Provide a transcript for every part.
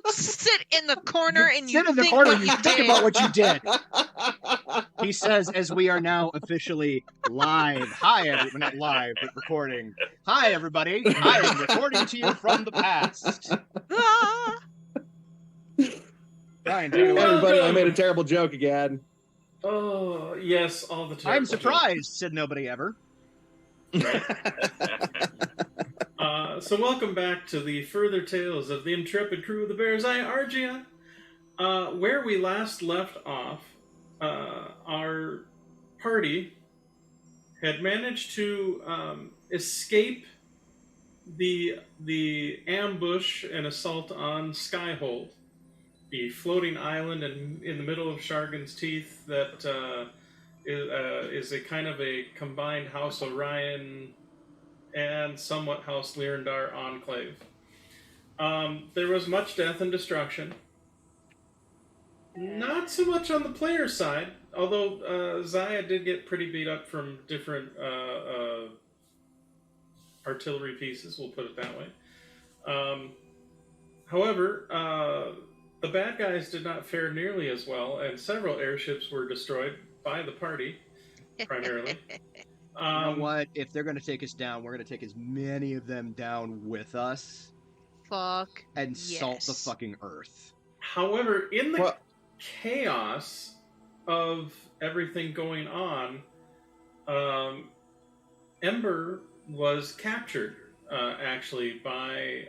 Sit in the corner and Sit in the think corner what and you think did. about what you did. He says, as we are now officially live. Hi, everyone. Not live, but recording. Hi, everybody. I am recording to you from the past. Ah! Ryan, take it away. Everybody, I made a terrible joke again. Oh, yes, all the time. I'm surprised, said nobody ever. Right. So welcome back to the further tales of the intrepid crew of the Berezaya Argia. Where we last left off, our party had managed to escape the ambush and assault on Skyhold, the floating island in the middle of Shargan's Teeth that is a kind of a combined House Orion and somewhat House Lyrandar enclave. There was much death and destruction. Not so much on the player side, although Zaya did get pretty beat up from different artillery pieces, we'll put it that way. However, the bad guys did not fare nearly as well, and several airships were destroyed by the party, primarily. You know what? If they're going to take us down, we're going to take as many of them down with us. Fuck. And salt yes. the fucking earth. However, in the chaos of everything going on, Ember was captured, actually, by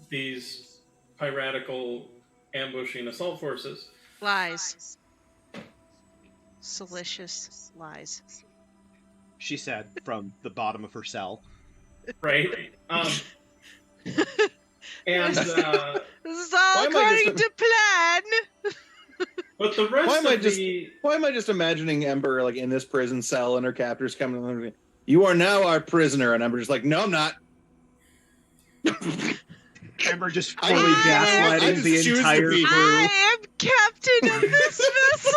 these piratical ambushing assault forces. Lies. Salacious lies. She said from the bottom of her cell. Right? And this is all according to plan. But the rest why am I just imagining Ember like in this prison cell and her captors coming and you are now our prisoner, and Ember just like, no, I'm not. Ember just fully gaslighting the entire crew. I am captain of this vessel.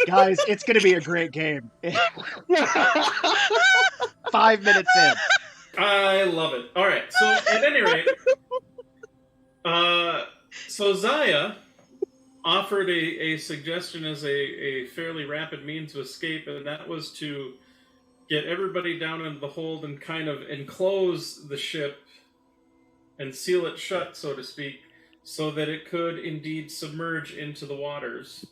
Guys, it's going to be a great game. 5 minutes in. I love it. All right, so at any rate, so Zaya offered a suggestion as a fairly rapid means of escape, and that was to get everybody down into the hold and kind of enclose the ship and seal it shut, so to speak, so that it could indeed submerge into the waters.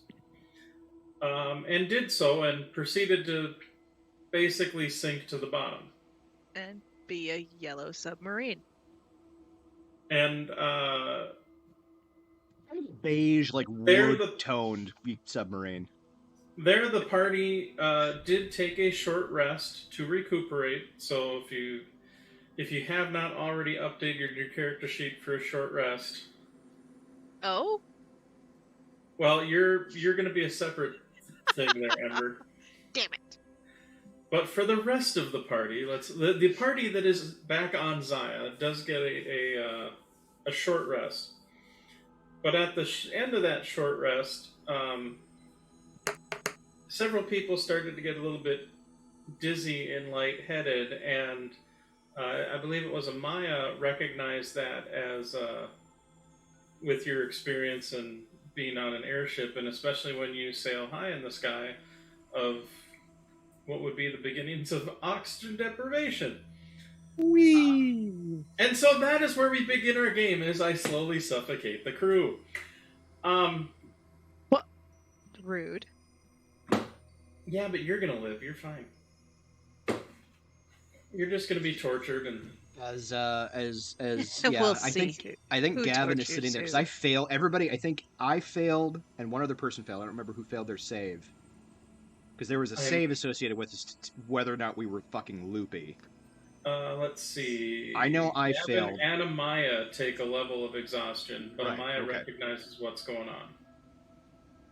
And did so, and proceeded to basically sink to the bottom. And be a yellow submarine. And beige, like wood-toned submarine. There, the party did take a short rest to recuperate. So if you have not already updated your character sheet for a short rest, oh, well, you're going to be a separate thing there, Ember. Damn it! But for the rest of the party, the party that is back on Zaya does get a short rest. But at the end of that short rest, several people started to get a little bit dizzy and lightheaded, and I believe it was Amaya recognized that as with your experience and being on an airship, and especially when you sail high in the sky, of what would be the beginnings of oxygen deprivation. Whee! And so that is where we begin our game, as I slowly suffocate the crew. What? Rude. Yeah, but you're gonna live. You're fine. You're just gonna be tortured and. We'll I think Gavin is sitting there because I fail. Everybody, I think I failed, and one other person failed. I don't remember who failed their save because there was a save associated with this, whether or not we were fucking loopy. Let's see. I know I Gavin failed. and Amaya take a level of exhaustion, but Amaya recognizes what's going on.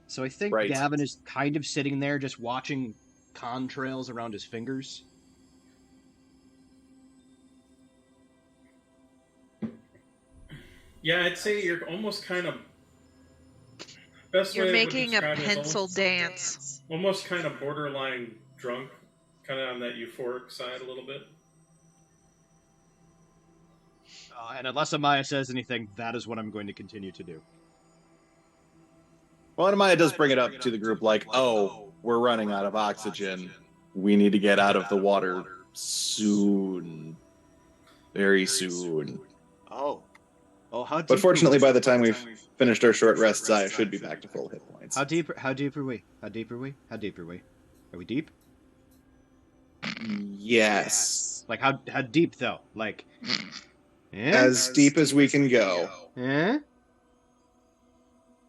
So I think Gavin is kind of sitting there just watching contrails around his fingers. Yeah, I'd say you're almost kind of... You're making a pencil dance. Almost kind of borderline drunk. kind of on that euphoric side a little bit. And unless Amaya says anything, that is what I'm going to continue to do. Well, Amaya does bring it up to the group like, oh, we're running out of oxygen. We need to get out of the water soon. Very soon. Oh, how deep? But fortunately, by the time we've finished our short rest, Zaya should be back to full hit points. How deep are we? Are we deep? Yes. Like, how deep, though? Like... As deep as we can go.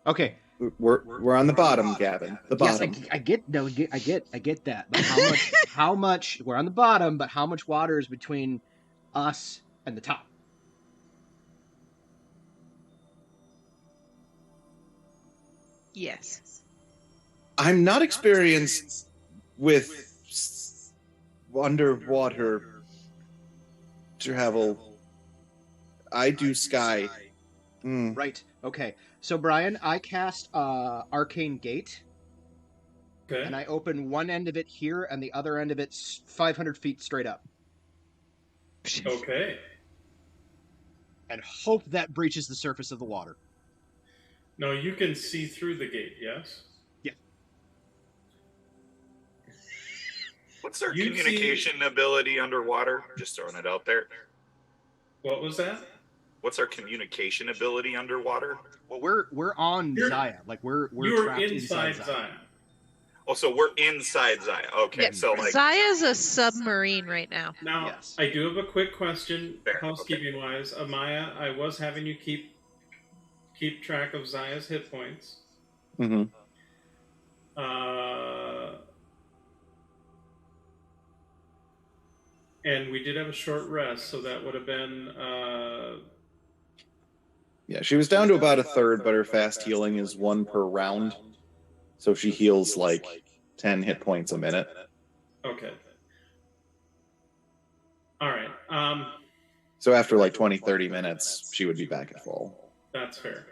Okay. We're on the bottom, Gavin. The bottom. Yes, I get that. But how much we're on the bottom, but how much water is between us and the top? Yes. I'm not experienced with underwater travel. I do sky. Right. Okay. So, Brian, I cast Arcane Gate. Okay. And I open one end of it here, and the other end of it's 500 feet straight up. Okay. And hope that breaches the surface of the water. No, you can see through the gate, yes? Yeah. What's our communication ability underwater? Just throwing it out there. What was that? What's our communication ability underwater? Well, we're on Zaya. Like we're trapped inside Zaya. Oh, so we're inside Zaya. Okay, so like Zaya's a submarine right now. Now, Yes. I do have a quick question, Fair, housekeeping-wise. Amaya, I was having you keep track of Zaya's hit points. Mm-hmm. And we did have a short rest, so that would have been... Yeah, she was down to about a third, but her fast healing is 1 per round. So she heals like 10 hit points a minute. Okay. All right. So after like 20, 30 minutes, she would be back at full. That's fair.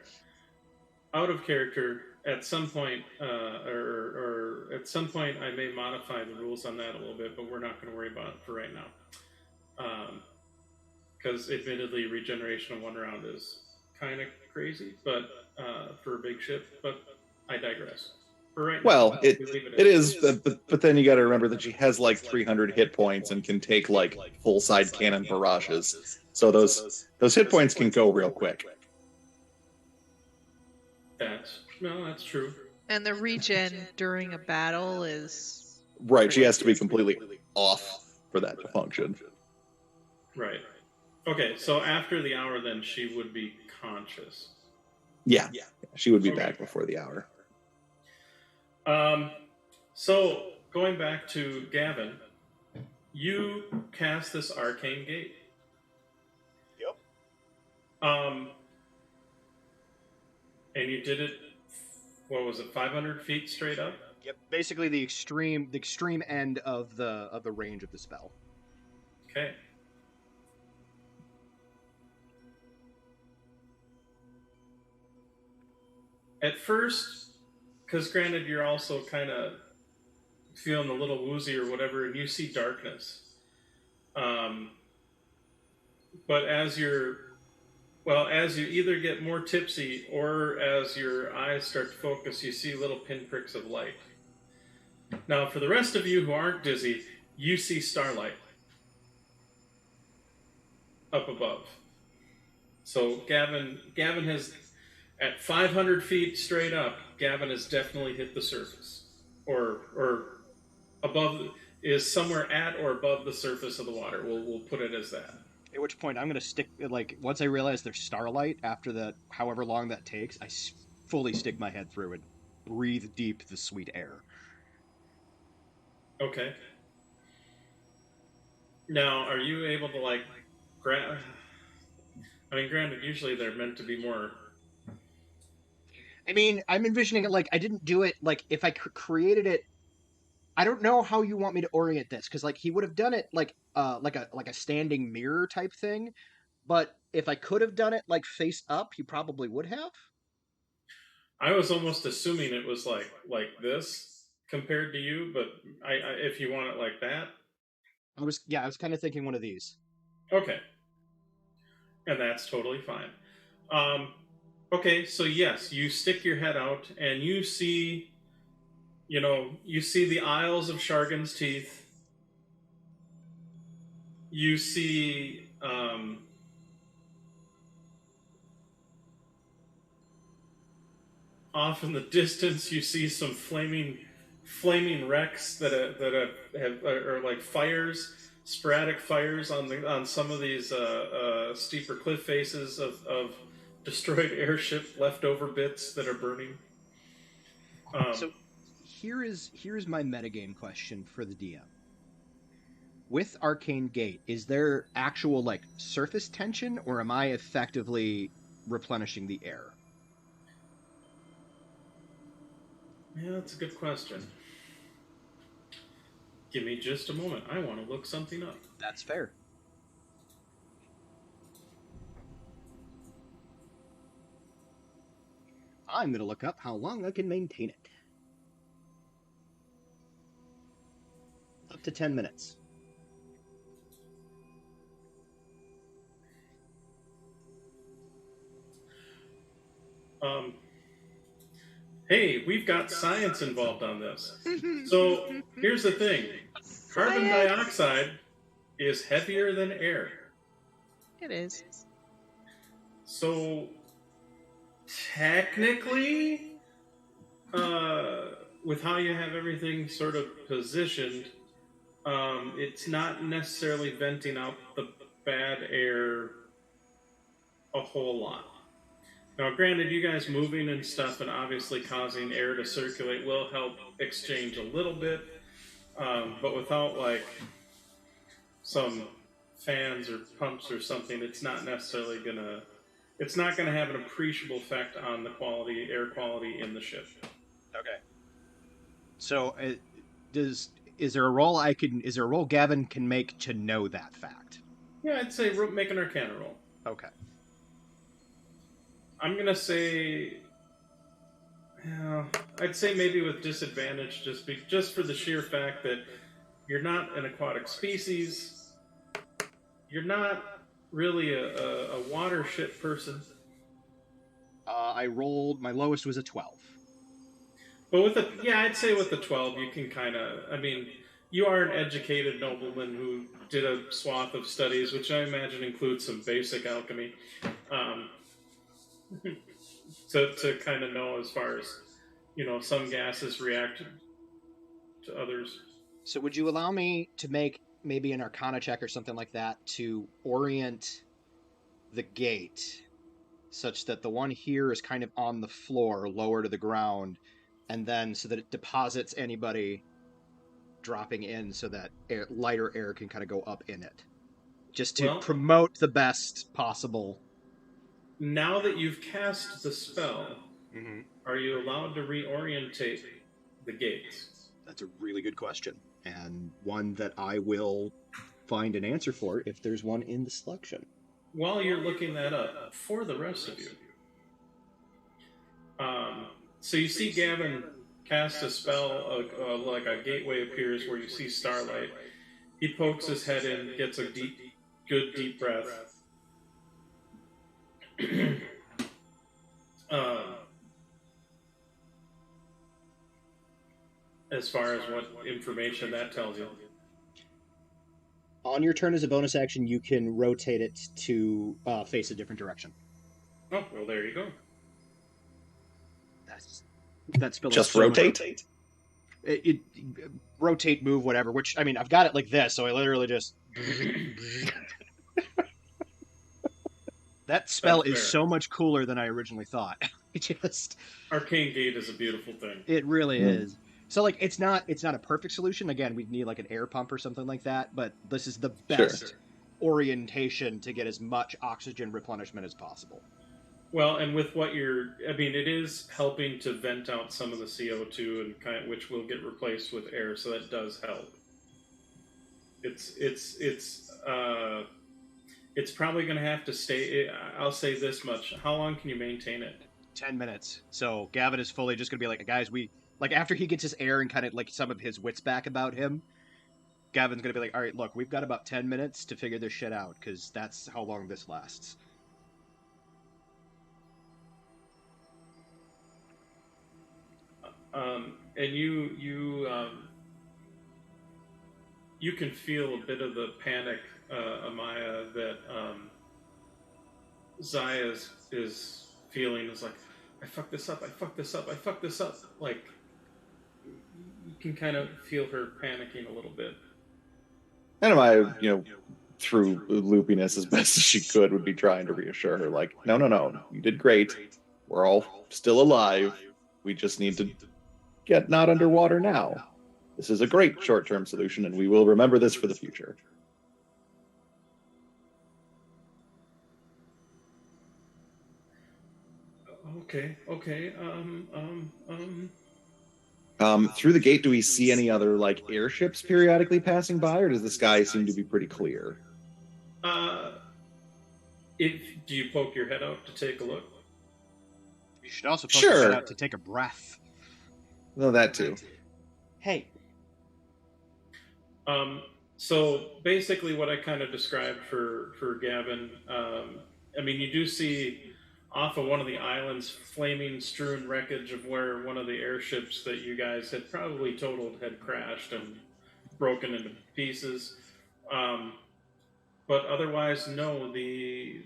Out of character, at some point, or at some point, I may modify the rules on that a little bit, but we're not going to worry about it for right now. Because admittedly, regeneration of 1 round is kind of crazy, but for a big ship. But I digress. For right Well, now, it is, but then you got to remember that she has like 300 hit points and can take like full side cannon barrages. So those hit points can go real quick. That's true. And the regen during a battle is... Right, she has to be completely off for that to function. Right. Okay, so after the hour, then she would be conscious. Yeah, she would be back before the hour. So going back to Gavin, you cast this arcane gate. Yep. And you did it. What was it? 500 feet straight up. Yep. Basically, the extreme end of the range of the spell. Okay. At first, because granted, you're also kind of feeling a little woozy or whatever, and you see darkness. But as you either get more tipsy or as your eyes start to focus, you see little pinpricks of light. Now, for the rest of you who aren't dizzy, you see starlight up above. So Gavin has, at 500 feet straight up, Gavin has definitely hit the surface, or above, is somewhere at or above the surface of the water. We'll put it as that. At which point I'm going to stick, like, once I realize there's starlight, after that, however long that takes, I fully stick my head through and breathe deep the sweet air. Okay. Now, are you able to, like, granted, usually they're meant to be more... I mean, I'm envisioning it like, I didn't do it, like, if I created it, I don't know how you want me to orient this, because, like, he would have done it, like a standing mirror type thing, but if I could have done it, like, face up, he probably would have. I was almost assuming it was like this compared to you, but I if you want it like that, I was kind of thinking one of these. Okay. And that's totally fine. Okay, so yes, you stick your head out and you see, the aisles of Shargan's teeth. You see, off in the distance, you see some flaming wrecks that are like fires, sporadic fires on some of these steeper cliff faces of destroyed airship leftover bits that are burning. So here's my metagame question for the DM. With Arcane Gate, is there actual like surface tension, or am I effectively replenishing the air? Yeah, that's a good question. Give me just a moment. I want to look something up. That's fair. I'm going to look up how long I can maintain it. Up to 10 minutes. Hey, we've got science involved on this. So here's the thing. Carbon dioxide is heavier than air. It is. So technically, with how you have everything sort of positioned, it's not necessarily venting out the bad air a whole lot. Now, granted, you guys moving and stuff and obviously causing air to circulate will help exchange a little bit, but without like some fans or pumps or something, it's not necessarily it's not gonna have an appreciable effect on the air quality in the ship. Okay. So, is there a role Gavin can make to know that fact? Yeah, I'd say make an Arcana roll. Okay. I'm gonna say, I'd say maybe with disadvantage, just for the sheer fact that you're not an aquatic species, you're not really a water ship person. I rolled, my lowest was a 12. But I'd say with the 12, you can kind of, you are an educated nobleman who did a swath of studies, which I imagine includes some basic alchemy. To kind of know as far as, some gases react to others. So would you allow me to make maybe an Arcana check or something like that to orient the gate such that the one here is kind of on the floor, lower to the ground, and then so that it deposits anybody dropping in so that lighter air can kind of go up in it? Just to promote the best possible. Now that you've cast the spell, are you allowed to reorientate the gates? That's a really good question, and one that I will find an answer for if there's one in the selection. While you're looking that up, for the rest of you, so you see Gavin cast a spell, like a gateway appears where you see starlight. He pokes his head in, gets a good deep breath. As far as what information that tells you. On your turn as a bonus action, you can rotate it to face a different direction. Oh, well, there you go. That spell just rotate? It rotate, move, whatever, which, I've got it like this, so I literally just... That spell is so much cooler than I originally thought. Arcane Gate is a beautiful thing. It really is. So, it's not a perfect solution. Again, we'd need, an air pump or something like that, but this is the best orientation to get as much oxygen replenishment as possible. Well, and with what it is helping to vent out some of the CO2, and which will get replaced with air, so that does help. It's probably going to have to stay. I'll say this much: how long can you maintain it? 10 minutes. So Gavin is fully just going to be like, guys, after he gets his air and kind of some of his wits back about him, Gavin's gonna be like, all right, look, we've got about 10 minutes to figure this shit out, because that's how long this lasts. And you can feel a bit of the panic, Amaya, that Zaya is feeling. Is like, I fucked this up, I fucked this up, I fucked this up. Like, you can kind of feel her panicking a little bit. And Amaya, through loopiness as best as she could, would be trying to reassure her, like, no, you did great. We're all still alive. We just need to get not underwater now. This is a great short-term solution, and we will remember this for the future. Okay. Through the gate, do we see any other airships periodically passing by, or does the sky seem to be pretty clear? Do you poke your head out to take a look? You should also poke your head out to take a breath. No, that too. Hey. So basically, what I kind of described for Gavin, you do see off of one of the islands flaming strewn wreckage of where one of the airships that you guys had probably totaled had crashed and broken into pieces. But otherwise, no, the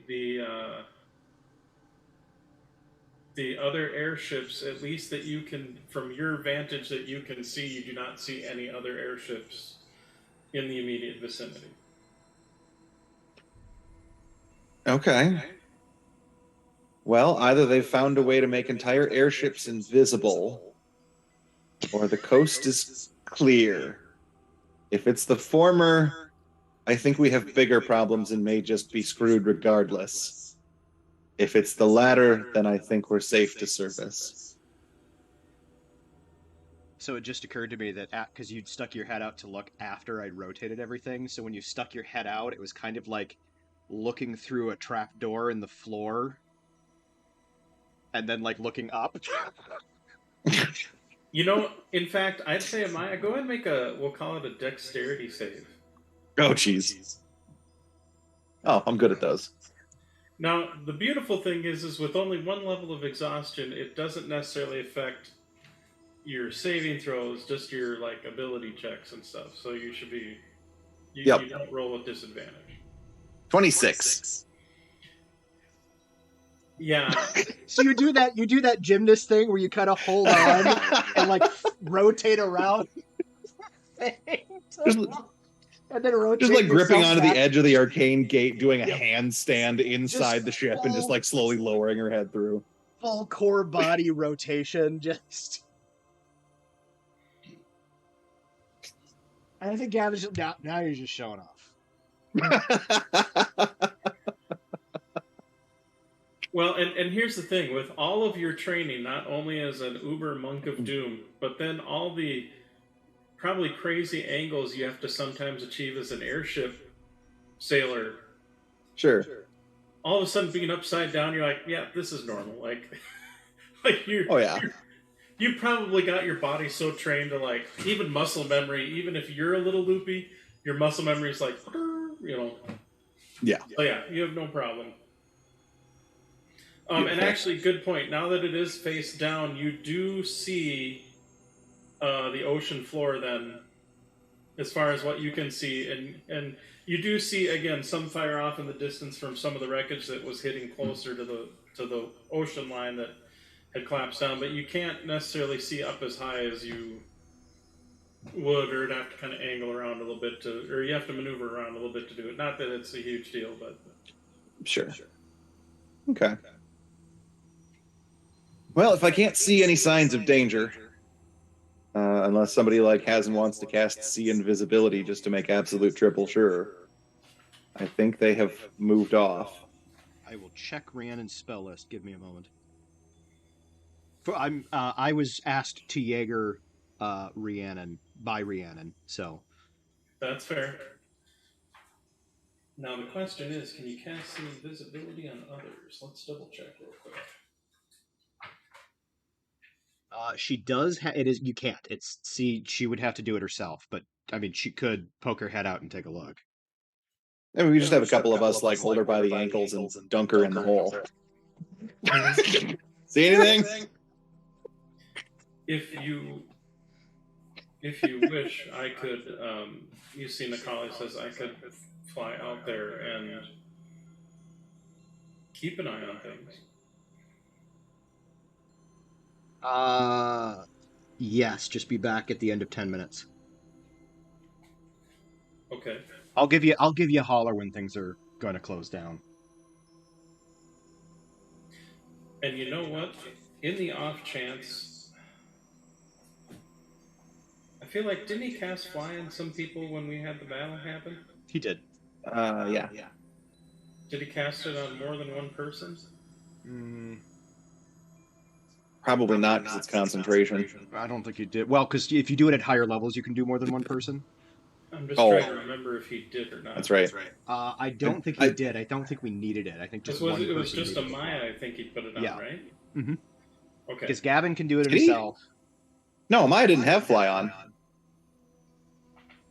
other airships, at least that you can, from your vantage that you can see, you do not see any other airships in the immediate vicinity. Okay. Well, either they've found a way to make entire airships invisible, or the coast is clear. If it's the former, I think we have bigger problems and may just be screwed regardless. If it's the latter, then I think we're safe to surface. So it just occurred to me that because you'd stuck your head out to look after I'd rotated everything, so when you stuck your head out, it was kind of like looking through a trap door in the floor and then looking up. In fact, I'd say, Amaya, go ahead and make we'll call it a dexterity save. Oh, jeez. Oh, I'm good at those. Now, the beautiful thing is with only one level of exhaustion, it doesn't necessarily affect your saving throws, just your ability checks and stuff. So you should be, you don't roll with disadvantage. 26. Yeah. So you do that gymnast thing where you kind of hold on and rotate around. And then rotate just gripping onto back. the edge of the arcane gate, doing a handstand inside the ship, and just slowly lowering her head through. Full core body rotation, just. I think Gavin's just, now you're just showing off. Well, and here's the thing. With all of your training, not only as an Uber Monk of Doom, but then all the probably crazy angles you have to sometimes achieve as an airship sailor. Sure. All of a sudden, being upside down, you're like, yeah, this is normal. You probably got your body so trained to even muscle memory, even if you're a little loopy, your muscle memory is Yeah. Oh yeah, you have no problem. And actually, good point. Now that it is face down, you do see the ocean floor then, as far as what you can see, and you do see again some fire off in the distance from some of the wreckage that was hitting closer to the ocean line that had collapsed down, but you can't necessarily see up as high as you would, or have to kind of angle around a little bit or you have to maneuver around a little bit to do it. Not that it's a huge deal, but sure. Okay. Well, if I can't see any signs of danger, unless somebody has and wants to cast see invisibility just to make absolute triple sure, I think they have moved off. I will check Rhiannon's spell list. Give me a moment. I was asked to Jaeger Rhiannon by Rhiannon, so that's fair. Now the question is, can you cast see invisibility on others? Let's double check real quick. She does. It is. You can't. She would have to do it herself. But I mean, she could poke her head out and take a look. Maybe we just have a couple of us like hold her by the ankles and dunk her in the hole. See anything? If you wish, I could. You see, Nikali says I could fly out there and keep an eye on things. Yes. Just be back at the end of 10 minutes. Okay. I'll give you a holler when things are going to close down. And you know what? In the off chance, I feel like, didn't he cast fly on some people when we had the battle happen? He did. Yeah. Did he cast it on more than one person? Probably not, because it's concentration. I don't think he did. Well, because if you do it at higher levels, you can do more than one person. I'm just trying to remember if he did or not. That's right. I don't think he did. I don't think we needed it. I think just one person. It was just a Maya, I think he put it on, right? Mm-hmm. Okay. Because Gavin can do it himself. No, Maya didn't have fly on.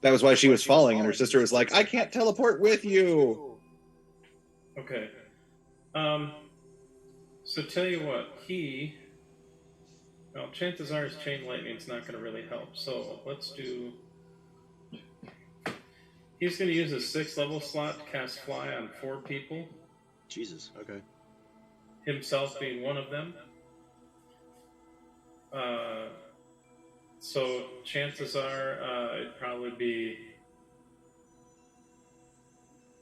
That was why she was falling, and her sister was like, I can't teleport with you. Okay. So tell you what, well, chances are his chain lightning's not going to really help. So let's do. He's going to use his 6th level slot to cast fly on 4 people. Jesus. Okay. Himself being one of them. So chances are it'd probably be.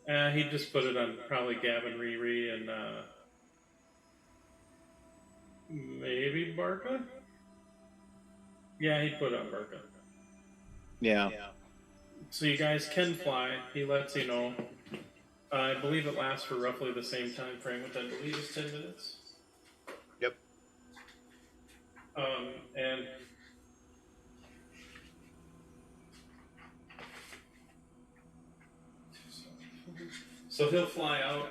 He'd just put it on probably Gavin, Riri, and maybe Barca? Yeah, he'd put on Barca. Yeah. So you guys can fly. He lets you know. I believe it lasts for roughly the same time frame, which I believe is 10 minutes. Yep. And so he'll fly out.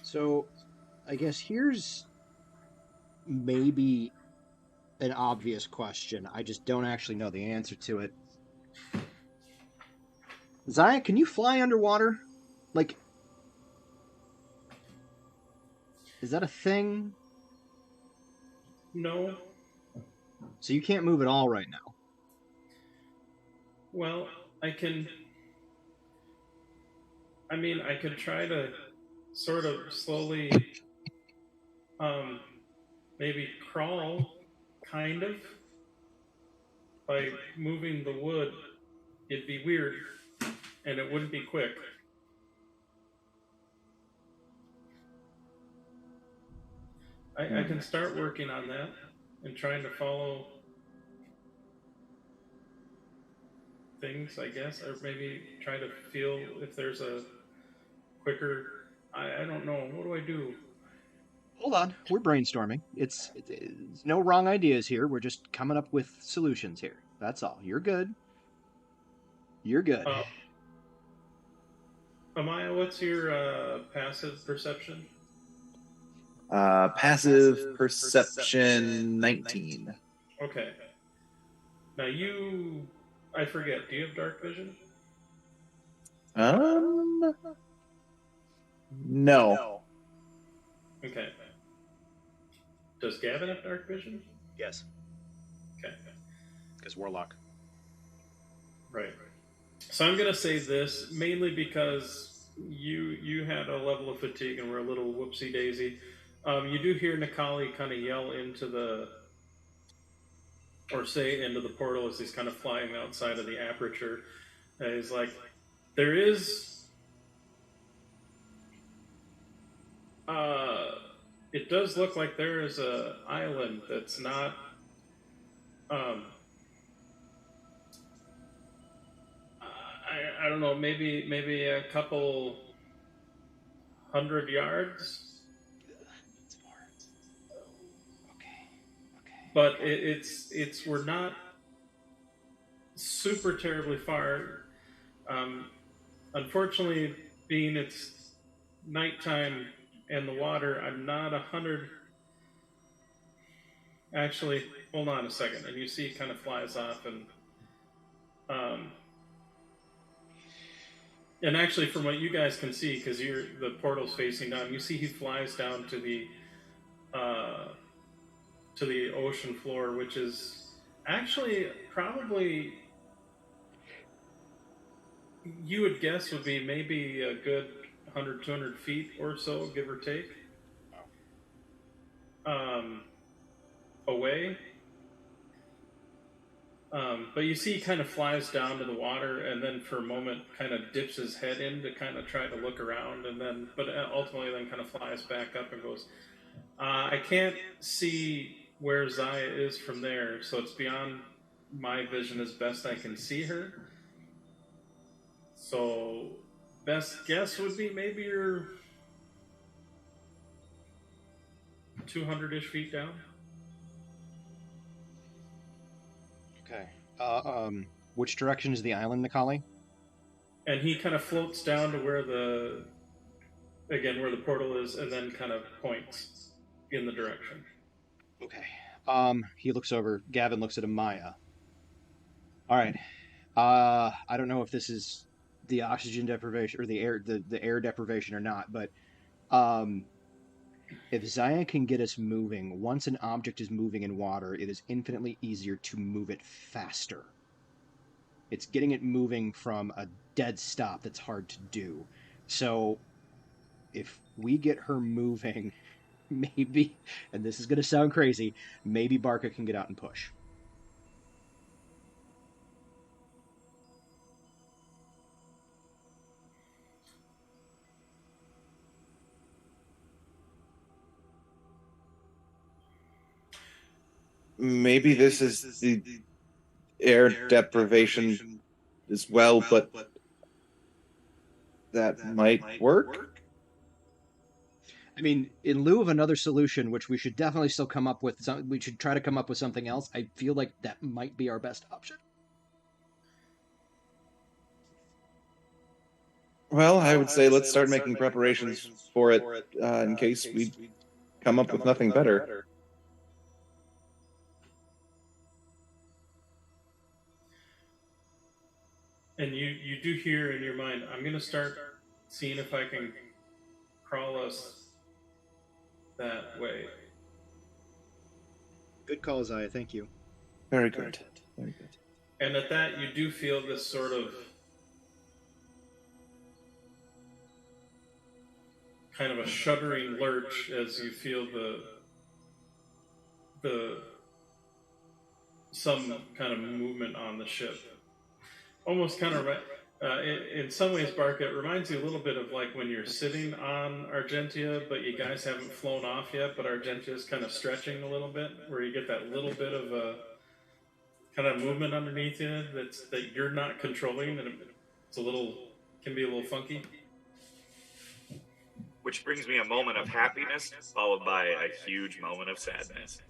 So, I guess here's maybe an obvious question. I just don't actually know the answer to it. Zaya, can you fly underwater? Like, is that a thing? No. So you can't move at all right now? Well, I could try to sort of slowly, maybe crawl, kind of, by moving the wood. It'd be weird, and it wouldn't be quick. I can start working on that and trying to follow things, I guess, or maybe try to feel if there's a quicker. I don't know. What do I do? Hold on, we're brainstorming. It's no wrong ideas here. We're just coming up with solutions here. That's all. You're good. You're good. Amaya, what's your passive perception? Passive perception 19. Okay. Now I forget. Do you have dark vision? No. Okay. Does Gavin have dark vision? Yes. Okay. Because Warlock. Right. So I'm going to say this mainly because you had a level of fatigue and we're a little whoopsie daisy. You do hear Nikali kind of yell into say into the portal as he's kind of flying outside of the aperture. He's like, there is. It does look like there is a island that's not. I don't know, maybe a couple 100 yards. Okay. But it's we're not super terribly far. Unfortunately, being it's nighttime and the water, I'm not 100. Actually, hold on a second, and you see it kind of flies off, and actually, from what you guys can see, because the portal's facing down, you see he flies down to the ocean floor, which is actually probably, you would guess, would be maybe a good 100, 200 feet or so, give or take, away. But you see he kind of flies down to the water, and then for a moment kind of dips his head in to kind of try to look around, and then, but ultimately then kind of flies back up and goes, I can't see where Zaya is from there, so it's beyond my vision as best I can see her. So best guess would be maybe you're 200-ish feet down. Okay. Which direction is the island, Nikali? And he kind of floats down to where the portal is, and then kind of points in the direction. Okay. He looks over. Gavin looks at Amaya. All right. I don't know if this is the oxygen deprivation or the air deprivation or not, but if Zaya can get us moving, once an object is moving in water, it is infinitely easier to move it faster. It's getting it moving from a dead stop that's hard to do. So if we get her moving, maybe, and this is going to sound crazy, maybe Barca can get out and push. Maybe this is the air deprivation as well, but that might work. I mean, in lieu of another solution, which we should definitely still come up with, we should try to come up with something else. I feel like that might be our best option. Well, I would say let's start making preparations for it in case we come up with nothing better. And you do hear in your mind, I'm going to start seeing if I can crawl us that way. Good call, Zaya. Thank you. Very good. Very good. And at that, you do feel this sort of kind of a shuddering lurch as you feel the some kind of movement on the ship. Almost kind of in some ways, Bark, it reminds you a little bit of like when you're sitting on Argentia, but you guys haven't flown off yet, but Argentia is kind of stretching a little bit, where you get that little bit of a kind of movement underneath you that you're not controlling, and it's can be a little funky. Which brings me a moment of happiness, followed by a huge moment of sadness.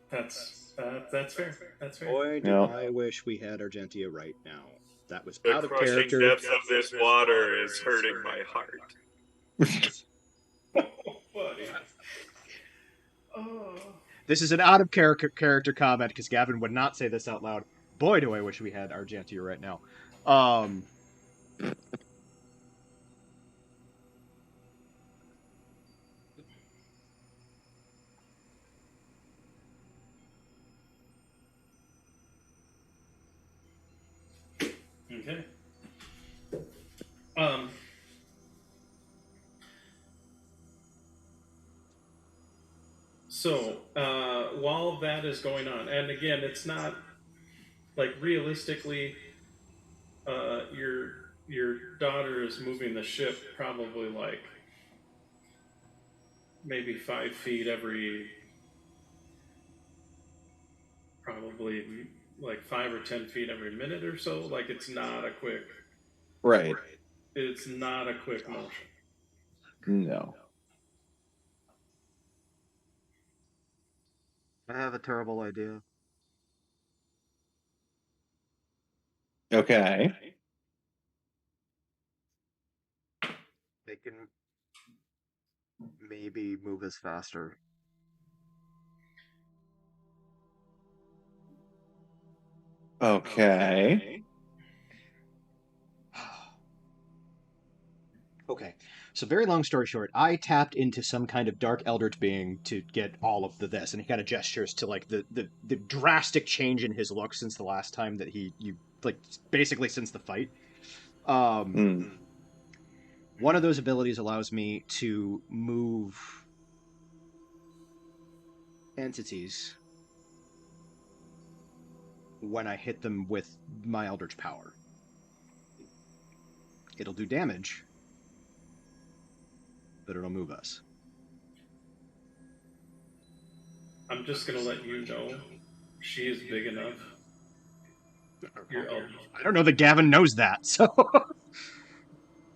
That's fair. That's fair. Boy, do I wish we had Argentia right now. That was out of character. The crushing depths of this water is hurting my heart. Oh, buddy. Oh. This is an out of character comment because Gavin would not say this out loud. Boy, do I wish we had Argentia right now. Okay. So while that is going on, and again, it's not like realistically, your daughter is moving the ship probably like maybe 5 feet every, probably like 5 or 10 feet every minute or so. Like it's not a quick. Right. It's not a quick motion. No. I have a terrible idea. Okay. They can maybe move us faster. Okay. Okay, so very long story short, I tapped into some kind of dark eldritch being to get all of this, and he kind of gestures to like the drastic change in his look since the last time that you like basically since the fight. One of those abilities allows me to move entities when I hit them with my eldritch power. It'll do damage, but it'll move us. I'm just gonna let you know she is big enough. I don't know that Gavin knows that, so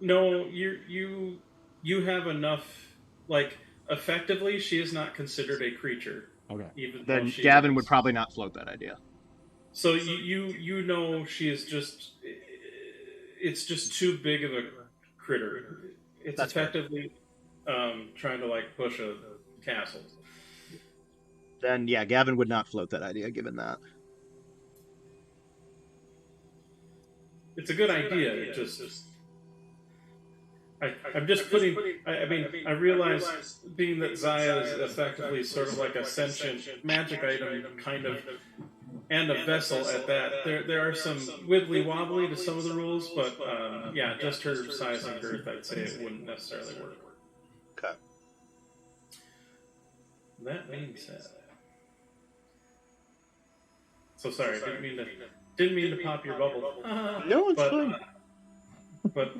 no, you have enough. Like effectively, she is not considered a creature. okay. Even then Gavin would probably not float that idea. So you know she is just. It's just too big of a critter. It's That's effectively trying to like push a castle. Then yeah, Gavin would not float that idea given that. It's a good idea. It just I'm just putting. I mean, I realize being that Zaya is effectively sort of like a sentient magic item, kind of, and a vessel at that. There are some wibbly wobbly to some of the rules, but yeah, just her size and girth, I'd say it wouldn't necessarily work. Okay. That being said, so sorry, didn't mean to pop your bubble. No, it's fine. But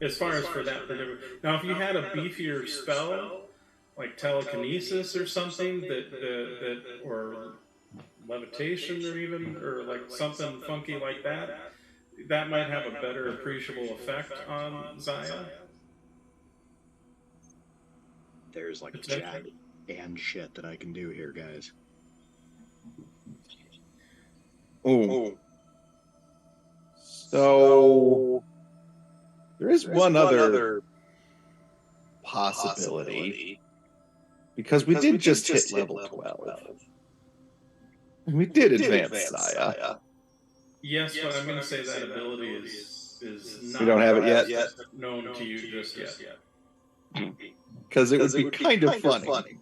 as far as for that particular, now if you had a beefier spell like telekinesis or something that or levitation or like something funky like that might have a better appreciable effect on Zaya. There's like jack and shit that I can do here, guys. Oh. So there is one other possibility. Because we did just hit level 12. And we did advance Zaya. Yes, but I'm going to say that ability is not. We don't have it yet? Known to you just yet. Because it would be kind of funny.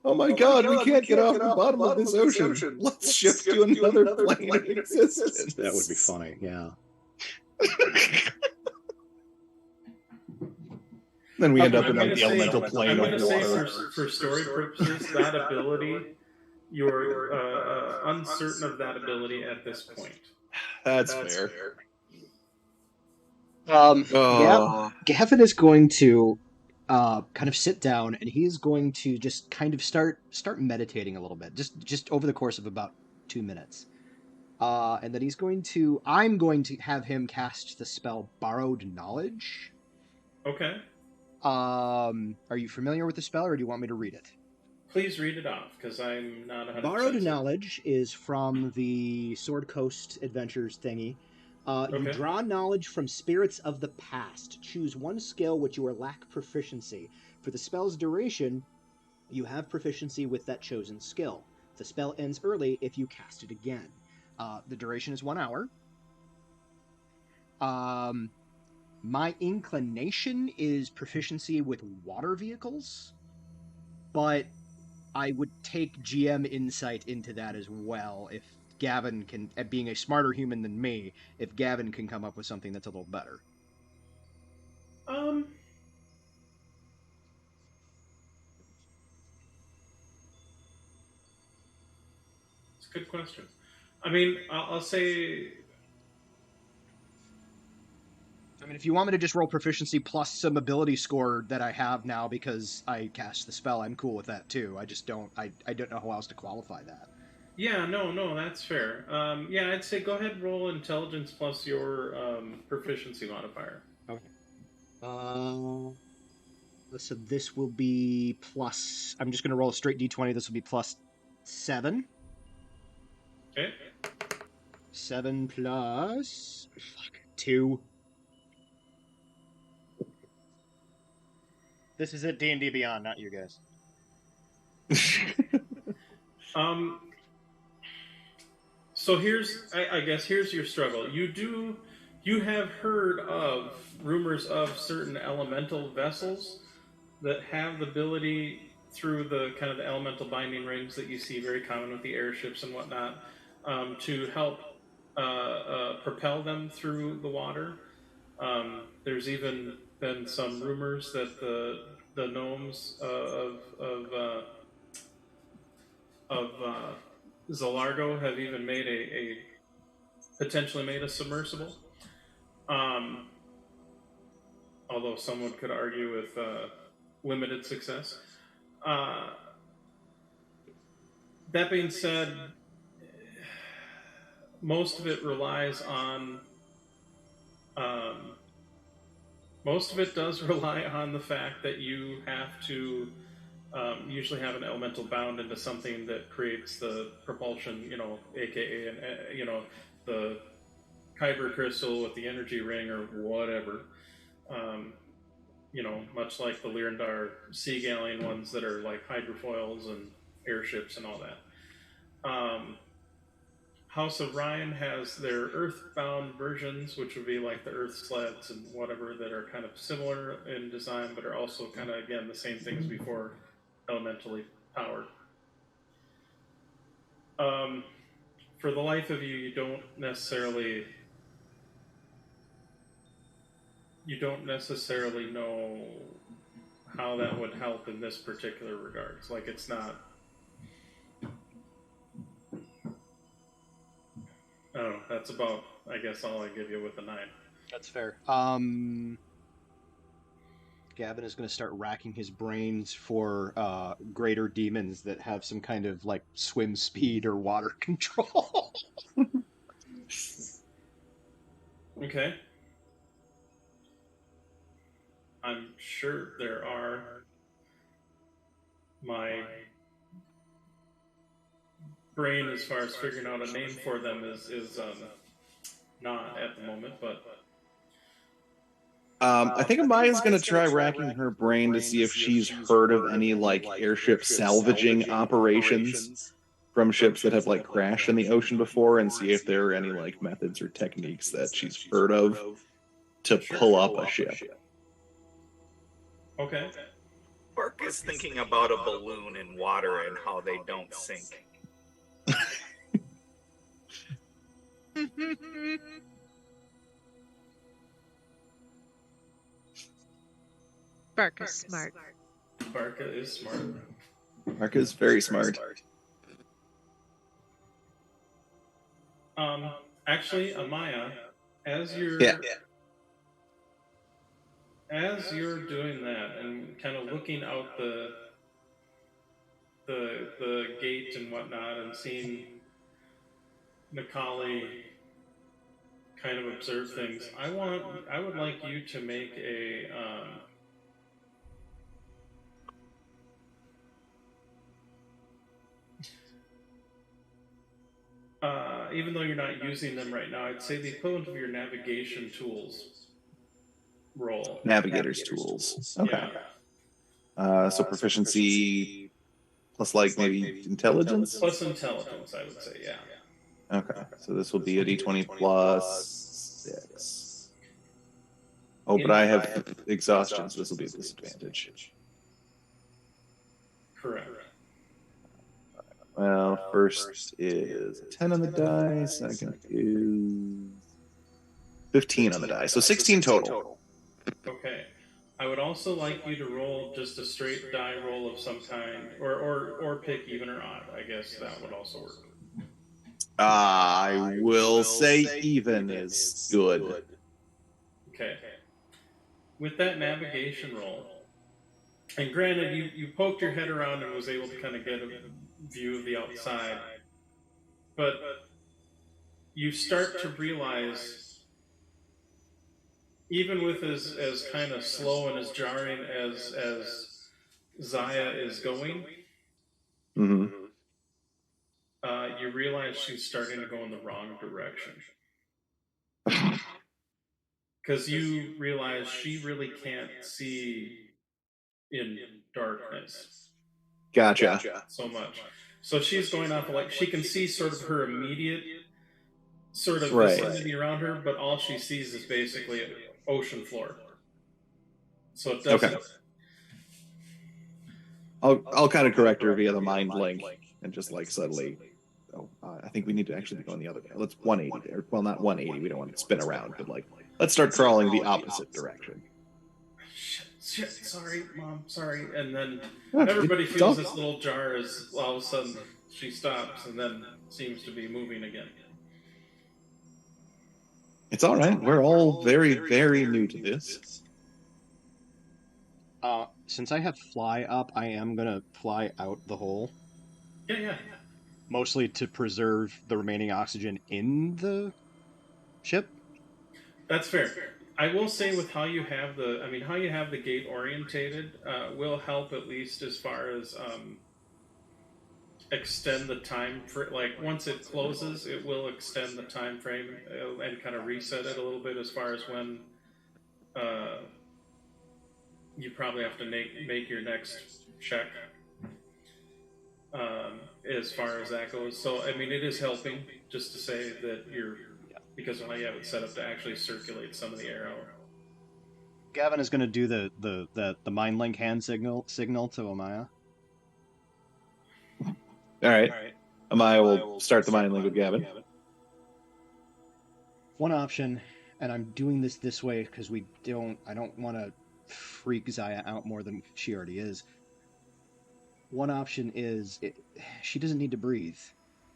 Oh my god, we can't get off the bottom of this ocean. Let's shift to another plane of existence. That would be funny, yeah. Then we end up in the elemental plane of water. I'm going to say for story purposes, that ability, you're uncertain of that ability at this point. That's fair. Gavin is going to kind of sit down, and he's going to just kind of start meditating a little bit, just over the course of about 2 minutes. And then I'm going to have him cast the spell Borrowed Knowledge. Okay. Are you familiar with the spell, or do you want me to read it? Please read it off, because I'm not 100% Borrowed Knowledge is from the Sword Coast Adventures thingy. You draw knowledge from spirits of the past. Choose one skill which you lack proficiency. For the spell's duration, you have proficiency with that chosen skill. The spell ends early if you cast it again. The duration is 1 hour. My inclination is proficiency with water vehicles, but I would take GM insight into that as well if Gavin can, being a smarter human than me, if Gavin can come up with something that's a little better. It's a good question. I mean, I'll say... I mean, if you want me to just roll proficiency plus some ability score that I have now because I cast the spell, I'm cool with that too. I just don't know how else to qualify that. Yeah, no, that's fair. Yeah, I'd say go ahead and roll intelligence plus your proficiency modifier. Okay. So this will be plus... I'm just going to roll a straight d20. This will be plus 7. Okay. 7 plus... 2. This is at D&D Beyond, not you guys. So I guess here's your struggle. You have heard of rumors of certain elemental vessels that have the ability, through the kind of the elemental binding rings that you see very common with the airships and whatnot, to help propel them through the water. There's even been some rumors that the gnomes of Zalargo have even made potentially made a submersible. Although someone could argue with limited success. That being said, most of it relies on. Most of it does rely on the fact that you have to usually have an elemental bound into something that creates the propulsion, aka the kyber crystal with the energy ring or whatever. Much like the Lyrandar sea galleon ones that are like hydrofoils and airships and all that. House of Ryan has their earthbound versions, which would be like the earth sleds and whatever, that are kind of similar in design, but are also kind of, again, the same thing as before, elementally powered. For the life of you, you don't necessarily know how that would help in this particular regards. Like, it's not. I don't know. That's about, I guess, all I give you with the 9. That's fair. Gavin is going to start racking his brains for greater demons that have some kind of like swim speed or water control. Okay. I'm sure there are. My brain, as far as figuring out a name for them, is not at the moment, but. I think Amaya's going to try racking her brain to see if she's heard of any like airship salvaging operations from ships that have like crashed in the ocean before, and see if there are any like methods or techniques that she's heard of to pull up a ship. Okay. Bark is thinking about a balloon in water and how they don't sink. Bark is smart. Barca is smart. Barca is very smart. Actually, Amaya, as you're doing that and kind of looking out the gate and whatnot, and seeing Nikali kind of observe things, I would like you to make a even though you're not using them right now, I'd say the equivalent of your navigation tools roll. Navigator's tools. Okay. Yeah. So proficiency plus like maybe intelligence? Plus intelligence, I would say, yeah. Okay. So this will be a d20 plus 6. Oh, but I have exhaustion, so this will be a disadvantage. Correct. Well, first is a 10 on the die, second is 15 on the die, so 16 total. Okay. I would also like you to roll just a straight die roll of some kind, or pick even or odd. I guess that would also work. I will say even is good. Okay. With that navigation roll, and granted, you poked your head around and was able to kind of get a view of the outside, but you start to realize, even with as kind of slow and as jarring as Zaya is going, Mm-hmm. You realize she's starting to go in the wrong direction. Because you realize she really can't see in darkness. Gotcha. So much. So she's going off of, like, she can see sort of her immediate sort of vicinity around her, but all she sees is basically ocean floor. So it doesn't. Okay. I'll kind of correct her via the mind link and just like subtly. Oh, I think we need to actually be going the other way. Let's 180 there. Well, not 180. We don't want to spin around, but like let's start crawling the opposite direction. Shit, sorry, Mom, sorry. And then everybody feels this little jar as all of a sudden she stops and then seems to be moving again. It's all right. We're all very, very new to this. Since I have fly up, I am gonna fly out the hole. Yeah. Mostly to preserve the remaining oxygen in the ship. That's fair. I will say, with how you have the gate orientated will help, at least as far as extend the time for, like, once it closes, it will extend the time frame and kind of reset it a little bit as far as when you probably have to make your next check as far as that goes. So I mean, it is helping, just to say that because of how you have it set up to actually circulate some of the air out. Gavin is going to do the mind link hand signal to Amaya. All right. Amaya will start the mind link with Gavin. One option, and I'm doing this way because I don't want to freak Zaya out more than she already is. One option is she doesn't need to breathe,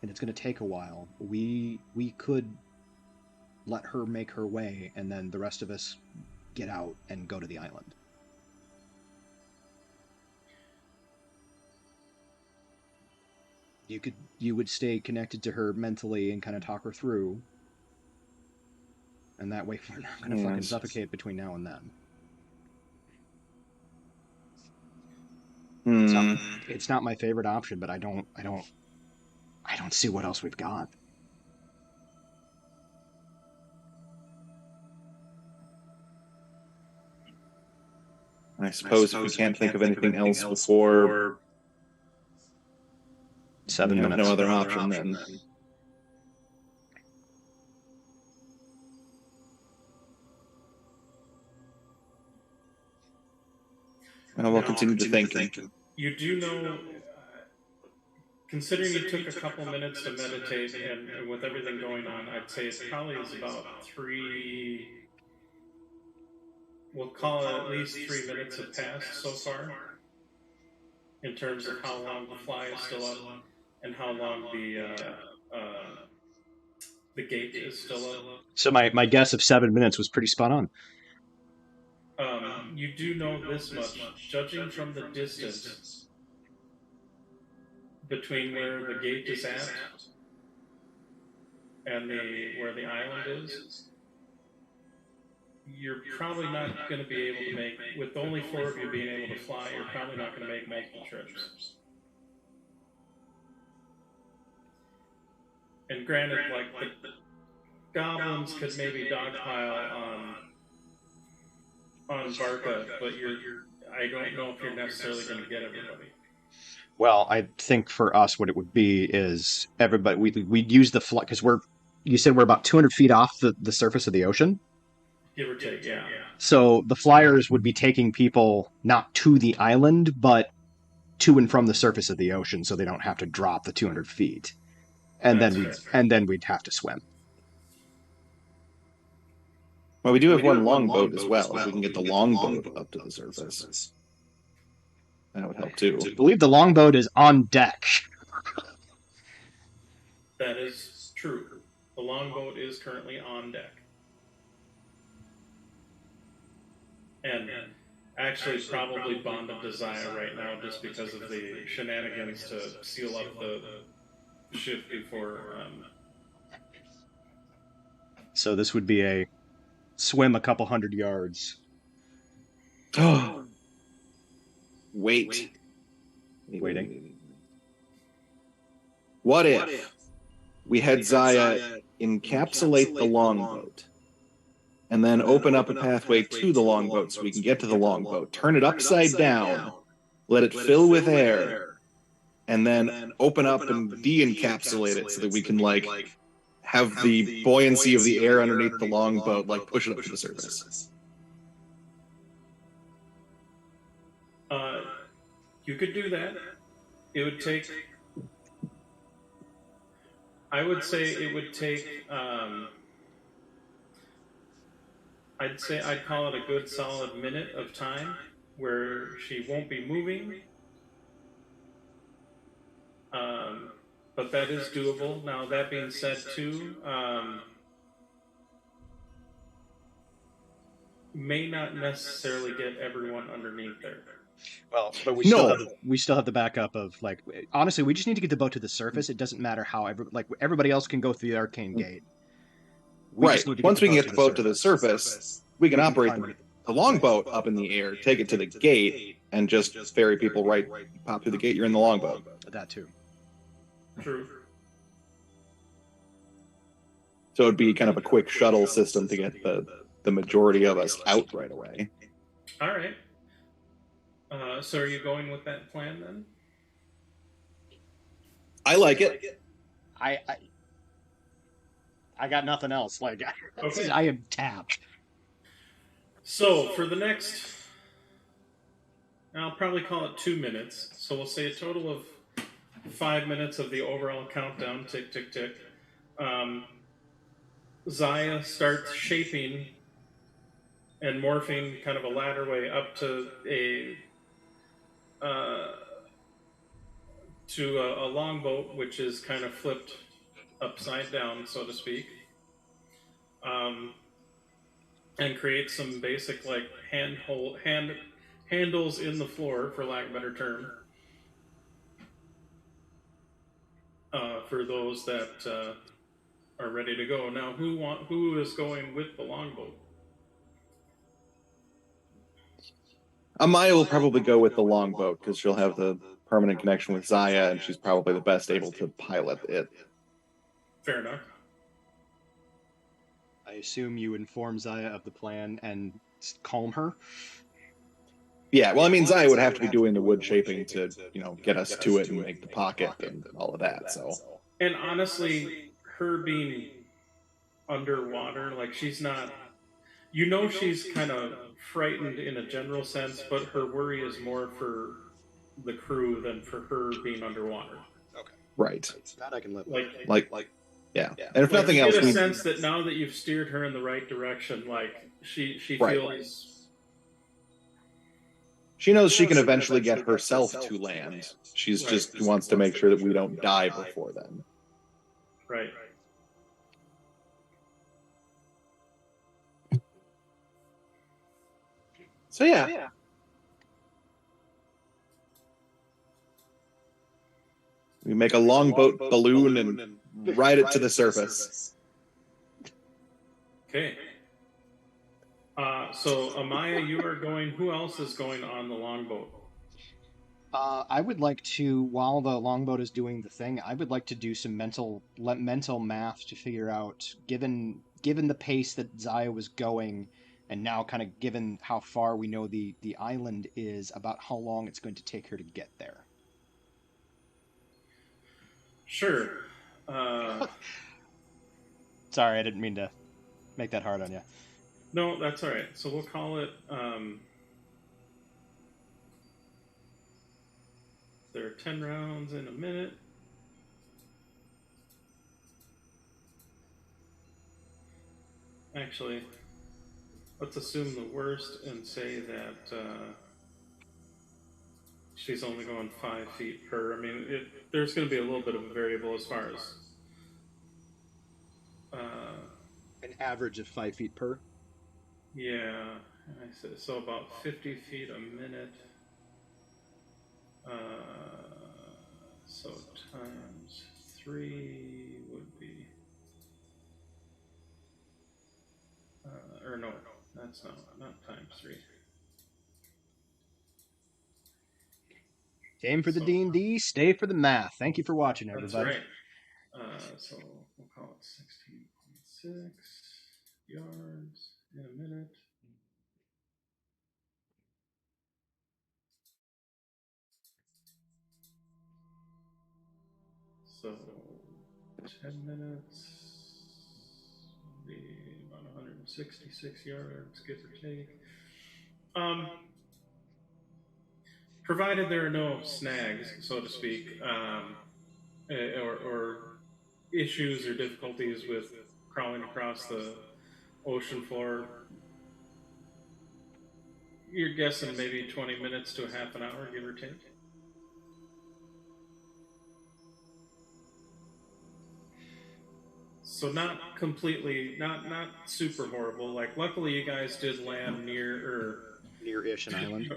and it's going to take a while. We could let her make her way, and then the rest of us get out and go to the island. You would stay connected to her mentally and kind of talk her through, and that way we're not going to fucking suffocate between now and then. It's not my favorite option, but I don't see what else we've got. I suppose if we can't think of anything else before 7 minutes, no other option then. We'll continue to think. You do know, considering you took a couple minutes to meditate and with everything going on, I'd say it probably is about we'll call it at least 3 minutes have passed so far, in terms of how long the fly is still up and how long the gate is still up. So my guess of 7 minutes was pretty spot on. You do know this much, judging from the distance between where the gate is at and where the island is, you're probably not going to be able to make, with only 4 of you being able to fly, you're probably not going to make multiple trips. And granted, like, the goblins could maybe dogpile on Barca, but I don't know if you're necessarily going to get everybody. Well, I think for us, what it would be is everybody. We'd use the fly because you said we're about 200 feet off the surface of the ocean. Give or take, yeah. So the flyers would be taking people not to the island, but to and from the surface of the ocean, so they don't have to drop the 200 feet, and then we'd have to swim. Well, we do have one longboat as well. If we can get the longboat up to the surface, that would help too. I believe the longboat is on deck. That is true. The longboat is currently on deck. And actually probably bonded to Zaya right now just because of the shenanigans to seal up the ship before... So this would be a swim a couple 100 yards. Oh. Waiting. What if we had Zaya encapsulate the longboat and then open up a pathway to the longboat so we can get to the longboat. Turn it upside down, let it fill with air, and then open up and de-encapsulate it so that we can have the buoyancy of the air underneath the longboat push it up to the surface. You could do that. It would take. I would say it would take. I'd call it a good solid minute of time where she won't be moving. But that is doable. Now, that being said, too, may not necessarily get everyone underneath there. Well, but we still have the backup of honestly, we just need to get the boat to the surface. It doesn't matter how everybody else can go through the arcane gate. Once we can get the boat to the surface, we can operate the longboat up in the air, take it to the gate, and just ferry people pop through the gate. You're in the longboat. That too. True. So it'd be kind of a quick shuttle system to get the majority of us out right away. All right. So are you going with that plan then? I like it. I got nothing else. Okay. I am tapped. So for the next, I'll probably call it 2 minutes. So we'll say a total of 5 minutes of the overall countdown. Tick, tick, tick. Zaya starts shaping and morphing kind of a ladder way up to a longboat, which is kind of flipped upside down, so to speak, and create some basic handles in the floor, for lack of a better term, for those that are ready to go. Now, who is going with the longboat? Amaya will probably go with the longboat because she'll have the permanent connection with Zaya, and she's probably the best able to pilot it. Fair enough. I assume you inform Zaya of the plan and calm her? Yeah, well, I mean, Zaya would have to be doing the wood shaping to, get us to it and make the pocket and all of that, so. And honestly, her being underwater, she's not... she's kind of frightened in a general sense, but her worry is more for the crew than for her being underwater. Okay. Right. That I can live with. Yeah. And if nothing else, you get a sense that now that you've steered her in the right direction, she feels... She knows she can eventually get herself to land. She's just wants to make sure that we don't die before then. Right. So yeah. We make a longboat balloon and ride it to the surface. Okay. So Amaya, you are going. Who else is going on the longboat? I would like to, while the longboat is doing the thing, I would like to do some mental math to figure out, given the pace that Zaya was going, and now kind of given how far we know the island is, about how long it's going to take her to get there. Sure. Sorry, I didn't mean to make that hard on you. No, that's all right. So we'll call it... there are 10 rounds in a minute. Actually, let's assume the worst and say that she's only going 5 feet per. I mean, there's going to be a little bit of a variable as far as... an average of 5 feet per? Yeah, I said so about 50 feet a minute. So times 3 would be, or no, that's not times 3. Aim for the D&D, stay for the math. Thank you for watching, everybody. That's right. So we'll call it 16.6 yards. In a minute. So 10 minutes. Be about 166 yards, give or take. Provided there are no snags, so to speak, or issues or difficulties with crawling across the ocean floor, you're guessing maybe 20 minutes to a half an hour, give or take. So not completely, not super horrible. Like, luckily you guys did land near-ish an island.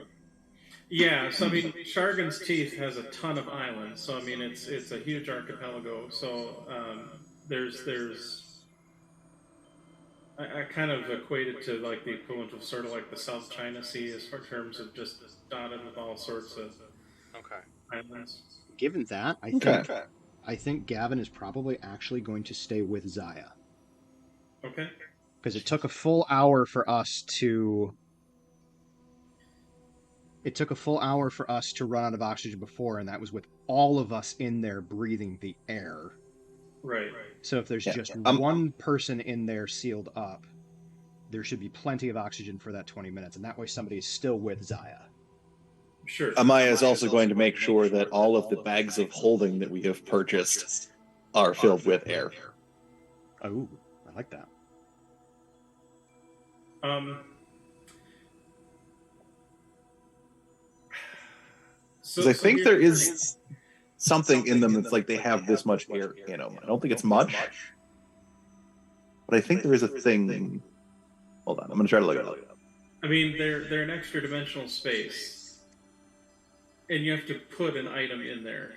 Yeah, so I mean, Shargan's Teeth has a ton of islands. So I mean, it's a huge archipelago. So I kind of equate it to like the equivalent of sort of like the South China Sea, as far terms of just dotted with all sorts of islands. Given that, I think Gavin is probably actually going to stay with Zaya. Okay. Because it took a full hour for us to. It took a full hour for us to run out of oxygen before, and that was with all of us in there breathing the air. Right. So if there's just one person in there sealed up, there should be plenty of oxygen for that 20 minutes, and that way somebody is still with Zaya. Sure. Amaya is also going to make sure that all of the bags of holding that we have purchased are filled with air. Oh, I like that. Because I think there is something in them that's like they have this much air in them. I don't think it's much, but I think there is a thing. Hold on, I'm going to try to look it up. I mean, they're an extra dimensional space, and you have to put an item in there.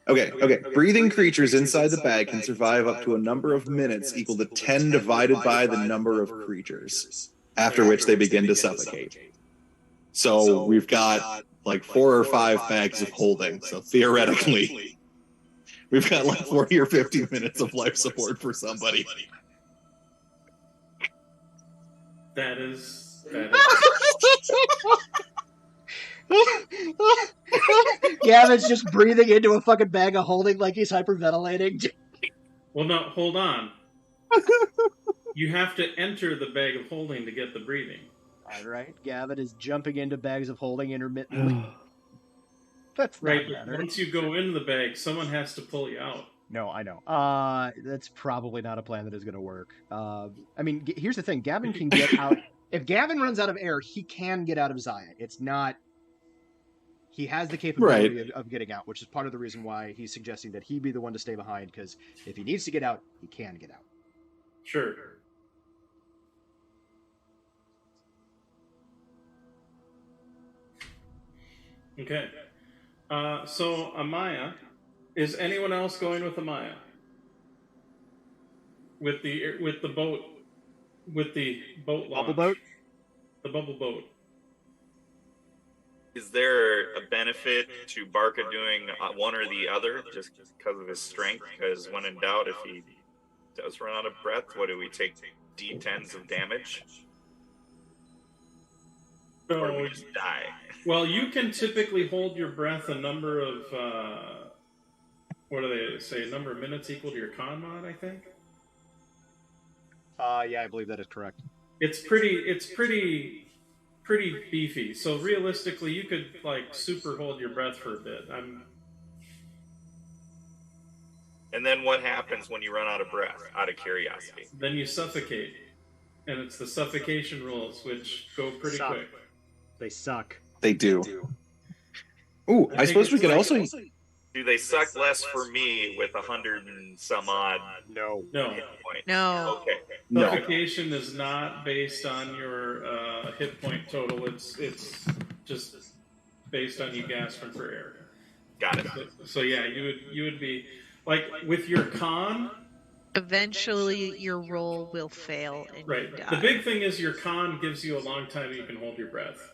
Okay. Breathing creatures inside the bag can survive up to a number of minutes equal to 10 divided by the number of creatures, after which they begin to suffocate. So we've got like 4 or 5 bags of holding. So theoretically, we've got like 40 or 50 minutes of life support for somebody. That is. Gavin's just breathing into a fucking bag of holding like he's hyperventilating. Well, no, hold on. You have to enter the bag of holding to get the breathing. All right. Gavin is jumping into bags of holding intermittently. That's right. Not But once you go into the bag, someone has to pull you out. No, I know. That's probably not a plan that is going to work. I mean, here's the thing. Gavin can get out. If Gavin runs out of air, he can get out of Zaya. It's not... He has the capability of getting out, which is part of the reason why he's suggesting that he be the one to stay behind, because if he needs to get out, he can get out. Sure. Okay. So, Amaya, is anyone else going with Amaya? With the boat launch? Bubble boat? The bubble boat. Is there a benefit to Barca doing one or the other just because of his strength? Because when in doubt, if he does run out of breath, what do we take? D10s of damage? Or do we just die? Well, you can typically hold your breath a number of, what do they say, a number of minutes equal to your con mod, I think? Yeah, I believe that is correct. It's pretty beefy. So realistically, you could like super hold your breath for a bit. And then what happens when you run out of breath? Out of curiosity. Then you suffocate, and it's the suffocation rules, which go pretty quick. They suck. They do. Ooh, I suppose we could also. Do they suck less for me with 100 and some odd? No. No. Okay. Suffocation is not based on your hit point total. It's just based on you gasping for air. Got it. So yeah, you would be like with your con. Eventually, your roll will fail and right. you die. The big thing is your con gives you a long time you can hold your breath.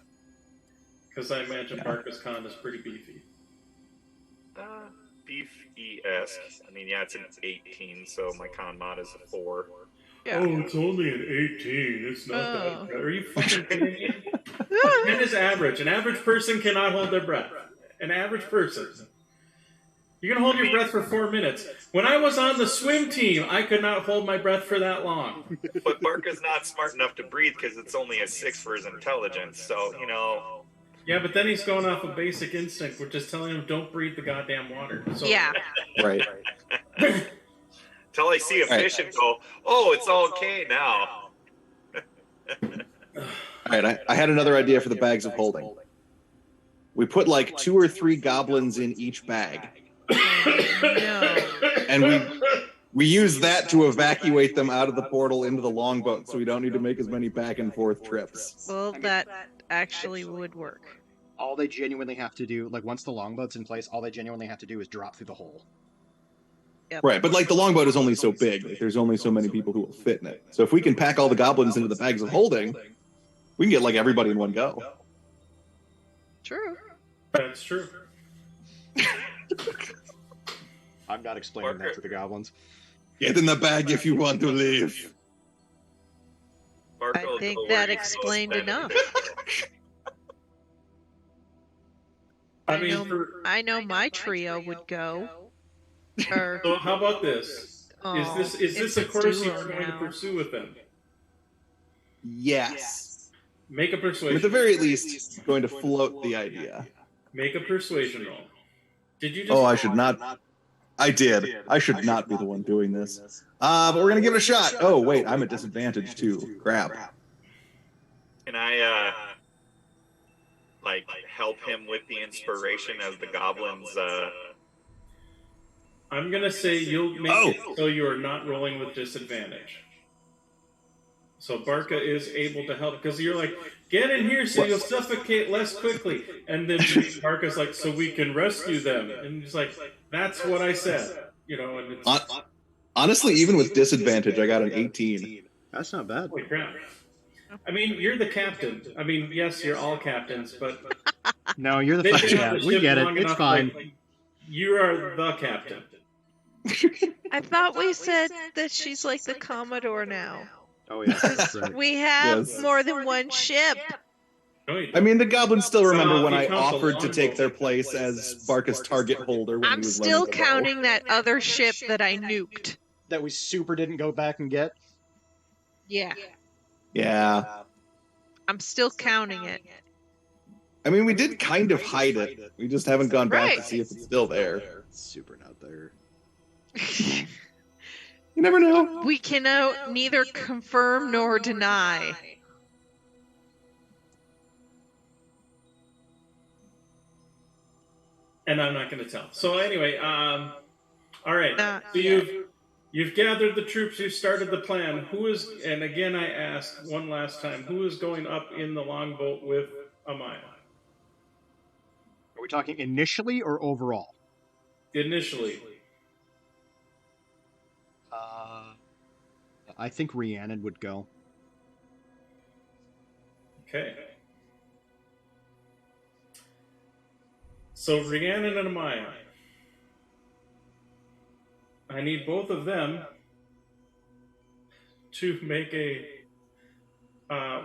Because I imagine Barca's con is pretty beefy. Beefy-esque. I mean, yeah, it's an 18, so my con mod is a 4. Yeah. Oh, it's only an 18. It's not that bad. Are you fucking kidding me? 10 is average. An average person cannot hold their breath. An average person. You can hold your breath for 4 minutes. When I was on the swim team, I could not hold my breath for that long. But Barker's not smart enough to breathe because it's only a 6 for his intelligence. So, Yeah, but then he's going off of basic instinct, which is telling him don't breathe the goddamn water. So, Yeah. Right. Till I see a fish and go, oh, it's all okay now. All right, I had another idea for the bags of holding. We put like 2 or 3 goblins in each bag. No. And we use that to evacuate them out of the portal into the longboat, so we don't need to make as many back and forth trips. Well, that actually would work. All they genuinely have to do, like once the longboat's in place, all they genuinely have to do is drop through the hole. Yep. Right, but like the longboat is only so big. Like, there's only so many people who will fit in it. So if we can pack all the goblins into the bags of holding, we can get like everybody in one go. True. That's true. I'm not explaining that to the goblins. Get in the bag if you want to leave. Barker I will think go that where he explained goes, enough. I know my trio would go. Or, So how about this? Is this a course you're going to now. pursue with them? Yes. Make a At persuasion. the very least, going to float the idea. Make a persuasion roll. Did you just? Oh, I should not. I did. I should not be the one doing this. But we're gonna give it a shot. Oh wait, I'm at disadvantage too. Crap. Can I, help him with the inspiration as the goblins, I'm gonna say you'll make it so you are not rolling with disadvantage. So Barca is able to help because you're like, get in here so you'll suffocate less quickly. And then Barca's like, so we can rescue them. And he's like, that's what I said. And it's, honestly, even with disadvantage, I got an 18. That's not bad. holy crap. I mean, you're the captain. I mean, yes, you're all captains, but No, you're the they've fucking been on cat. the We ship get it. long It's enough, fine. like, you are the captain. I thought we said that she's like the Commodore now. Oh yeah, that's right. We have Yes. more than one ship. No, you I don't. mean, the goblins still remember when you I count the offered to longboat. take their place as Barca's target holder when he I'm was still learning to bow. counting that other ship that I nuked. That we super didn't go back and get. Yeah. Yeah. I'm still counting it. I mean, we did kind of hide it. We just haven't gone back to Right. see if it's still there. It's super not there. You never know. We can neither confirm nor deny. And I'm not going to tell. So anyway, all right. Not So yet. you've gathered the troops. You've started the plan. Who is? And again, I ask one last time: who is going up in the longboat with Amaya? Are we talking initially or overall? Initially, I think Rhiannon would go. okay. So Rhiannon and Amaya. I need both of them to make a,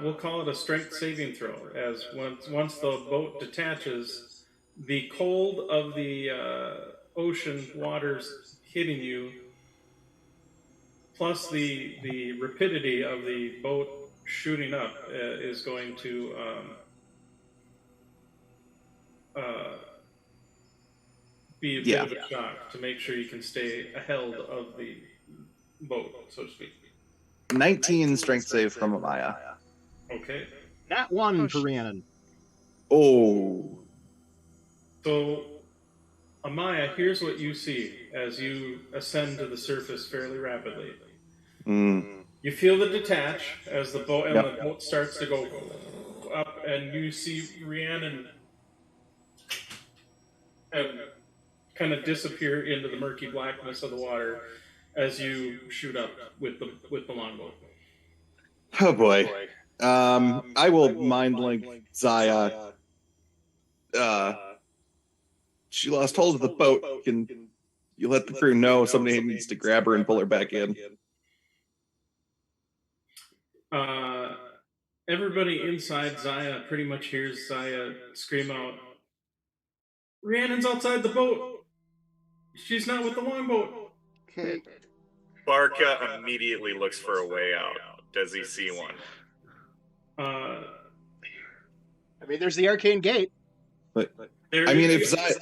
we'll call it a strength saving throw, as once the boat detaches, the cold of the ocean waters hitting you, plus the rapidity of the boat shooting up is going to be a bit of a shock to make sure you can stay held of the boat, so to speak. 19 strength save from Amaya. Okay. That one Oh, for Rhiannon. Oh. So, Amaya, here's what you see as you ascend to the surface fairly rapidly. You feel the detach as the boat and the boat starts to go up, and you see Rhiannon kind of disappear into the murky blackness of the water as you shoot up with the longboat. Oh boy. I will mind link Zaya. She lost hold of the boat. Can you let the crew know somebody needs to grab her and pull her back in? Everybody inside Zaya pretty much hears Zaya scream out, "Rhiannon's outside the boat! She's not with the longboat!" Okay. Barca immediately looks for a way out. Does he see one? I mean, there's the arcane gate. But I mean, if Zaya,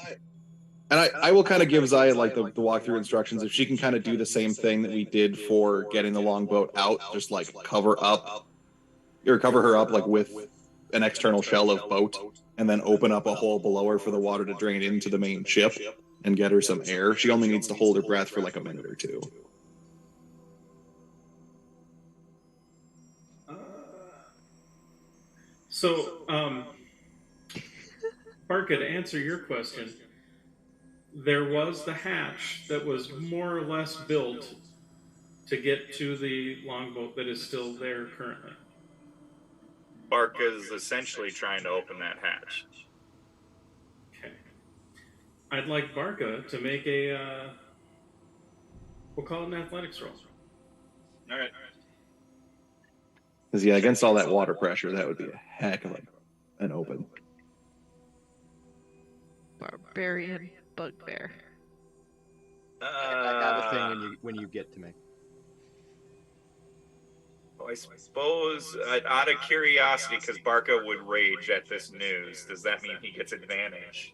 and I will kind of give Zaya like the walkthrough instructions. If she can kind of do the same thing that we did for getting the longboat out, just like cover her up like with an external shell of boat, and then open up a hole below her for the water to drain into the main ship and get her some air. She only needs to hold her breath for like a minute or two. Barca, to answer your question, there was the hatch that was more or less built to get to the longboat that is still there currently. Barca is essentially trying to open that hatch. Okay. I'd like Barca to make a, we'll call it an athletics roll. All right. Because, yeah, against all that water pressure, that would be a heck of an open. Barbarian bugbear. I got a thing when you get to me. Well, I suppose, out of curiosity, because Barca would rage at this news, does that mean he gets advantage?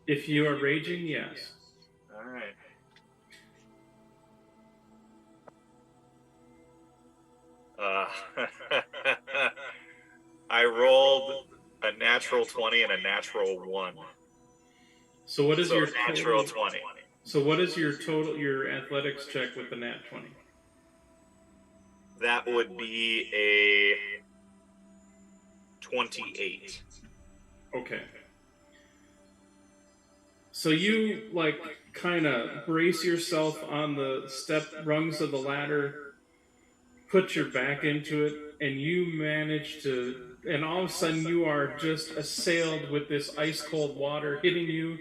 If you are raging, yes. All right. I rolled a natural 20 and a natural 1. So what is your natural total, 20? So what is your athletics check with the nat 20? That would be a 28. Okay. So you kind of brace yourself on the rungs of the ladder, put your back into it, and you manage to, and all of a sudden you are just assailed with this ice cold water hitting you,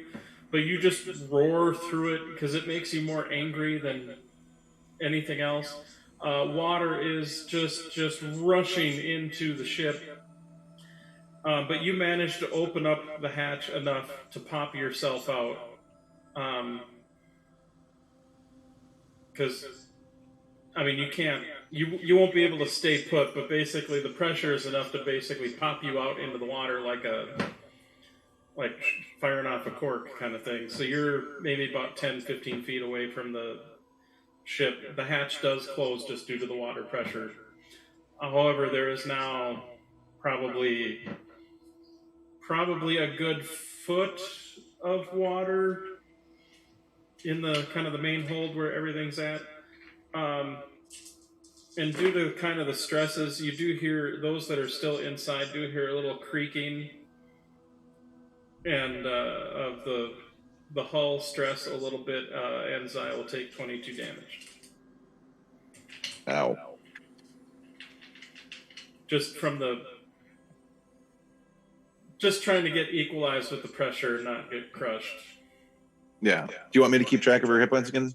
but you just roar through it because it makes you more angry than anything else. Water is just rushing into the ship, but you manage to open up the hatch enough to pop yourself out. Because I mean, you won't be able to stay put, but basically the pressure is enough to basically pop you out into the water like firing off a cork kind of thing. So you're maybe about 10, 15 feet away from the ship. The hatch does close just due to the water pressure. However, there is now probably a good foot of water in the kind of the main hold where everything's at. And due to kind of the stresses, you do hear, those that are still inside do hear a little creaking and of the hull stress a little bit, and Zai will take 22 damage. Ow. Just trying to get equalized with the pressure and not get crushed. Yeah. Do you want me to keep track of her hit points again?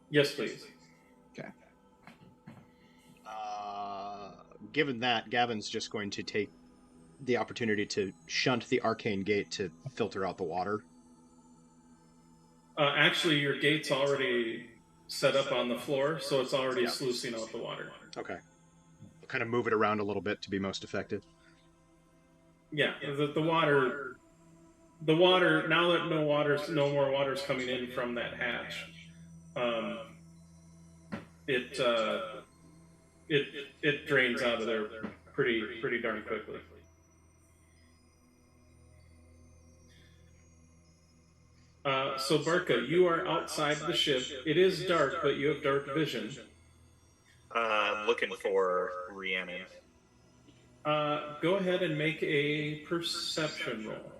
Yes, please. Okay. Given that, Gavin's just going to take the opportunity to shunt the arcane gate to filter out the water. Actually, your gate's already set up on the floor, so it's already sluicing out the water. Okay. I'll kind of move it around a little bit to be most effective. The water. Now that no more water's coming in from that hatch, it drains out of there pretty darn quickly. So Barca, you are outside the ship. It is dark, but you have dark vision. Looking for Rhiannon. Go ahead and make a perception roll.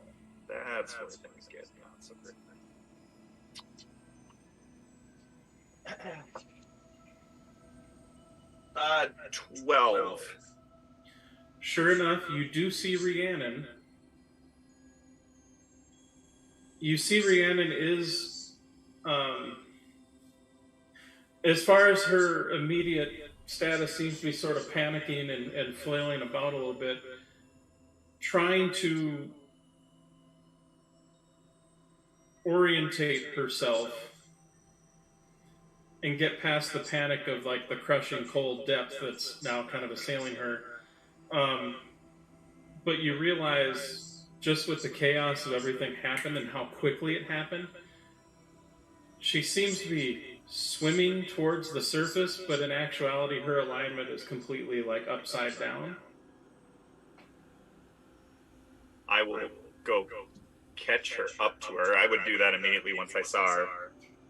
That's what things get not so good. 12. Sure enough, you do see Rhiannon. You see Rhiannon is, as far as her immediate status seems to be sort of panicking and flailing about a little bit, trying to orientate herself and get past the panic of like the crushing cold depth that's now kind of assailing her. But you realize, just with the chaos of everything happened and how quickly it happened, she seems to be swimming towards the surface, but in actuality her alignment is completely like upside down. I will go catch her up to her. I would do that immediately once I saw her.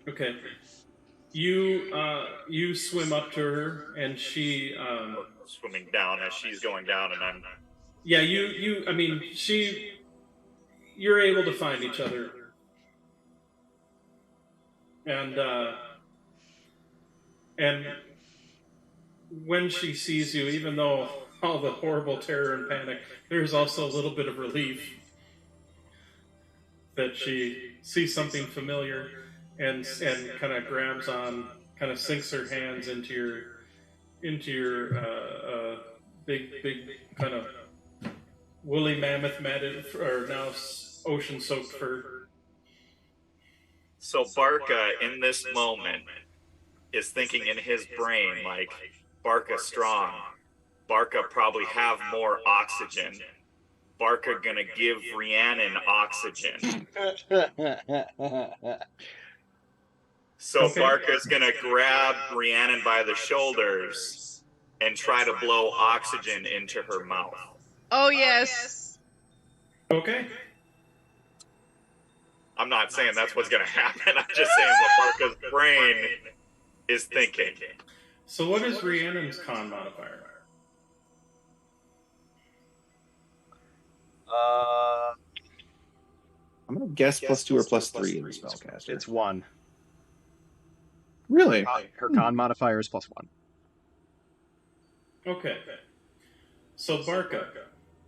Okay. You swim up to her, and she swimming down as she's going down, and I'm. Yeah, I mean, you're able to find each other, and when she sees you, even though all the horrible terror and panic, there's also a little bit of relief that she sees something familiar and kind of grabs on, kind of sinks her hands into your big kind of woolly mammoth matted, or now ocean soaked fur. So Barca, in this moment, is thinking in his brain, like, Barca strong. Barca probably have more oxygen. Barca gonna give Rhiannon oxygen. So okay. Barca's gonna grab Rhiannon by the shoulders and try to blow oxygen into her mouth. Oh, yes. Okay. I'm not saying that's what's gonna happen. I'm just saying what Barca's brain is thinking. So what is Rhiannon's con modifier? I'm gonna guess +2 or +3 in the spellcaster. It's 1. Really? Her con modifier is +1. Okay. So Barca,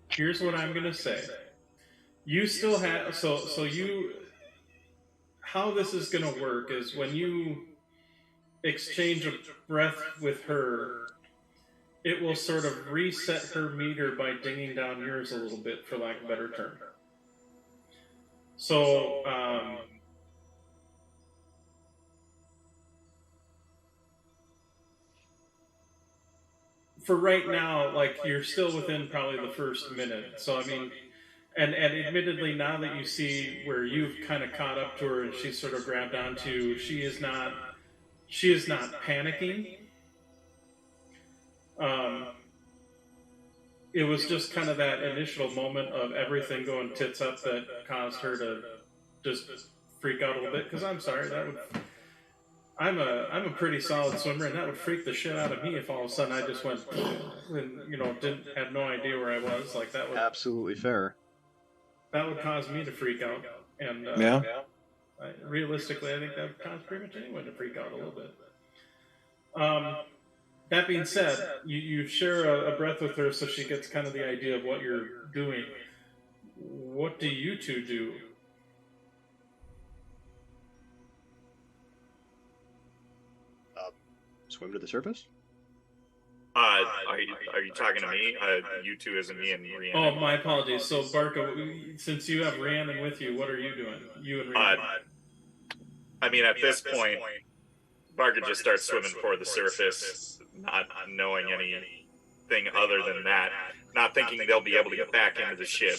here's what I'm gonna say. You still have so you. How this is gonna work is when you exchange a breath with her, it will sort of reset her meter by dinging down yours a little bit, for lack of a better term. So, for right now, like, you're still within probably the first minute. So, I mean, and admittedly, now that you see where you've kind of caught up to her and she's sort of grabbed onto, she is not panicking. It was just kind of that initial moment of everything going tits up that caused her to just freak out a little bit. Because I'm sorry, I'm a pretty solid swimmer, and that would freak the shit out of me if all of a sudden I just went and had no idea where I was. Like, that would absolutely fair. That would cause me to freak out, and realistically, I think that would cause pretty much anyone to freak out a little bit. That being said, you share a breath with her so she gets kind of the idea of what you're doing. What do you two do? Swim to the surface? Are you talking to me? You two isn't me and Rhiannon. Oh, my apologies. So, Barca, since you have Rhiannon with you, what are you doing? You and Rhiannon? I mean, at this point, Barca just starts swimming for the surface, not knowing anything other than that, not thinking they'll be able to get back into the ship.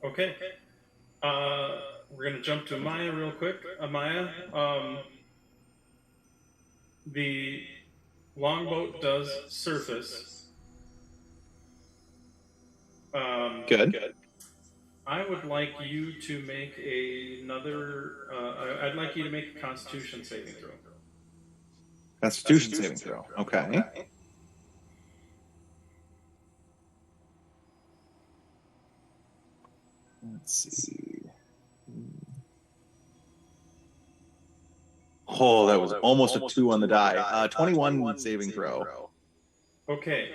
Okay. We're going to jump to Amaya real quick. Amaya, the longboat does surface. Good. I would like you to make I'd like you to make a Constitution saving throw. Constitution saving throw. Okay. Let's see. Oh, that was almost a 2 on the die. 21 saving throw. Okay.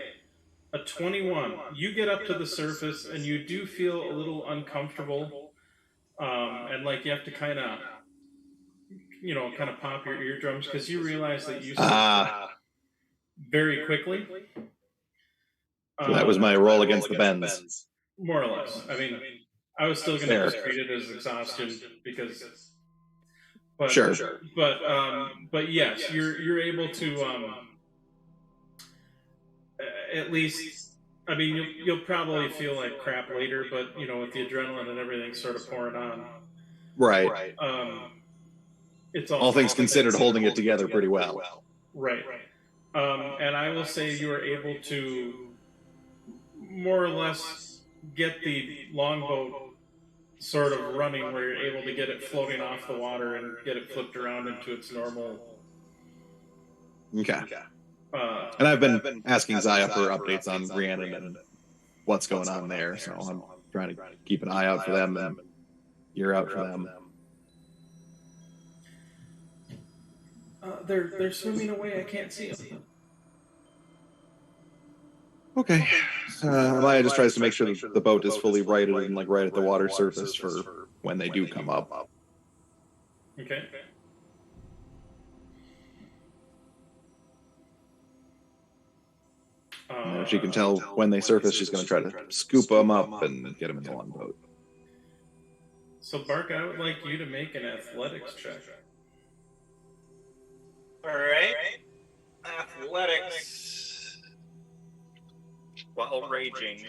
A 21. You get up to the surface and you do feel a little uncomfortable. And like you have to kind of kind of pop your eardrums because you realize that you start very quickly. So that was my roll against the bends. More or less. I mean, I was still going to just treat it as exhaustion because. But, sure. But yes, you're able to at least. I mean, you'll probably feel like crap later, but with the adrenaline and everything sort of pouring on. Right. It's all things considered, holding it together pretty well. Right. And I will say you are able to more or less get the longboat sort of running where you're able to get it floating off the water and get it flipped around into its normal. Okay. And I've been asking Zaya for updates on Rhiannon and what's going on there, so I'm trying to keep an eye out for them and ear out for them. They're swimming away. I can't see them. Okay. Maya just tries to make sure that the boat is fully righted and like right at the water surface for when they do come up. Okay. If she can tell when they surface, she's going to try to scoop them up and get them in the longboat. So, Bark, I would like you to make an athletics check. All right. Athletics. While raging.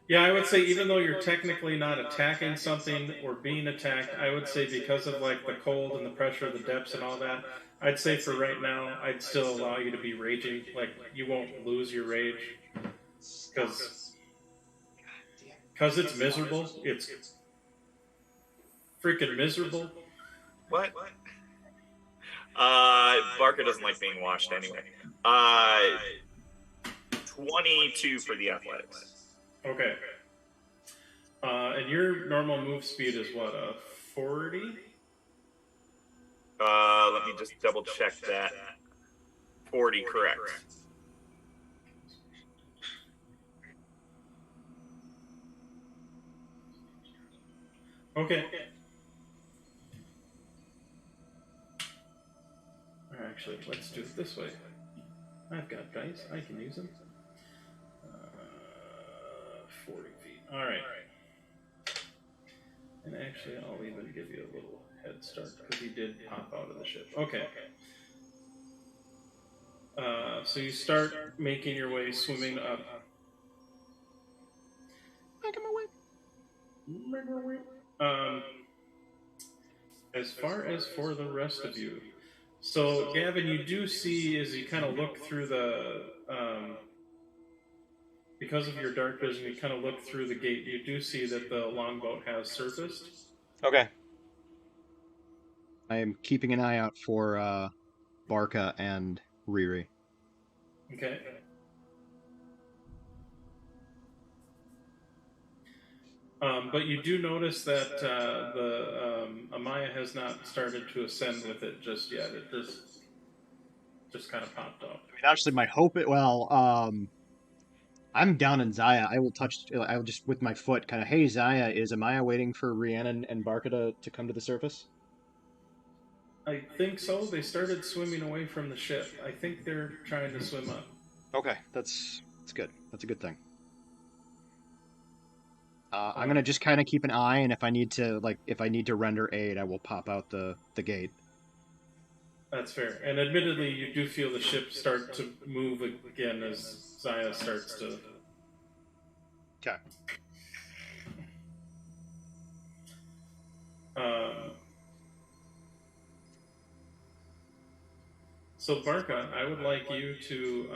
Yeah, I would say even though you're technically not attacking something or being attacked, I would say because of like the cold and the pressure of the depths and all that, I'd say for right now, I'd still allow you to be raging. Like, you won't lose your rage. Because it's miserable. It's freaking miserable. What? Barker doesn't like being watched anyway. 22 for the athletics. Okay. And your normal move speed is what, 40? Let me just double check that. 40, correct. Okay. Actually, let's do it this way. I've got dice. I can use them. 40 feet. All right. And actually, I'll even give you a little head start because he did pop out of the ship. Okay. So you start making your way, swimming up. As far as for the rest of you, so Gavin, you do see as you kind of look through the, because of your dark vision, you kind of look through the gate. You do see that the longboat has surfaced. Okay. I am keeping an eye out for Barca and Riri. Okay. But you do notice that the Amaya has not started to ascend with it just yet. It just kind of popped up. I mean, actually, my hope. I'm down in Zaya. I will just with my foot kind of. Hey, Zaya, is Amaya waiting for Rhiannon and Barca to come to the surface? I think so. They started swimming away from the ship. I think they're trying to swim up. Okay, that's good. That's a good thing. I'm gonna just kind of keep an eye, and if I need to render aid, I will pop out the gate. That's fair. And admittedly, you do feel the ship start to move again as Zaya starts to. Okay. So Barca, I would like you to.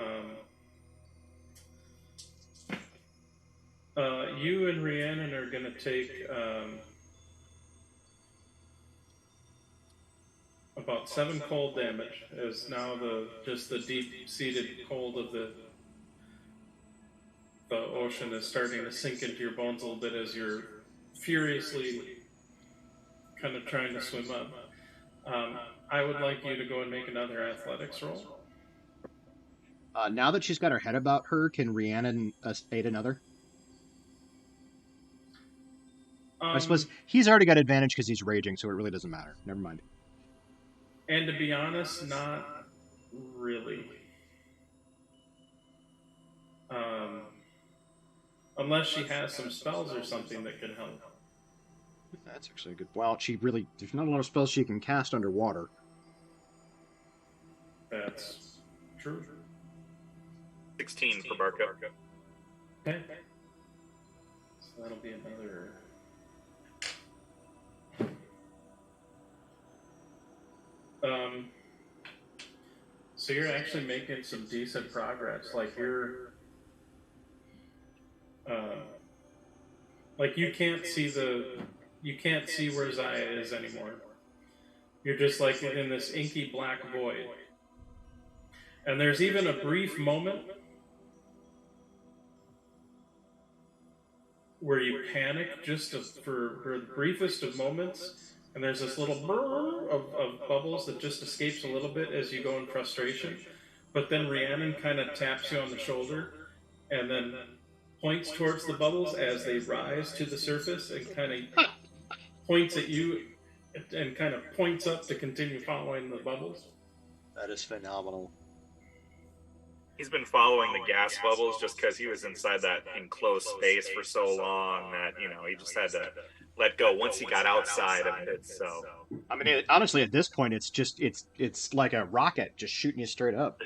You and Rhiannon are going to take about 7 cold damage, as now the deep-seated cold of the ocean is starting to sink into your bones a little bit as you're furiously kind of trying to swim up. I would like you to go and make another athletics roll. Now that she's got her head about her, can Rhiannon aid another? I suppose he's already got advantage because he's raging, so it really doesn't matter. Never mind. And to be honest, not really. Unless she has some spells or something that can help. That's actually a good... Well, there's not a lot of spells she can cast underwater. That's true. 16 for Barca. Okay. So that'll be another... So you're actually making some decent progress. Like you're... like you can't see where Zaya is anymore. You're just like in this inky black void. And there's even a brief moment where you panic for the briefest of moments, and there's this little brrr of bubbles that just escapes a little bit as you go in frustration. But then Rhiannon kind of taps you on the shoulder and then points towards the bubbles as they rise to the surface and kind of points at you and kind of points up to continue following the bubbles. That is phenomenal. He's been following the gas bubbles just because he was inside that enclosed space for so long that, he just had to let go once he got outside of it. So, I mean, honestly, at this point, it's like a rocket just shooting you straight up.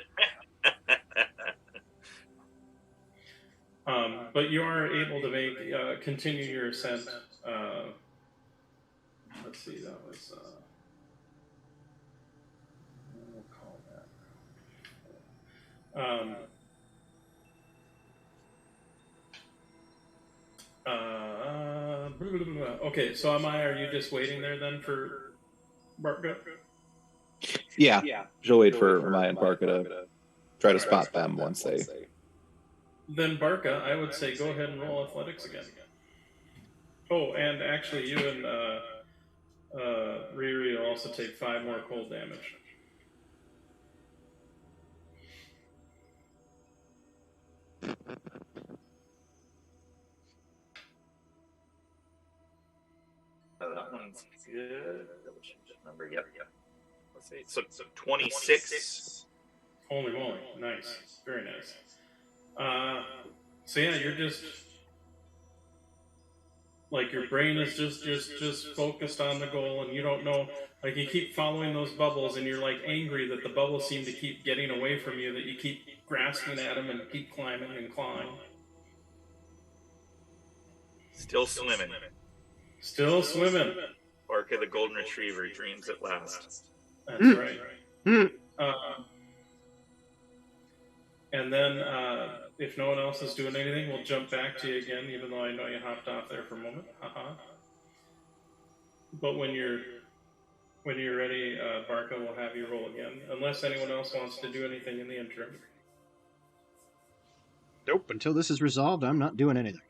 But you are able to continue your ascent. Let's see, that was... we'll call that. Okay, so are you just waiting there then for Barca? Yeah. She'll wait for Amaya and Barca to try to spot them once they... Then Barca, I would say go ahead and roll athletics again. Oh, and actually you and Riri will also take 5 more cold damage. That one's good. Double check that number. Yep. Let's see. So 26. Holy moly. Nice. Very nice. So yeah, you're just... Like your brain is just focused on the goal, and you don't know, like you keep following those bubbles and you're like angry that the bubbles seem to keep getting away from you, that you keep grasping at them and keep climbing and clawing. Still swimming. Still swimming. Barca the golden retriever dreams at last. That's right. And then, if no one else is doing anything, we'll jump back to you again, even though I know you hopped off there for a moment. But when you're ready, Barca will have you roll again, unless anyone else wants to do anything in the interim. Nope. Until this is resolved, I'm not doing anything.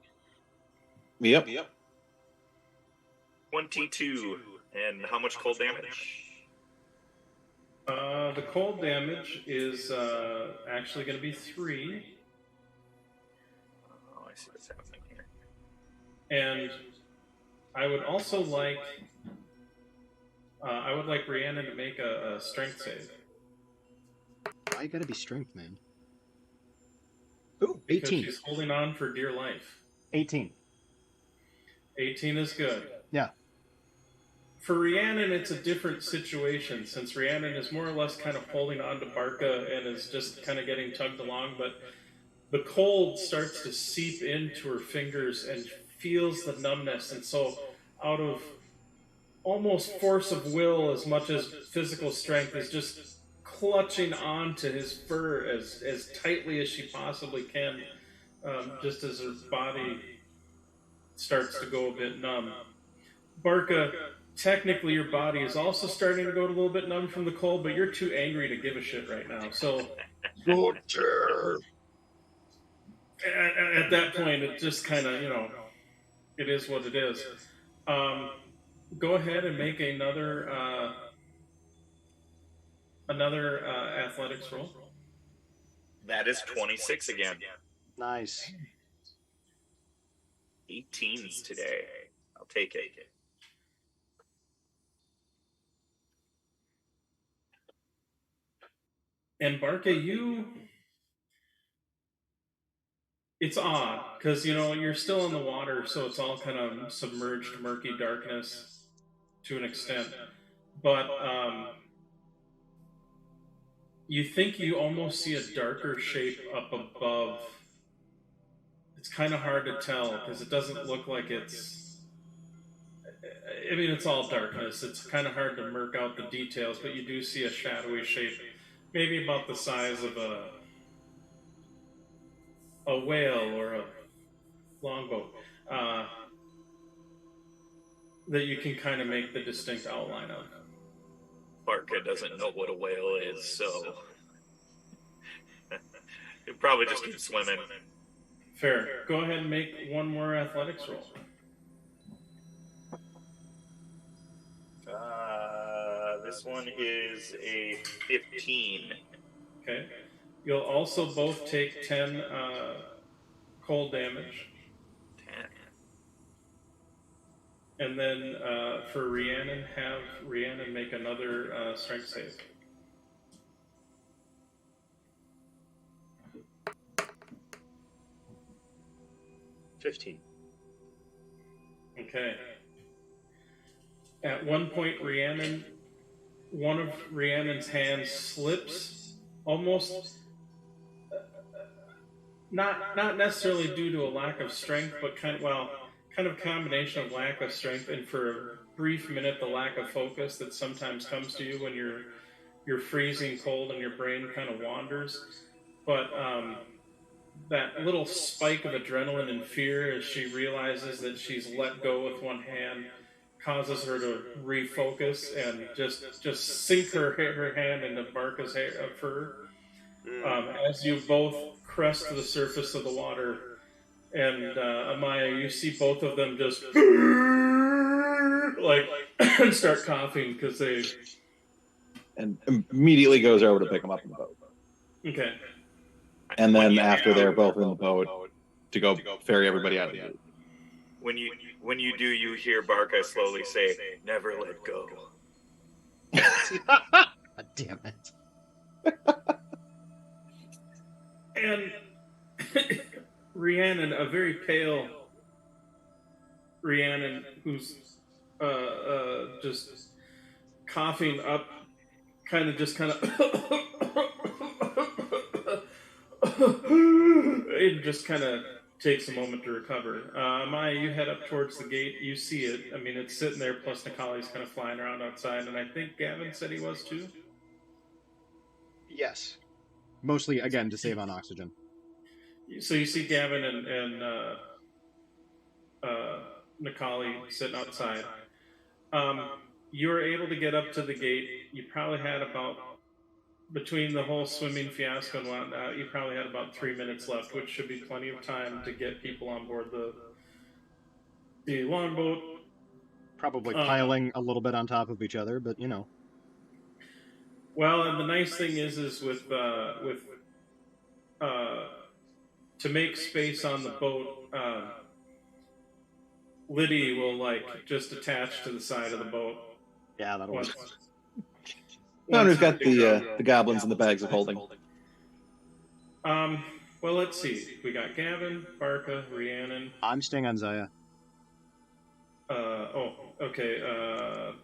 Yep. 22. And how much cold damage? The cold damage is actually going to be 3. Oh, I see what's happening here. And I would also like Rhiannon to make a strength save. Why you gotta be strength, man? Ooh, 18. Because she's holding on for dear life. 18. 18 is good. Yeah. For Rhiannon, it's a different situation, since Rhiannon is more or less kind of holding on to Barca and is just kind of getting tugged along, but the cold starts to seep into her fingers and feels the numbness, and so out of almost force of will as much as physical strength is just clutching onto his fur as tightly as she possibly can, just as her body starts to go a bit numb. Barca, technically your body is also starting to go a little bit numb from the cold, but you're too angry to give a shit right now. So at that point, it just kind of, it is what it is. Go ahead and make another athletics roll. That is 26 again. Nice. 18s today. I'll take it. And Barca, it's odd because you're still in the water, so it's all kind of submerged, murky darkness to an extent. But you think you almost see a darker shape up above. It's kind of hard to tell because it doesn't look like it's. I mean, it's all darkness. It's kind of hard to murk out the details, but you do see a shadowy shape, maybe about the size of a whale or a longboat, that you can kind of make the distinct outline of. Barca doesn't know what a whale is, so he'll probably just keep swimming. Fair. Go ahead and make one more athletics roll. This one is a 15. Okay. You'll also both take 10 cold damage. 10. And then for Rhiannon, have Rhiannon make another strength save. $15. Okay. At one point, one of Rhiannon's hands slips, almost not necessarily due to a lack of strength, but kind of a combination of lack of strength and for a brief minute the lack of focus that sometimes comes to you when you're freezing cold and your brain kind of wanders. But that little spike of adrenaline and fear as she realizes that she's let go with one hand causes her to refocus and just sink her hand into Barca's fur. As you both crest to the surface of the water, and Amaya, you see both of them just and start coughing because they. And immediately goes over to pick them up in the boat. Okay. And then after they're both in the boat, to go ferry everybody out of the boat. When you do, you hear Barca slowly say, "Never let go." God damn it. And Rhiannon, a very pale Rhiannon, who's just coughing up, kind of it just kind of takes a moment to recover. Maya, you head up towards the gate. You see it. I mean, it's sitting there, plus Nikali's kind of flying around outside, and I think Gavin said he was too. Yes. Mostly, again, to save on oxygen. So you see Gavin and Nikali sitting outside. You were able to get up to the gate. You probably had about, between the whole swimming fiasco and whatnot, you probably had about 3 minutes left, which should be plenty of time to get people on board the longboat. Probably piling a little bit on top of each other, but Well, and the nice thing is with to make space on the boat, Liddy will just attach to the side of the boat. Yeah, that'll work. No, we've got the goblins in the bags of holding. Well, let's see. We got Gavin, Barca, Rhiannon. I'm staying on Zaya. Okay.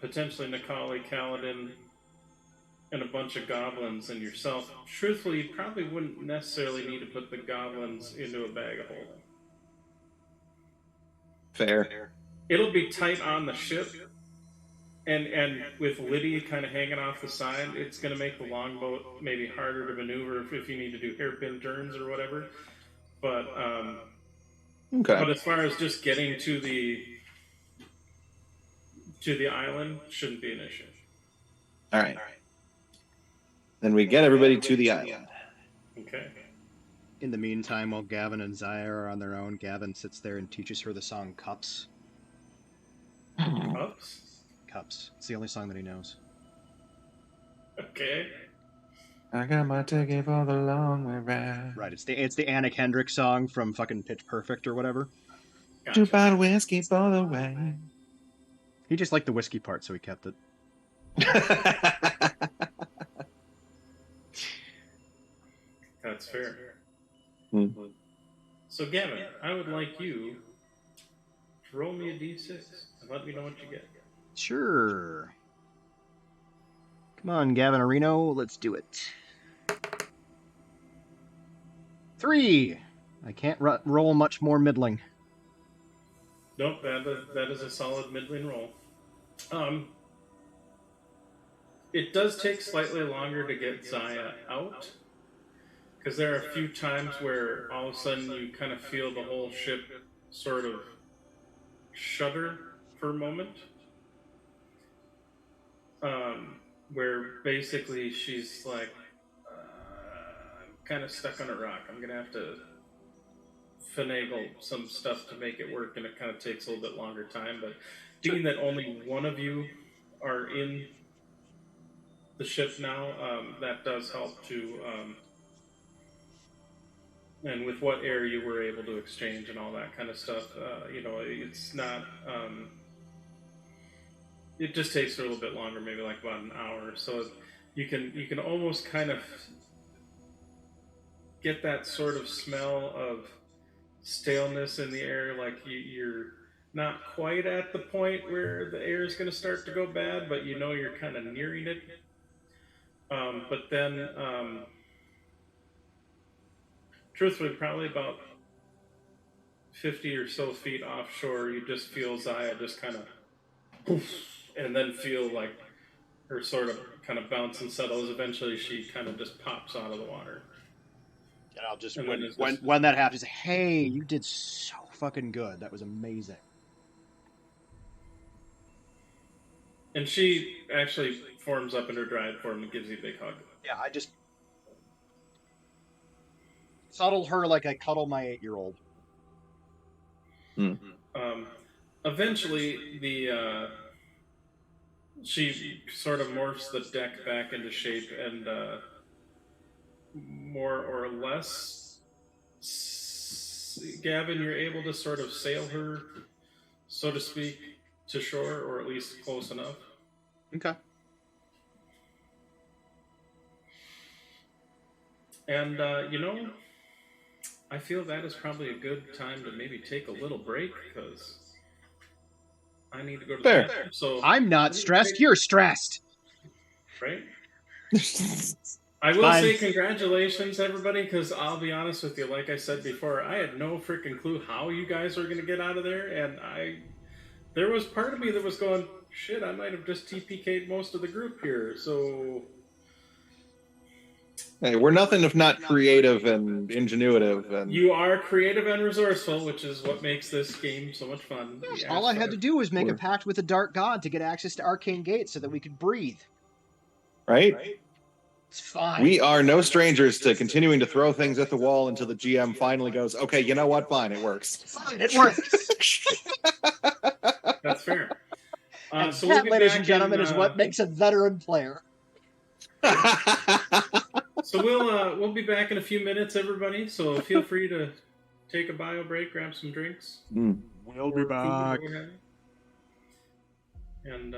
Potentially Nikali, Kaladin, and a bunch of goblins and yourself. Truthfully, you probably wouldn't necessarily need to put the goblins into a bag of holding. Fair. It'll be tight on the ship, and with Liddy kind of hanging off the side, it's going to make the longboat maybe harder to maneuver if you need to do hairpin turns or whatever. But okay. But as far as just getting to the island, shouldn't be an issue. All right. Then we get everybody to the island. Okay. In the meantime, while Gavin and Zaya are on their own, Gavin sits there and teaches her the song Cups. Cups? Cups. It's the only song that he knows. Okay. I got my ticket for the long way round. Right, it's the Anna Kendrick song from fucking Pitch Perfect or whatever. Two bottle whiskey for the way. He just liked the whiskey part, so he kept it. That's fair. Mm-hmm. So, Gavin, I would like you to roll me a d6 and let me know what you get. Sure. Come on, Gavin Areno, let's do it. 3. I can't roll much more middling. Nope, that is a solid middling roll. It does take slightly longer to get Zaya out, because there are a few times where all of a sudden you kind of feel the whole ship sort of shudder for a moment. Where basically she's like, I'm kind of stuck on a rock. I'm going to have to finagle some stuff to make it work, and it kind of takes a little bit longer time. But being that only one of you are in the ship now, that does help to... and with what air you were able to exchange and all that kind of stuff, it's not... it just takes a little bit longer, maybe like about an hour. So you can almost kind of get that sort of smell of staleness in the air, like you're not quite at the point where the air is going to start to go bad, but you know you're kind of nearing it. But then, truthfully, probably about 50 or so feet offshore, you just feel Zaya just kind of poof, and then feel like her sort of kind of bounce and settles. Eventually, she kind of just pops out of the water. And I'll just, when that happens, hey, you did so fucking good. That was amazing. And she actually forms up in her dryad form and gives you a big hug. Yeah, I just cuddle her like I cuddle my 8-year-old. Eventually, she sort of morphs the deck back into shape, and more or less, Gavin, you're able to sort of sail her, so to speak, to shore, or at least close enough. Okay. And, I feel that is probably a good time to maybe take a little break, because I need to go to the bathroom. So I'm not stressed, you're stressed. Right? I will say congratulations, everybody, because I'll be honest with you, like I said before, I had no freaking clue how you guys were going to get out of there, and there was part of me that was going, shit, I might have just TPK'd most of the group here, so... Hey, we're nothing if not creative and ingenuitive. And you are creative and resourceful, which is what makes this game so much fun. Yes, all I had to do was make a pact with the Dark God to get access to Arcane Gates so that we could breathe. Right? It's fine. We are no strangers to continuing to throw things at the wall until the GM finally goes, okay, you know what? Fine, it works. Fine, it works. That's fair. So that, ladies and gentlemen, is what makes a veteran player. So we'll be back in a few minutes, everybody. So feel free to take a bio break, grab some drinks. We'll be back. And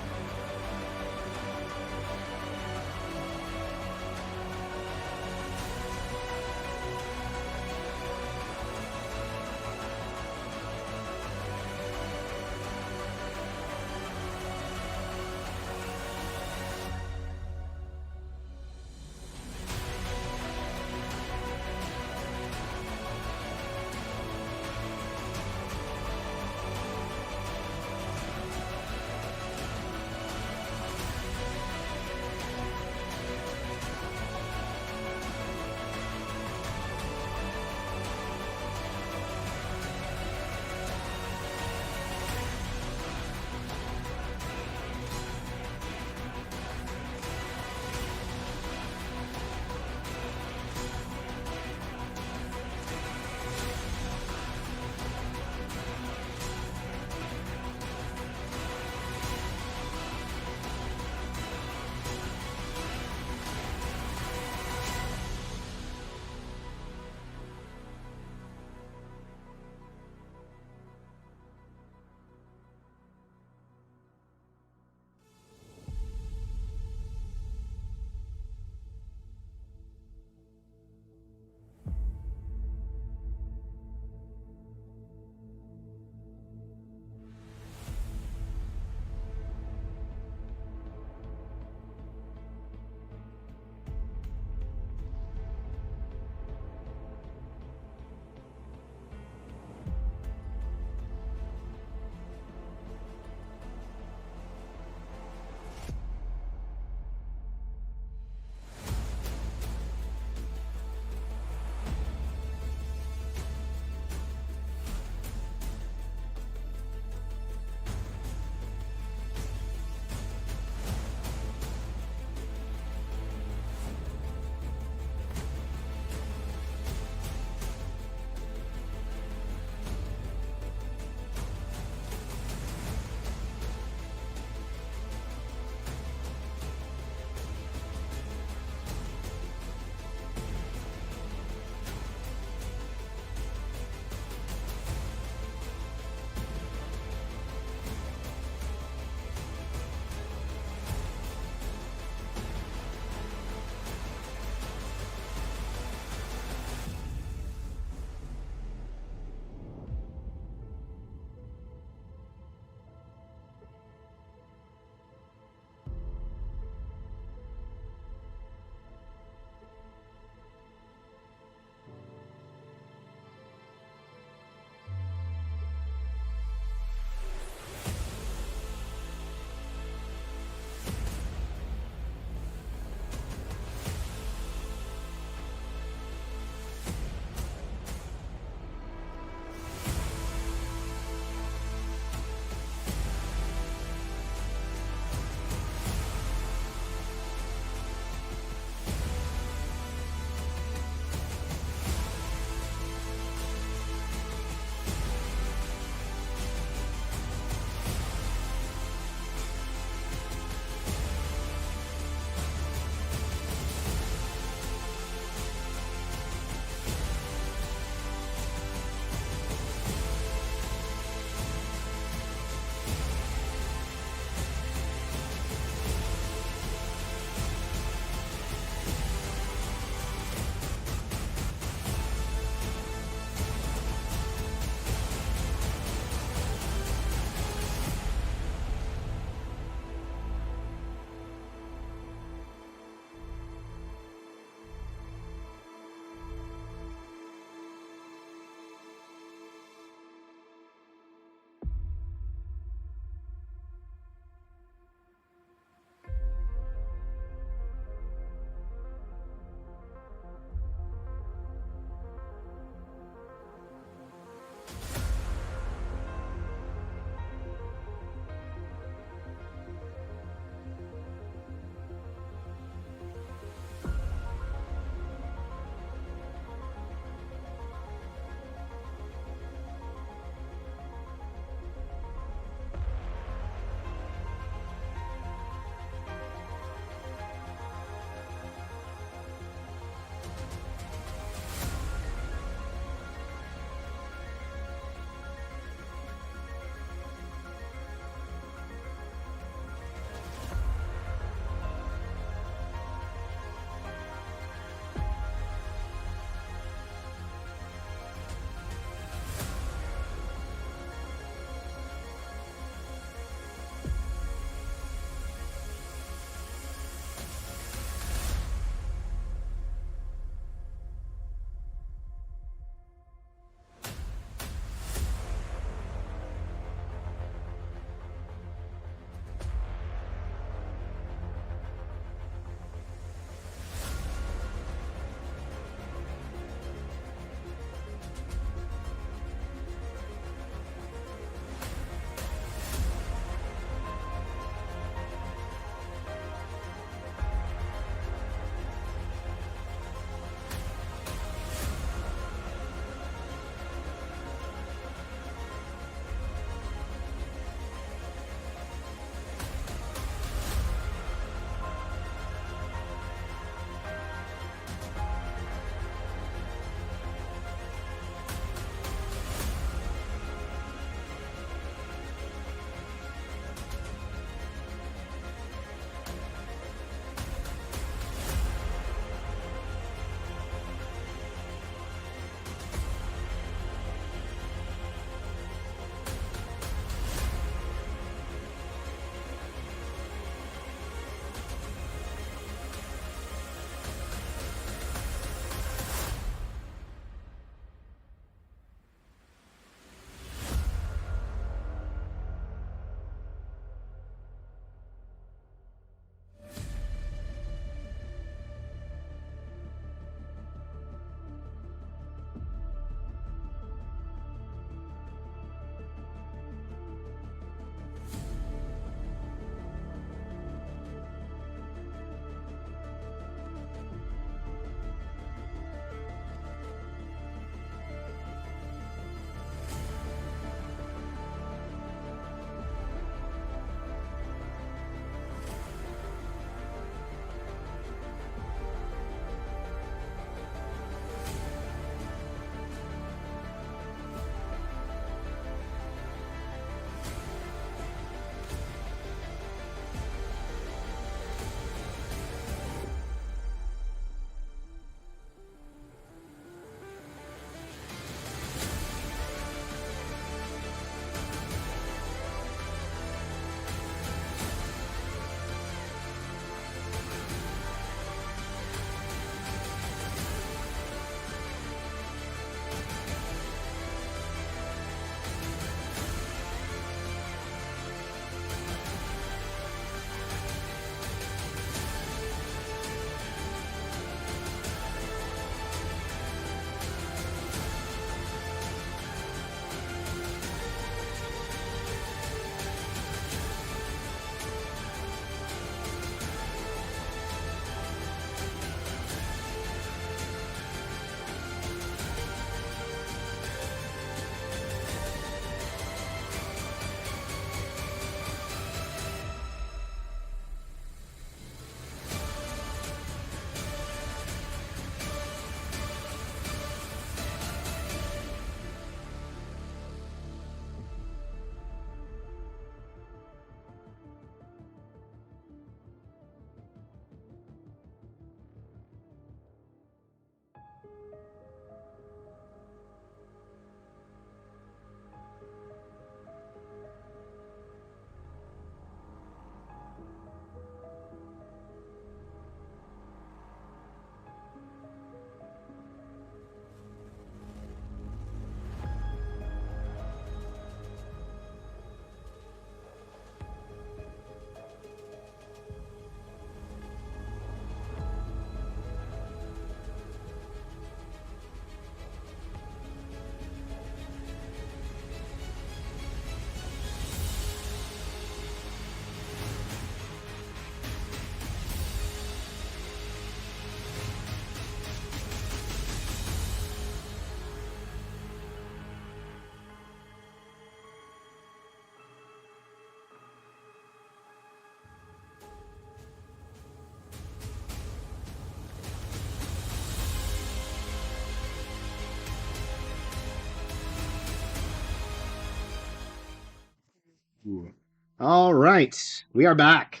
All right, we are back.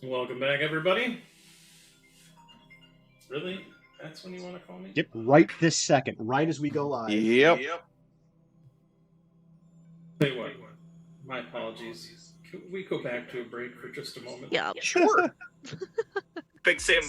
Welcome back, everybody. Really? That's when you want to call me? Yep, right this second, right as we go live. Yep. Tell you what, my apologies. Can we go back to a break for just a moment? Yeah. Sure. Big Sam.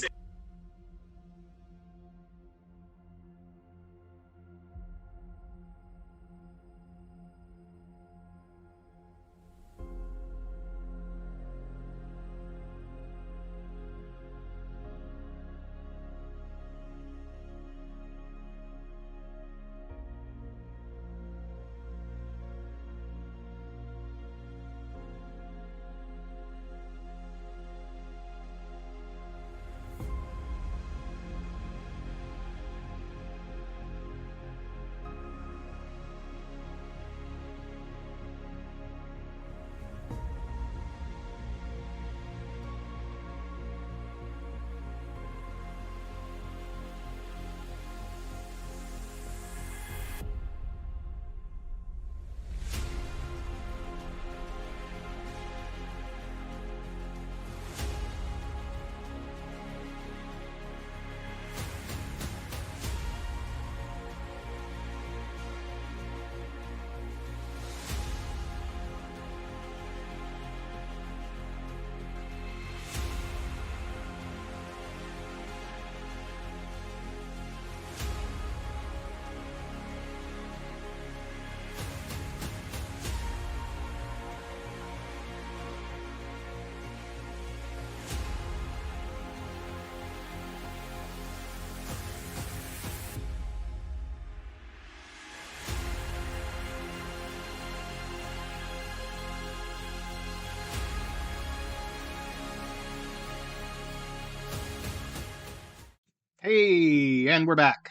Hey, and we're back.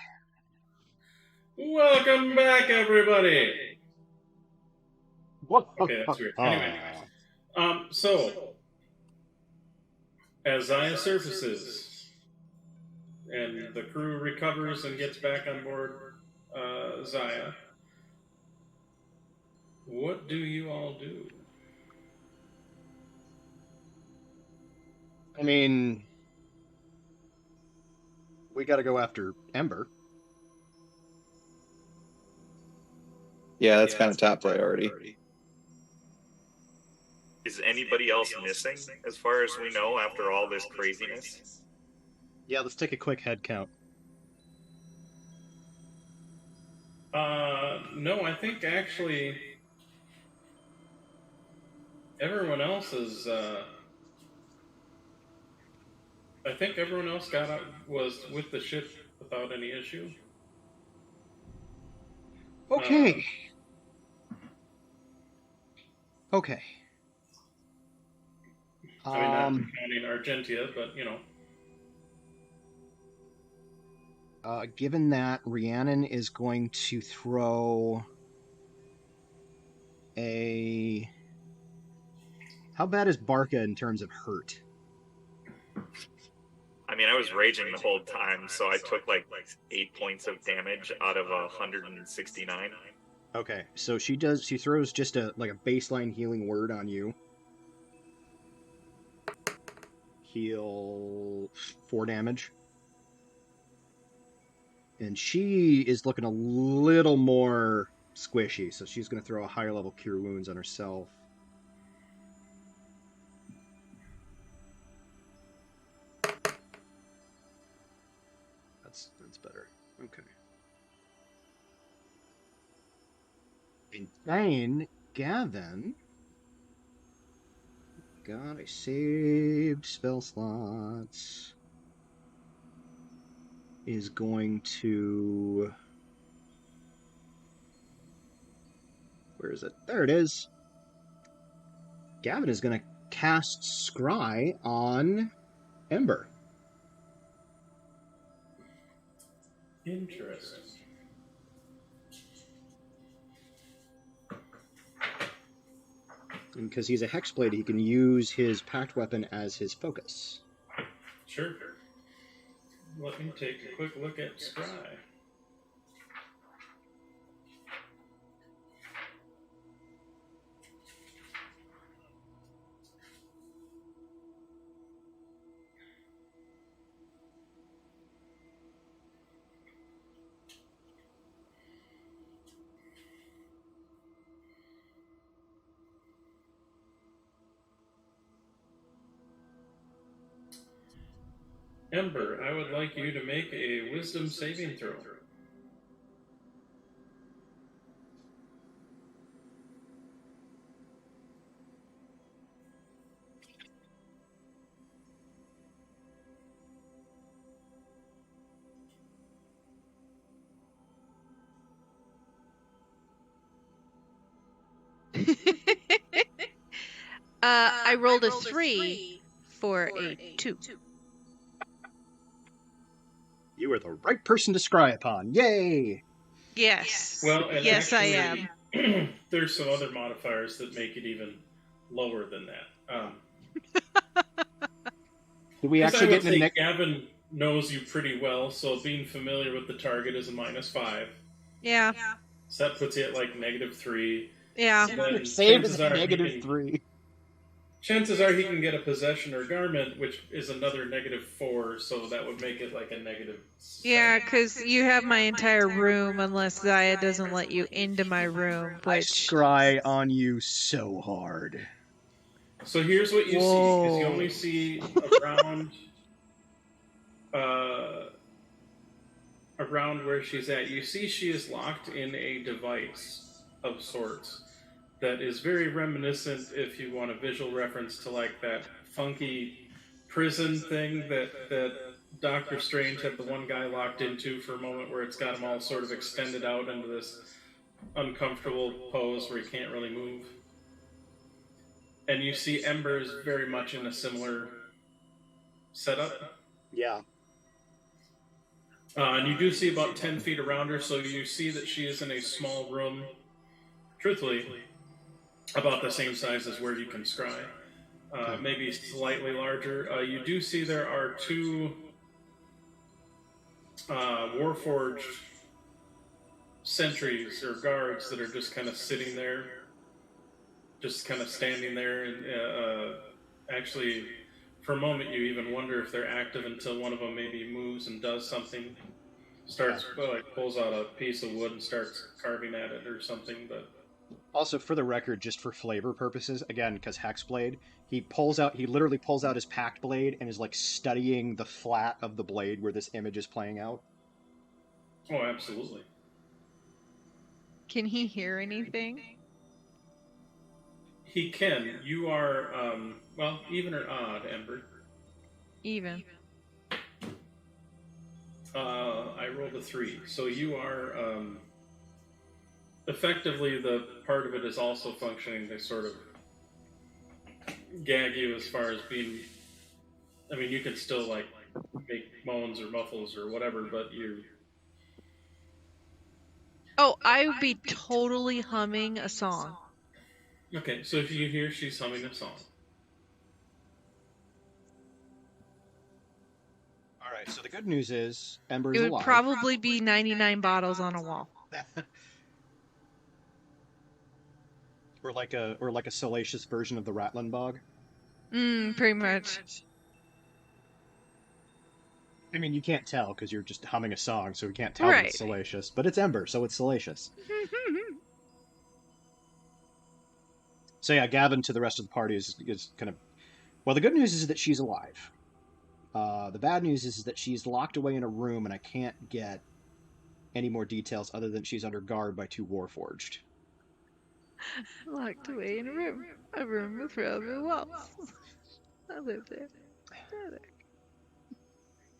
Welcome back, everybody. What? Okay, that's weird. Anyway, so as Zaya surfaces and the crew recovers and gets back on board Zaya, what do you all do? I mean, we got to go after Ember. Yeah, that's kind of top priority. Is anybody else missing, as far as we know, after all this craziness? Yeah, let's take a quick head count. No, I think actually everyone else is. I think everyone else was with the ship without any issue. Okay. Okay. I mean, not counting Argentia, but you know. Given that Rhiannon is going to throw a... How bad is Barca in terms of hurt? I mean, I was raging the whole time, so I took like 8 points of damage out of 169. Okay, so she throws just a baseline healing word on you. Heal 4 damage. And she is looking a little more squishy, so she's going to throw a higher level Cure Wounds on herself. That's better. Okay. And then Gavin got a saved spell slots. Is going to... Where is it? There it is. Gavin is going to cast Scry on Ember. Interesting. And because he's a Hexblade, he can use his Pact Weapon as his focus. Sure. Let me take a quick look at Scry. Ember, I would like you to make a wisdom saving throw. I rolled a 3 for a 2. You were the right person to scry upon. Yay! Yes. Well, and yes, actually, I am. There's some other modifiers that make it even lower than that. Did we actually get into Gavin knows you pretty well, so being familiar with the target is a -5. Yeah. So that puts you at like -3. Yeah. Your save is -3. Chances are he can get a possession or garment, which is another -4, so that would make it like a -7. Yeah, because you have my entire room unless Zaya doesn't let you into my room, which... I scry on you so hard. So here's what you see, because you only see around where she's at. You see she is locked in a device of sorts that is very reminiscent, if you want a visual reference, to like that funky prison thing that Doctor Strange had the one guy locked into for a moment, where it's got him all sort of extended out into this uncomfortable pose where he can't really move. And you see Ember is very much in a similar setup. Yeah. And you do see about 10 feet around her, so you see that she is in a small room, truthfully, about the same size as where you can scry. Maybe slightly larger. You do see there are 2 Warforged sentries or guards that are just kind of sitting there, just kind of standing there, and actually, for a moment, you even wonder if they're active until one of them maybe moves and does something, pulls out a piece of wood and starts carving at it or something. But also, for the record, just for flavor purposes, again, because Hexblade, he literally pulls out his packed blade and is like studying the flat of the blade where this image is playing out. Oh, absolutely. Can he hear anything? He can. You are, even or odd, Ember? Even. I rolled a 3. So you are, effectively, the part of it is also functioning to sort of gag you as far as being... I mean, you can still, like, make moans or muffles or whatever, but you... Oh, I would be totally humming a song. Okay, so if you hear she's humming a song. Alright, so the good news is Ember is alive. It would probably be 99 bottles on a wall. Or like a salacious version of the Ratlin Bog. Pretty much. I mean, you can't tell because you're just humming a song, so we can't tell that it's salacious. But it's Ember, so it's salacious. So yeah, Gavin to the rest of the party is kind of... Well, the good news is that she's alive. The bad news is that she's locked away in a room, and I can't get any more details other than she's under guard by 2 Warforged. Locked away in a room with railroad walls. I live there.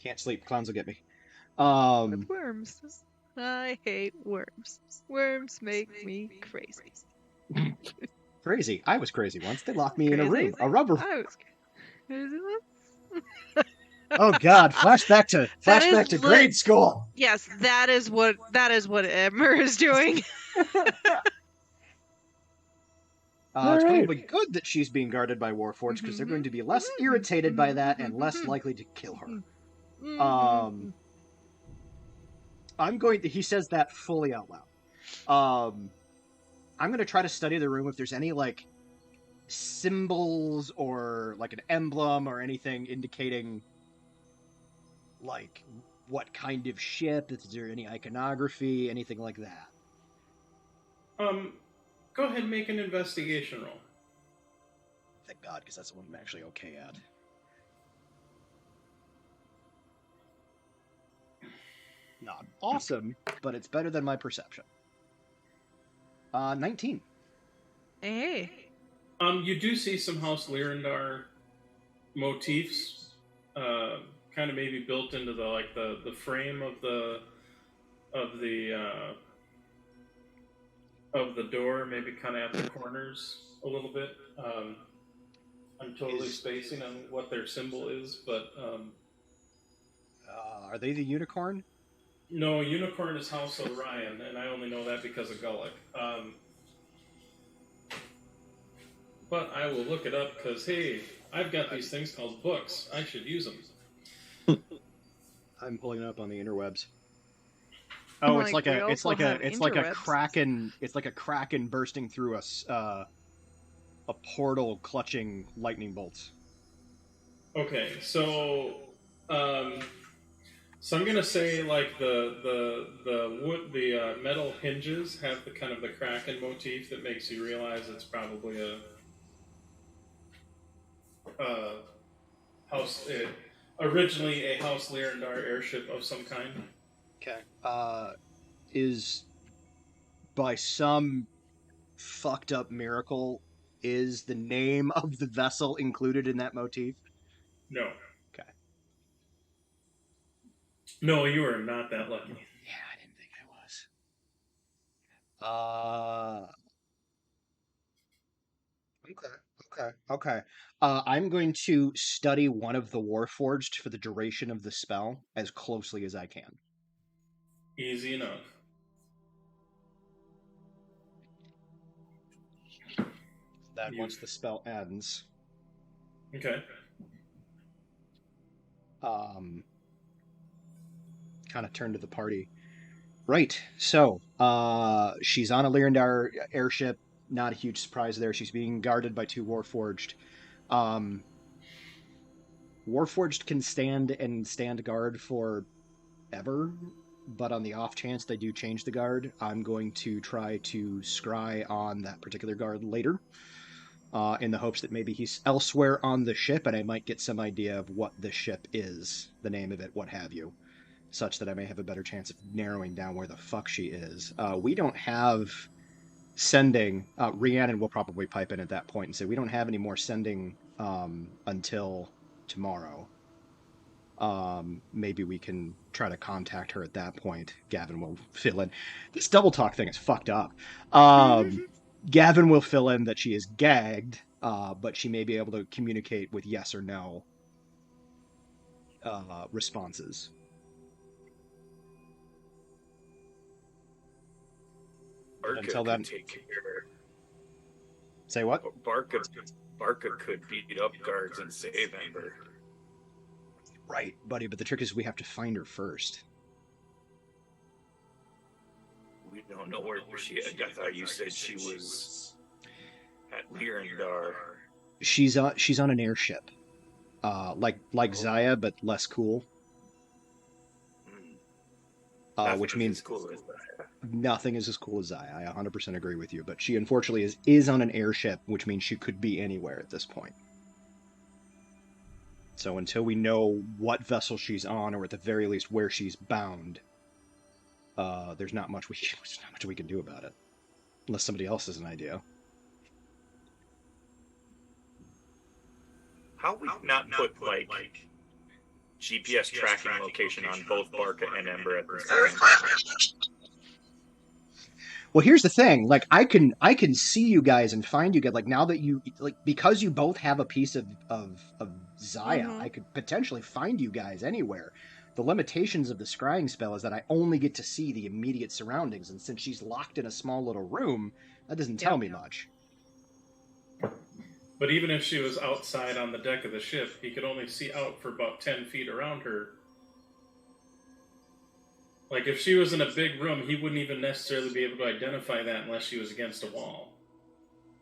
Can't sleep. Clowns will get me. With worms. I hate worms. Worms make me crazy. Crazy. I was crazy once. They locked me in a room. A rubber. I was crazy once. Oh God! Flashback to grade school. Yes, that is what Ember is doing. It's probably good that she's being guarded by Warforged because they're going to be less irritated by that and less likely to kill her. He says that fully out loud. I'm going to try to study the room if there's any, like, symbols or, like, an emblem or anything indicating, like, what kind of ship, is there any iconography, anything like that. Go ahead and make an investigation roll. Thank God, because that's the one I'm actually okay at. not awesome, but it's better than my perception. 19. Hey. You do see some House Lyrandar motifs, kind of maybe built into the frame of the door, maybe kind of at the corners a little bit. I'm totally spacing on what their symbol is, but are they the unicorn? No, unicorn is House Orion, and I only know that because of Gullick. But I will look it up because, hey, I've got these things called books. I should use them. I'm pulling it up on the interwebs. Oh, it's like a kraken. It's like a kraken bursting through a portal, clutching lightning bolts. Okay, so I'm gonna say like the wood, the metal hinges have the kind of the kraken motif that makes you realize it's probably a house, originally a House Lyrandar airship of some kind. Okay. Is by some fucked up miracle, is the name of the vessel included in that motif? No. Okay. No, you are not that lucky. Yeah, I didn't think I was. Okay. I'm going to study one of the Warforged for the duration of the spell as closely as I can. Easy enough. That once the spell ends. Okay. Kind of turn to the party. Right. So, she's on a Lyrandar airship. Not a huge surprise there. She's being guarded by 2 Warforged. Warforged can stand guard for ever, but on the off chance they do change the guard, I'm going to try to scry on that particular guard later, in the hopes that maybe he's elsewhere on the ship and I might get some idea of what the ship is, the name of it, what have you, such that I may have a better chance of narrowing down where the fuck she is. We don't have sending. Rhiannon will probably pipe in at that point and say, we don't have any more sending until tomorrow. Maybe we can try to contact her at that point. Gavin will fill in. This double talk thing is fucked up. Gavin will fill in that she is gagged, but she may be able to communicate with yes or no responses. Until then, take care. Say what? Barca could beat up guards and save Ember. Right, buddy, but the trick is we have to find her first. We don't know where she is. I thought you said she was at Lyrandar. She's on an airship. Like Zaya, but less cool. Which means cool as Zaya. Nothing is as cool as Zaya. I 100% agree with you, but she unfortunately is on an airship, which means she could be anywhere at this point. So until we know what vessel she's on, or at the very least where she's bound, there's not much we can do about it, unless somebody else has an idea. How we not put like GPS tracking location on both Barca and Ember at this time? Well, here's the thing. Like, I can see you guys and find you guys. Like, now that you because you both have a piece of Zaya, I could potentially find you guys anywhere. The limitations of the scrying spell is that I only get to see the immediate surroundings, and since she's locked in a small little room, that doesn't tell me much. But even if she was outside on the deck of the ship, he could only see out for about 10 feet around her. Like, if she was in a big room, he wouldn't even necessarily be able to identify that unless she was against a wall.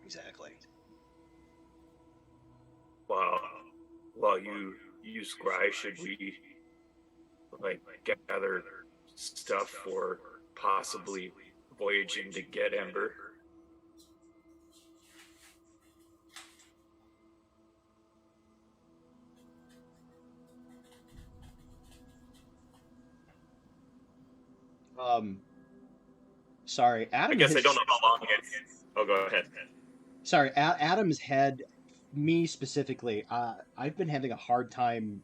Exactly. While you scry, should we gather stuff for possibly voyaging to get Ember? Sorry, Adam. I guess I don't know how long it's. Oh, go ahead. Sorry, Adam's head. Me specifically. I've been having a hard time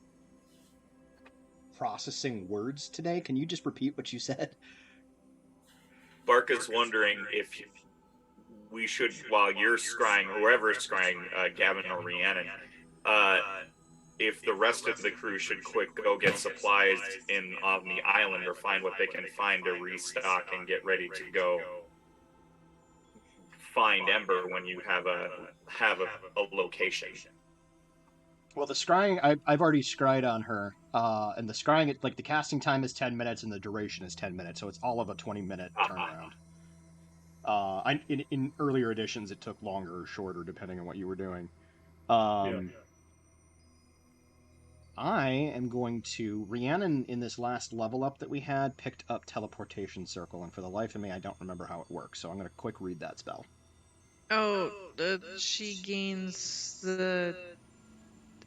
processing words today. Can you just repeat what you said? Barca's wondering if we should, while you're scrying, or whoever's scrying, Gavin or Rhiannon, if the rest of the crew should go get supplies on the island or find what they can find to restock and get ready to go find Ember when you have a location. Well, the scrying, I've already scryed on her, and the scrying, like the casting time is 10 minutes and the duration is 10 minutes, so it's all of a 20-minute turnaround. In earlier editions, it took longer or shorter, depending on what you were doing. I am going to... Rhiannon, in this last level up that we had, picked up Teleportation Circle, and for the life of me, I don't remember how it works, so I'm going to quick read that spell. Oh, she gains the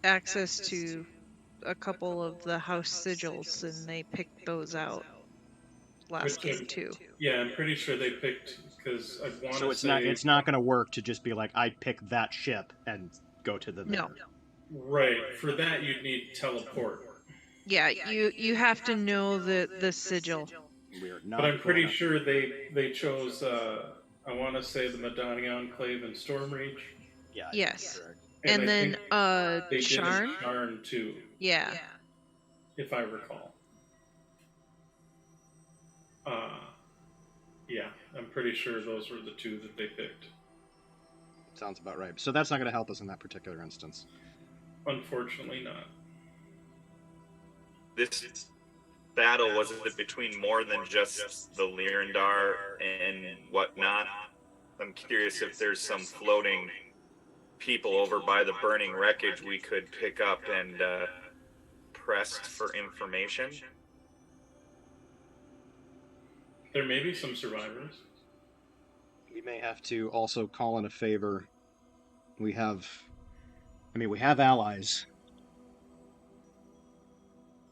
access to a couple of the house sigils, and they picked those out last game too. Yeah, I'm pretty sure they picked, because I want to So it's not going to work to just be like, I pick that ship and go to the... No. Right, for that you'd need teleport. Yeah, you have to know the sigil. But I'm pretty sure they chose, I want to say the Madani Enclave and Stormreach. Yeah. Yes. And then they Sharn? did Sharn too. Yeah. If I recall. Yeah, I'm pretty sure those were the two that they picked. Sounds about right. So that's not going to help us in that particular instance. Unfortunately not. This battle, was it between more than just the Lyrandar and whatnot? I'm curious if there's some floating people over by the burning wreckage we could pick up and press for information. There may be some survivors. We may have to also call in a favor. We have allies.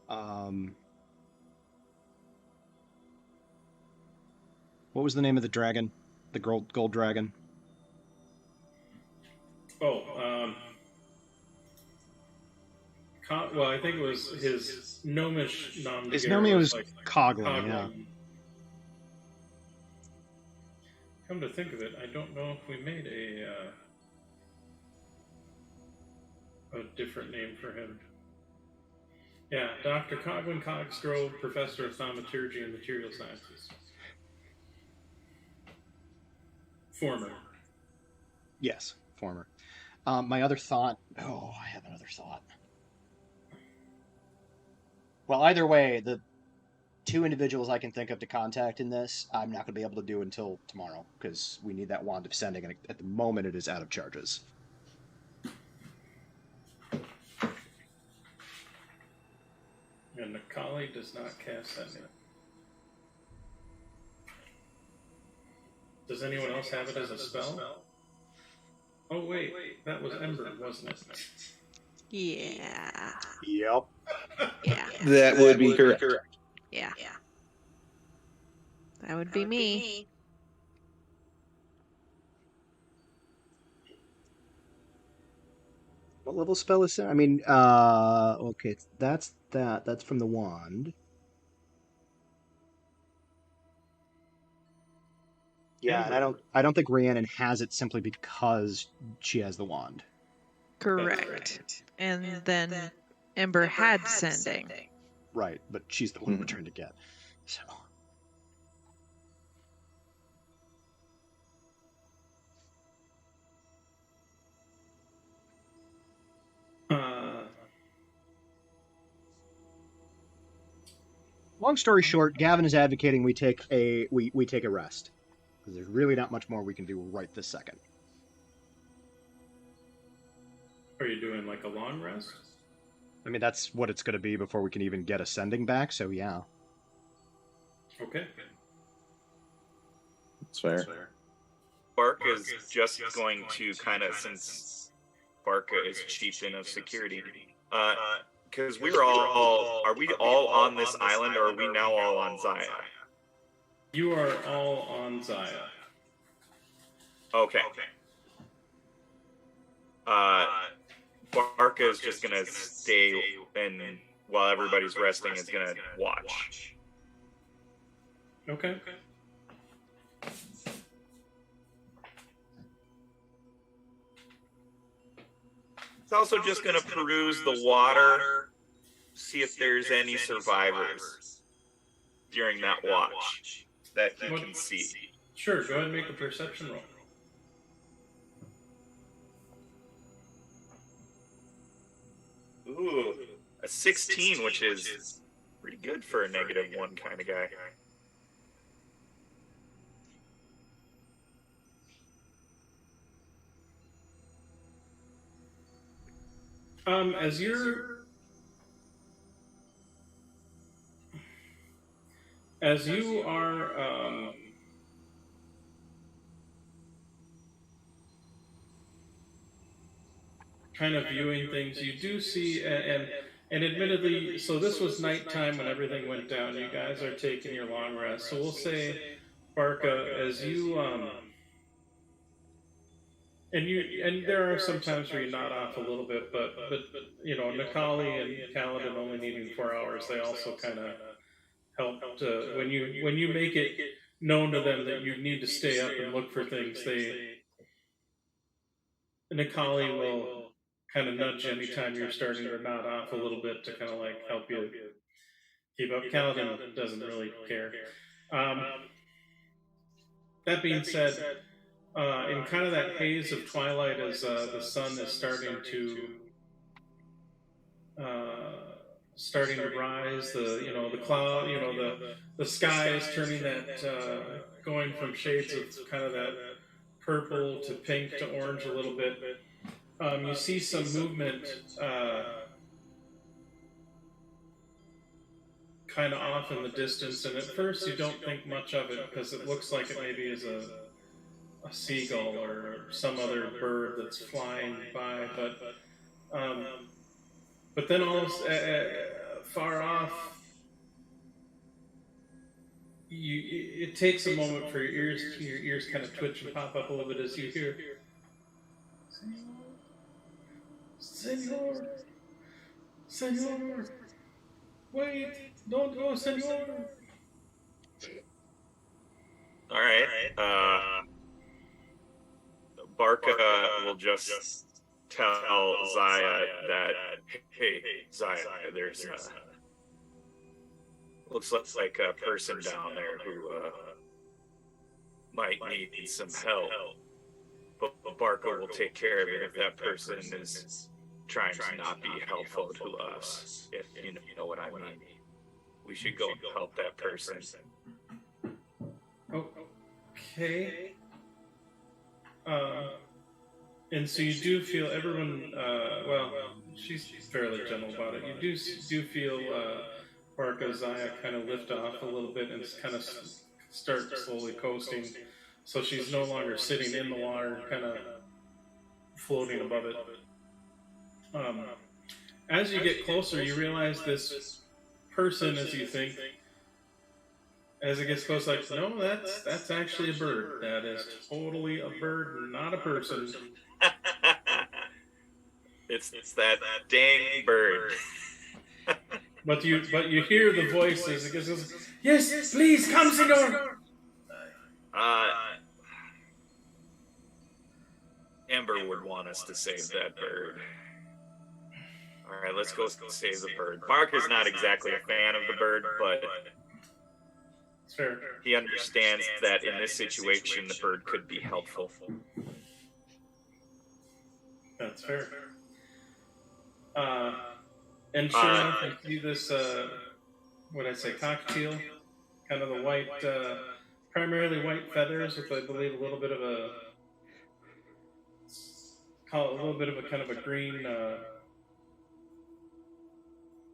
What was the name of the dragon? The gold dragon? Oh, well, I think it was his gnomish nom. His name was like Coglin, yeah. Come to think of it, I don't know if we made a different name for him. Yeah, Dr. Coglin Cogsgrove, Professor of Thaumaturgy and Material Sciences. Former. Yes, former. My other thought... Oh, I have another thought. Well, either way, the two individuals I can think of to contact in this, I'm not going to be able to do until tomorrow, because we need that wand of sending, and at the moment it is out of charges. And Nakali does not cast sending. Does anyone else have it as a spell? Oh wait, that was Ember, wasn't it? Yeah. Yep. Yeah. That would be correct. Yeah. That would be me. What level spell is that? I mean, okay, that's that. That's from the wand. Yeah, and I don't think Rhiannon has it simply because she has the wand. Correct. And then Ember had sending. Right, but she's the one we're trying to get. So. Long story short, Gavin is advocating we take a rest. Because there's really not much more we can do right this second. Are you doing like a long rest? I mean, that's what it's going to be before we can even get ascending back, so yeah. Okay. That's fair. Barca is just going to kind of, since Barca is chief of security, because we were are we all on this island, or are we now all on Zaya? You are all on Zaya. Okay. Barca is just gonna stay, and while everybody's resting, is gonna watch. Okay. It's also just gonna peruse the water, see if there's any survivors during that watch that he can see. Sure, go ahead and make a perception roll. Ooh, a 16, which is pretty good for a -1 kind of guy. As you are kind of viewing things, you do see, and admittedly, so this was nighttime when everything went down. You guys are taking your long rest, so we'll say, Barca, as you and there are some times where you nod off a little bit, but you know, Nikali and Kaladin only needing 4 hours, they also kind of helped when you make it known to them that you need to stay up and look for things. Nikali will kind of nudge you anytime you're starting to nod off a little bit to kind of like help you keep up. Kaladin doesn't really care. That being said, in kind of that haze of twilight, as the sun is starting to rise, the cloud, the sky is turning that going from shades of kind of that purple to pink to orange a little bit. You see some movement kind of off in the distance, and at first you don't think much of it because it looks like it maybe is a seagull or some other bird that's flying by, but then almost far off, it takes a moment for your ears kind of twitch and pop up a little bit as you hear, Senor, Senor, wait, don't go, Senor. All right. Barca will just tell Zaya that, hey, Zaya, there's looks like a person down there who might need some help. But Barca will take care of it if that person is trying to not be helpful to us, if you know what I mean. We should go help that person. Okay. And so you do feel everyone, well, she's fairly gentle about it. You do feel Barca Zaya kind of lift off a little bit and kind of start slowly coasting. So she's no longer sitting in the water, kind of floating above it. As you get closer, you realize this person, as you think, as it gets close, like, no, that's actually a bird. That is totally a bird, not a person. It's that dang bird. But you hear the voices. It goes, yes, please come, Senor. Amber would want us to save that bird. All right, let's go save the bird. Barker's not exactly a fan of the bird, but sure, he understands that in this situation, the bird could be helpful. That's fair. And sure enough, you see this, what I say, cockatiel, kind of the white, primarily white feathers with, I believe, a little bit of a kind of a green.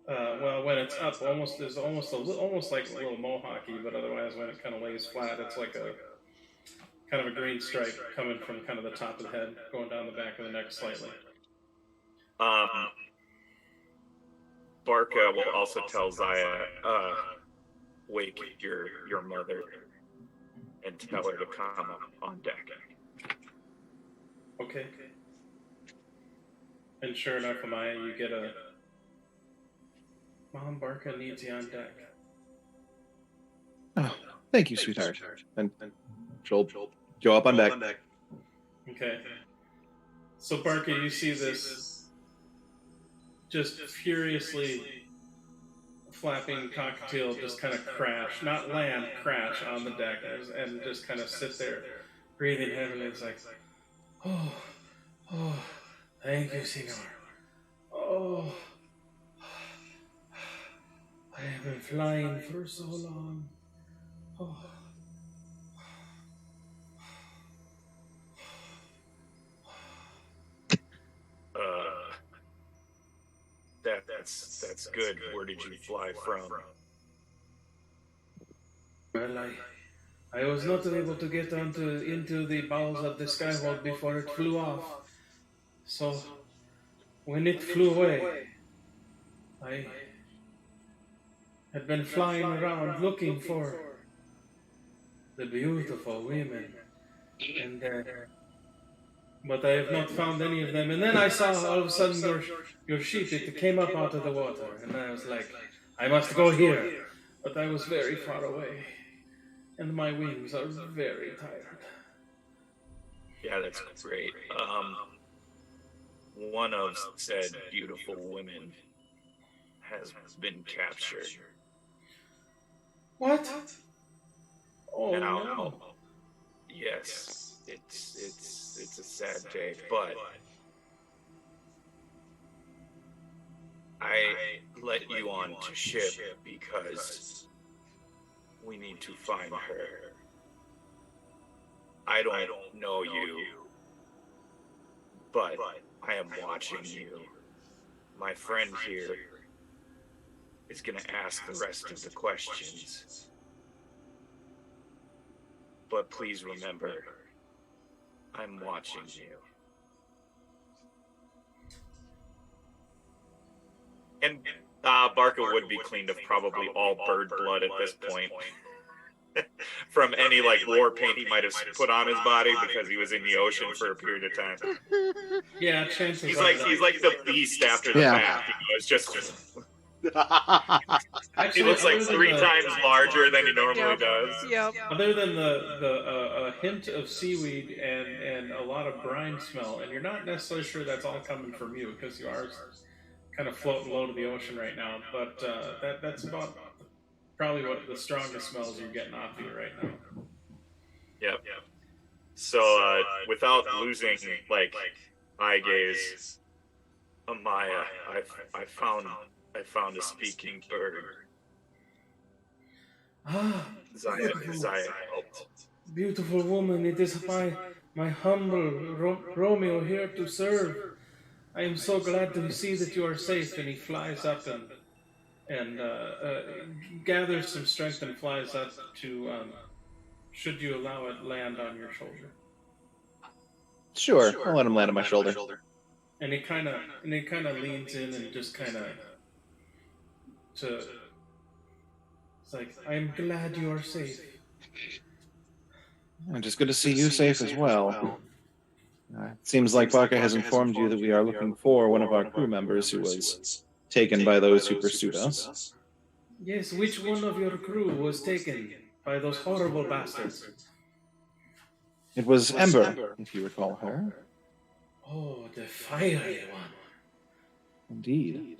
Well, when it's up, there's almost like a little mohawky, but otherwise, when it kind of lays flat, it's like a kind of a green stripe coming from kind of the top of the head, going down the back of the neck slightly. Barca will also tell Zaya, wake your mother. and tell her to come up on deck. Okay. And sure enough, Amaya, you get a... Mom, Barca needs you on deck. Oh, thank you, sweetheart. And she'll go up on deck. Okay. So, Barca, you see this just furiously flapping cockatiel just kind of crash, not land, crash on the deck, and just kind of sit there, breathing heavily. It's like, oh, thank you, Senor. Oh, I have been flying for so long. Oh. That's good. Where did you fly from? Well, I was not able to get into the bowels of the skyhold before it flew off. So, when it flew away, I had been flying around looking for the beautiful women, and but I have not found any of them. And then I saw all of a sudden your sheep. It came up out of the water, and I was like, I must go here. But I was very far away, and my wings are very tired. Yeah, that's great. One of said beautiful women has been captured. What? Oh now, no! Yes, it's a sad day, but I let you on to ship because we need to find her. I don't know you, but I am watching you. My friend here is going to ask the rest of the questions. But please remember, I'm watching you. And Barca would be cleaned of probably all bird blood at this point. From any war paint he might have put on his body because he was in the ocean for a period of time. Yeah, chances he's are like the beast after the bath. It's just actually, he looks like 3 times larger than he normally does. Yep. Other than the hint of seaweed and a lot of brine smell, and you're not necessarily sure that's all coming from you because you are kind of floating low to the ocean right now. But that's about probably what the strongest smells you're getting off you right now. Yep. So without losing eye gaze, Amaya, I found a speaking bird. Zaya helped. Beautiful woman, it is my humble Romeo here to serve. I am so glad to see that you are safe. And he flies up and gathers some strength and flies up to, should you allow it, land on your shoulder. Sure, I'll let him land on my shoulder. And he kind of leans in and just kind of it's like, I'm glad you are safe. And just good to see you safe as well. It seems like Barca has informed you that we are looking for one of our crew members who was taken by those who pursued us. Yes, which one of your crew was taken by those horrible bastards? It was Ember, if you recall her. Oh, the fiery one. Indeed.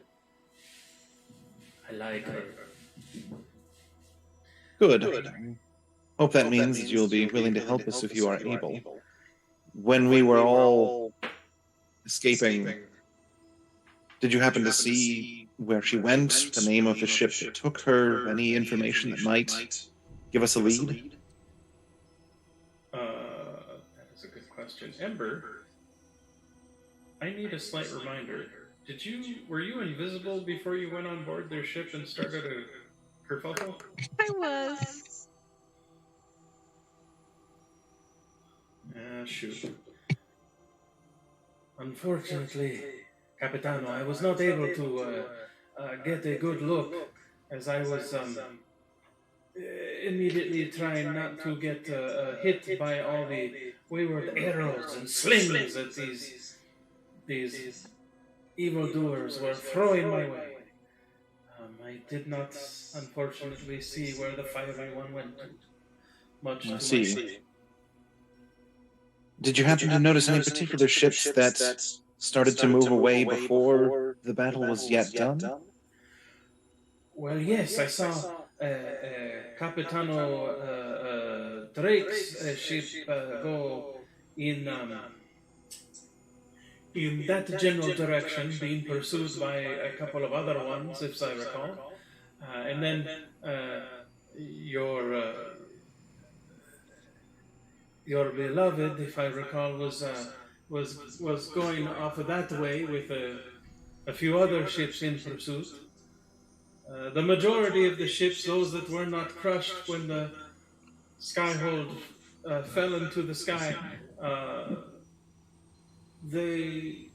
I like her. Good. Hope that means that you'll be willing to help us if you are able. When we were all escaping, did you happen to see where she went, the name of the ship that took her, any information that might give us a lead? That is a good question. Ember, I need a slight reminder. Were you invisible before you went on board their ship and started a kerfuffle? I was. Shoot. Unfortunately, Capitano, I was not able to get a good look as I was immediately trying not to get hit by all the wayward arrows and slings that these evildoers were throwing my way. I did not, unfortunately, see where the fiery one went to. Much to my shame. Did you happen to notice any particular ships that started to move away before the battle was yet done? Well, yes, I saw Capitano Drake's ship go in that general direction, being pursued by a couple of other ones, if I recall. And then your beloved, if I recall, was going off of that way with a few other ships in pursuit. The majority of the ships, those that were not crushed when the skyhold fell into the sky, they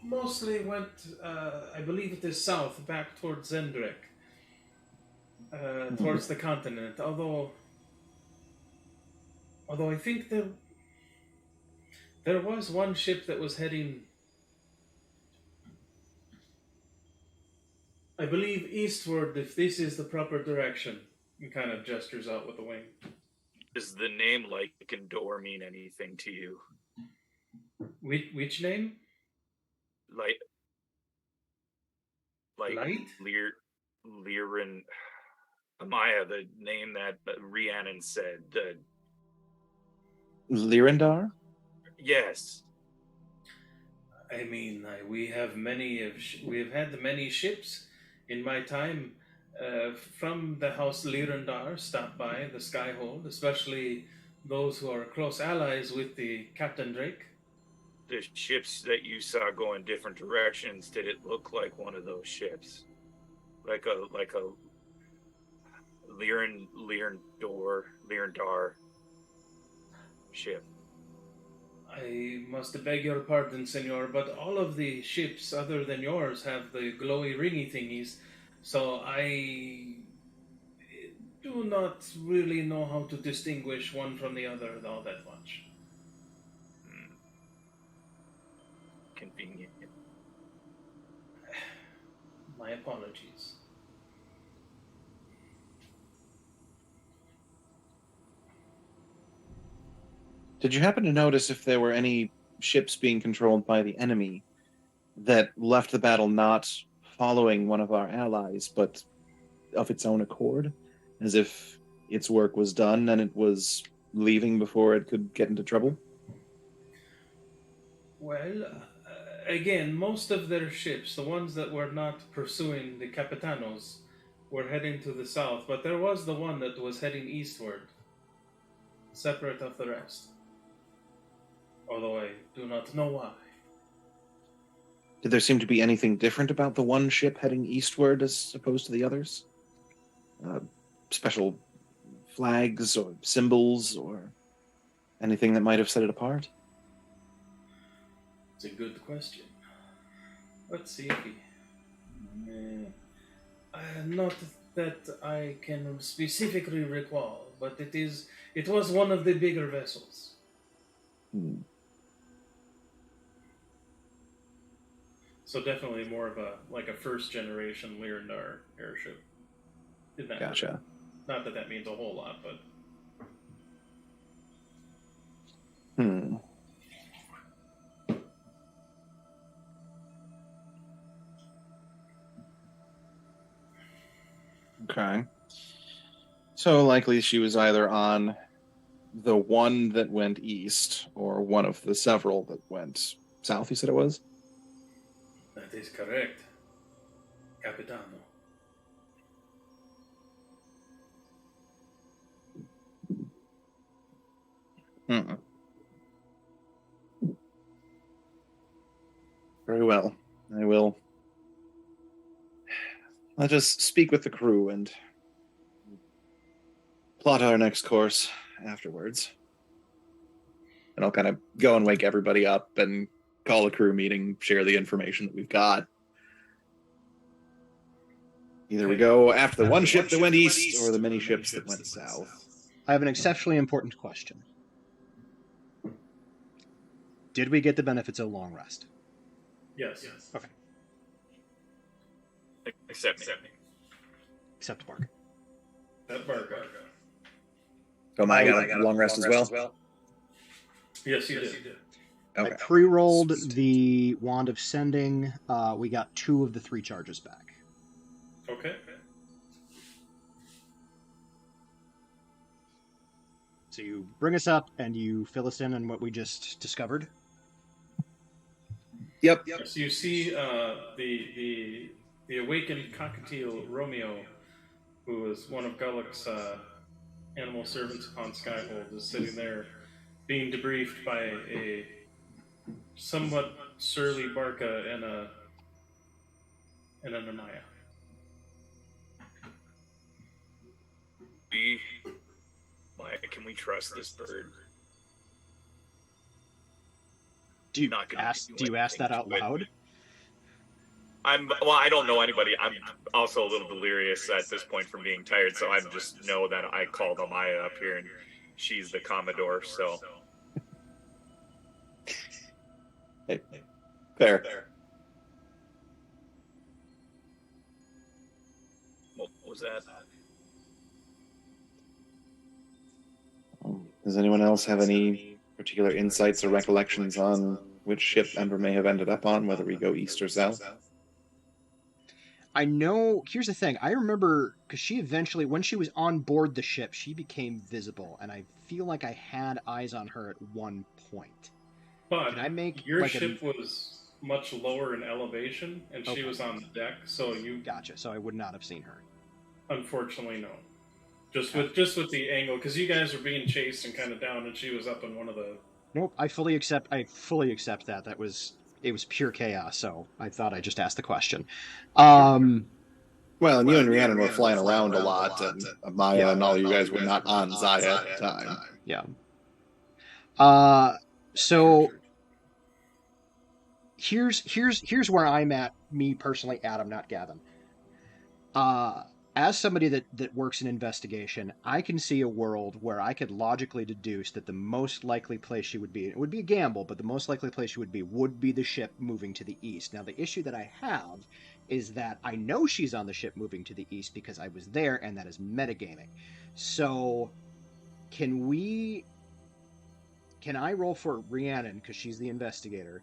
mostly went, I believe it is south, back towards Zendrek, towards the continent. Although I think there was one ship that was heading, I believe, eastward, if this is the proper direction. He kind of gestures out with the wing. Does the name Lycandor mean anything to you? Which name? Like Light? Lirin. Amaya, the name that Rhiannon said. Lirindar? Yes. I mean, we have had many ships in my time from the House Lirindar stop by the Skyhold, especially those who are close allies with the Captain Drake. The ships that you saw going different directions, did it look like one of those ships? Like a Lirindar ship? I must beg your pardon, senor, but all of the ships other than yours have the glowy ringy thingies, so I do not really know how to distinguish one from the other all that much. Convenient. My apologies. Did you happen to notice if there were any ships being controlled by the enemy that left the battle not following one of our allies, but of its own accord, as if its work was done and it was leaving before it could get into trouble? Well, again, most of their ships, the ones that were not pursuing the Capitanos, were heading to the south, but there was the one that was heading eastward, separate of the rest. Although I do not know why. Did there seem to be anything different about the one ship heading eastward as opposed to the others? Special flags or symbols or anything that might have set it apart? It's a good question. Let's see. Not that I can specifically recall, but it was one of the bigger vessels. So definitely more of a first generation Lirindar airship. Gotcha. Not that means a whole lot, but. Okay. So likely she was either on the one that went east or one of the several that went south, you said it was? That is correct, Capitano. Very well. I will. I'll just speak with the crew and plot our next course afterwards. And I'll kind of go and wake everybody up and call a crew meeting, share the information that we've got. Either we go after the one ship that went east or the many ships that went south. I have an exceptionally important question. Did we get the benefits of a long rest? Yes. Okay. Except me. Except Bark. That Barca. Oh, I got a long rest as well? Yes, you did. Okay. I pre-rolled the Wand of Sending. We got 2 of the 3 charges back. Okay. So you bring us up and you fill us in on what we just discovered. Yep. So you see the awakened cockatiel Romeo, who was one of Gullick's animal servants upon Skyhold, is sitting there being debriefed by a somewhat surly Barca and a Nemaya. Can we trust this bird? Do you ask that out loud? I don't know anybody. I'm also a little delirious at this point from being tired, so I just know that I called Amaya up here and she's the Commodore, so. Hey, fair. What was that? Does anyone else have any particular insights or recollections on which ship Ember may have ended up on, whether we go east or south? I know, here's the thing, I remember, because she eventually, when she was on board the ship, she became visible, and I feel like I had eyes on her at one point. But Can I make your ship was much lower in elevation, and she was on the deck, so you... Gotcha, so I would not have seen her. Unfortunately, no. Just with the angle, because you guys were being chased and kind of down, and she was up in one of the... Nope, I fully accept that. It was pure chaos, so I thought I'd just ask the question. Well, and you and Rhiannon were flying around a lot, and Amaya and all you guys were not on Zaya at the time. Yeah. So here's where I'm at, me personally, Adam, not Gavin. As somebody that works in investigation, I can see a world where I could logically deduce that the most likely place she would be, it would be a gamble, but the most likely place she would be the ship moving to the east. Now, the issue that I have is that I know she's on the ship moving to the east because I was there, and that is metagaming. So, can I roll for Rhiannon, because she's the investigator,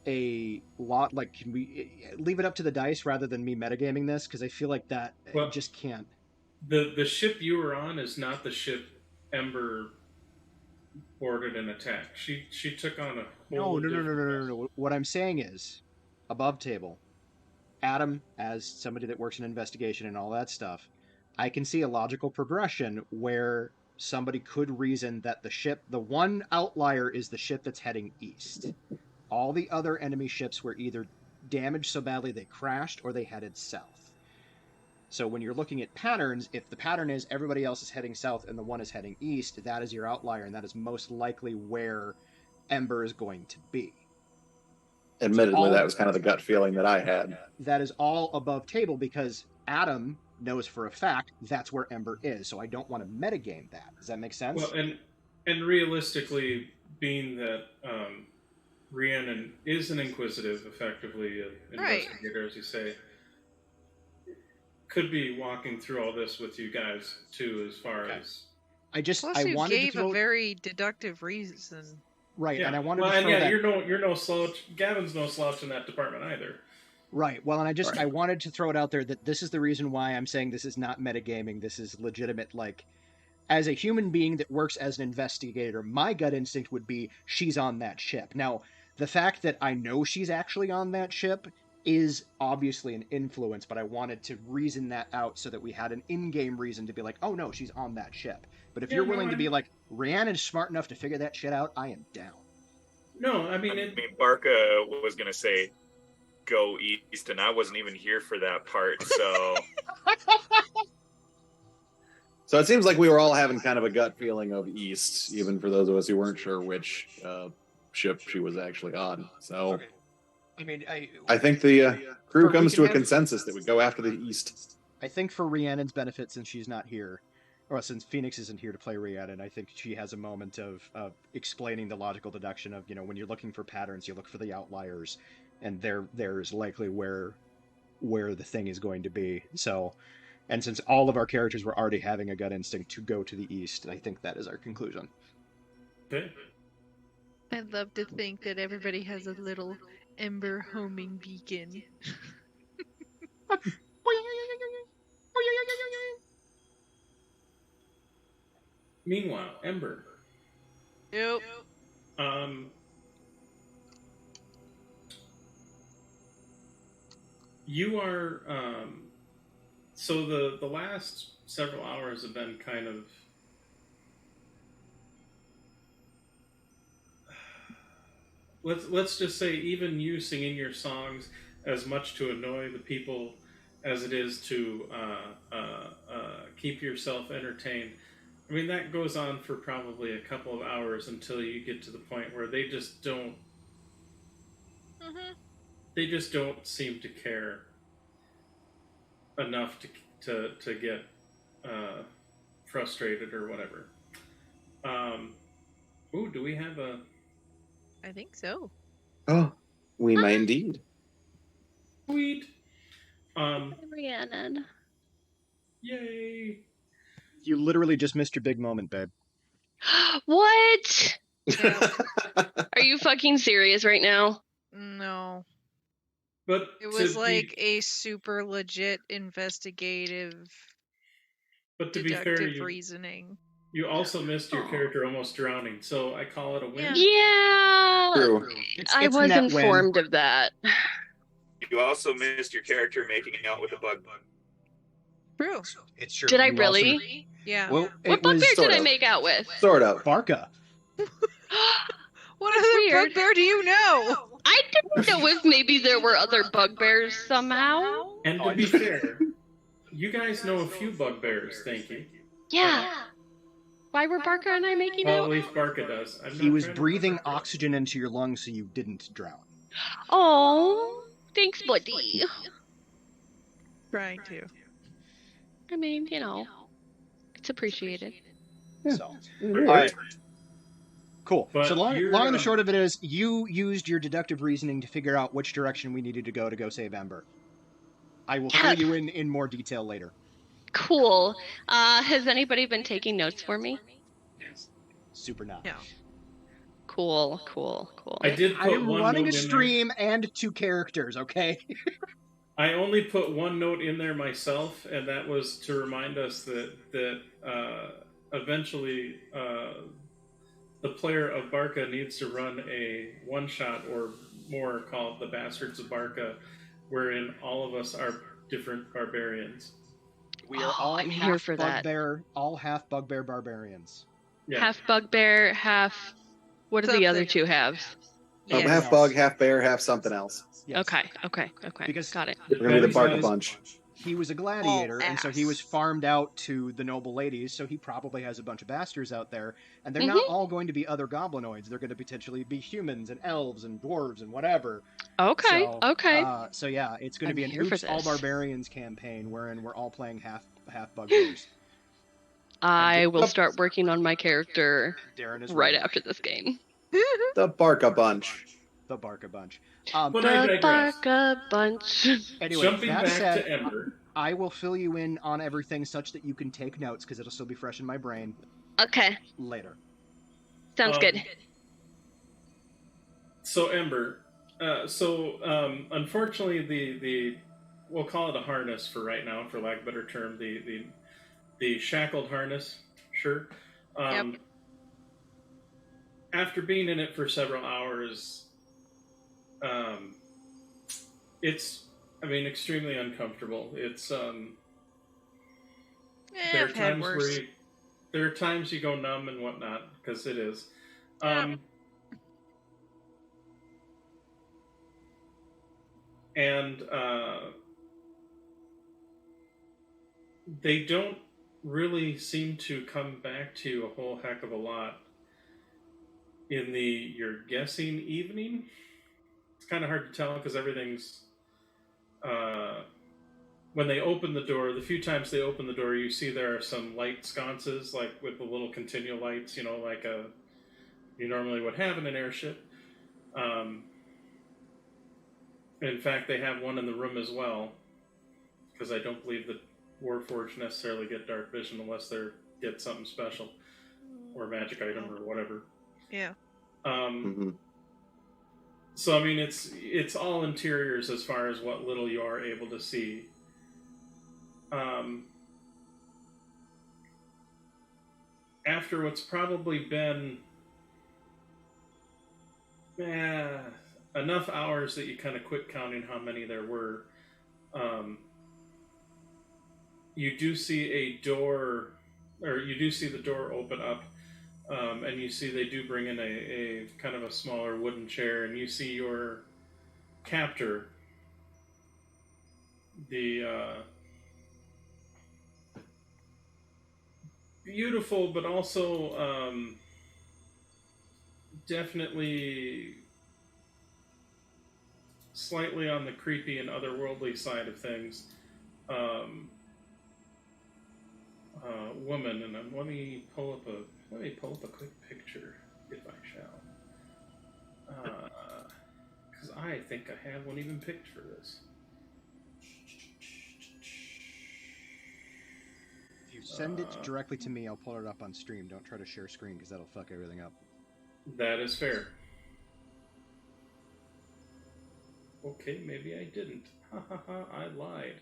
can we leave it up to the dice rather than me metagaming this? Because I feel like that just can't. The ship you were on is not the ship Ember boarded and attacked. She took on a whole No. What I'm saying is, above table, Adam, as somebody that works in investigation and all that stuff, I can see a logical progression where somebody could reason that the one outlier is the ship that's heading east. All the other enemy ships were either damaged so badly they crashed or they headed south. So when you're looking at patterns, if the pattern is everybody else is heading south and the one is heading east, that is your outlier, and that is most likely where Ember is going to be. Admittedly, that was kind of the gut feeling that I had. That is all above table because Adam knows for a fact that's where Ember is, so I don't want to metagame that. Does that make sense? Well, and realistically, being that Rhiannon is an inquisitive, effectively, investigator, as you say, could be walking through all this with you guys, too, as far as... You gave a very deductive reason. Right, yeah. And I wanted to throw that... you're no slouch. Gavin's no slouch in that department either. Right, well, and I wanted to throw it out there that this is the reason why I'm saying this is not metagaming, this is legitimate, like... As a human being that works as an investigator, my gut instinct would be she's on that ship. Now, the fact that I know she's actually on that ship is obviously an influence, but I wanted to reason that out so that we had an in-game reason to be like, oh no, she's on that ship. But if you're willing to be like, Rhiannon's smart enough to figure that shit out, I am down. No, I mean Barca was going to say, go east, and I wasn't even here for that part, so... So it seems like we were all having kind of a gut feeling of east, even for those of us who weren't sure which ship she was actually on. So, I mean, I think the crew comes to a consensus that we go after the east. I think for Rhiannon's benefit, since she's not here, or since Phoenix isn't here to play Rhiannon, I think she has a moment of explaining the logical deduction of, when you're looking for patterns, you look for the outliers, and there's likely where the thing is going to be. So, and since all of our characters were already having a gut instinct to go to the east, I think that is our conclusion. Okay. I'd love to think that everybody has a little ember homing beacon. Meanwhile, Ember. Yep. You are so the last several hours have been kind of let's just say even you singing your songs as much to annoy the people as it is to keep yourself entertained. I mean, that goes on for probably a couple of hours until you get to the point where they just don't they just don't seem to care enough to get frustrated or whatever. Do we have a... I think so. Oh, we may indeed. Sweet. Rhiannon. Yay. You literally just missed your big moment, babe. What? Are you fucking serious right now? No. But it was like a super legit investigative, but to deductive be fair, reasoning. You also missed your character almost drowning, so I call it a win. Yeah. True. I was informed of that. You also missed your character making out with a bug. True. It's true. Did I really? Also... Yeah. Well, what bugbear did I make out with? Sort of. Barca. What other bugbear do you know? I didn't know if maybe there were other bugbears somehow. And to be fair, you guys know a few bugbears, thank you. Yeah. Why were Barca and I making out? Well, at least Barca does. He was breathing oxygen into your lungs so you didn't drown. Oh, thanks, buddy. Trying to. I mean, it's appreciated. So, all right. Cool. But so long and the short of it is, you used your deductive reasoning to figure out which direction we needed to go save Ember. I will fill you in more detail later. Cool. Has anybody been taking notes for me? Yes. Super not. Yeah. Cool. I am running a stream and 2 characters, okay? I only put one note in there myself, and that was to remind us that eventually the player of Barca needs to run a one-shot or more called The Bastards of Barca, wherein all of us are different barbarians. We are all I'm here for bugbear, all half bugbear barbarians. Yeah. Half bugbear, half... What are the other 2 halves? Yes. Half bug, half bear, half something else. Yes. Okay. Because got it. We're going to be the Barca bunch. He was a gladiator, and so he was farmed out to the noble ladies, so he probably has a bunch of bastards out there, and they're not all going to be other goblinoids. They're going to potentially be humans and elves and dwarves and whatever. Okay. So yeah, it's going to be an Oops All Barbarians campaign, wherein we're all playing half bugbears. I will start working on my character right after this game. The Barca bunch. The Barca bunch. The Barca bunch. Anyway, Jumping that back said, to Ember. I will fill you in on everything such that you can take notes, because it'll still be fresh in my brain. Okay. Later. Sounds good. So Ember, unfortunately the we'll call it a harness for right now, for lack of a better term, the shackled harness, sure. Yep. After being in it for several hours, it's, extremely uncomfortable. It's there are times you go numb and whatnot, because it is. And they don't really seem to come back to you a whole heck of a lot in the you're guessing evening. It's kind of hard to tell because everything's. When they open the door, the few times they open the door, you see there are some light sconces, like with the little continual lights, like you normally would have in an airship. In fact, they have one in the room as well, because I don't believe that Warforged necessarily get dark vision unless they get something special or magic item or whatever. Yeah. So I mean, it's all interiors as far as what little you are able to see. After what's probably been enough hours that you kind of quit counting how many there were, you do see a door, or you do see the door open up, and you see they do bring in a kind of a smaller wooden chair, and you see your captor, the beautiful but also definitely slightly on the creepy and otherworldly side of things woman, and let me pull up a quick picture if I shall, because I think I have one even picked for this. If you send it directly to me, I'll pull it up on stream. Don't try to share screen because that'll fuck everything up. That is fair. Okay, maybe I didn't. Ha ha ha, I lied.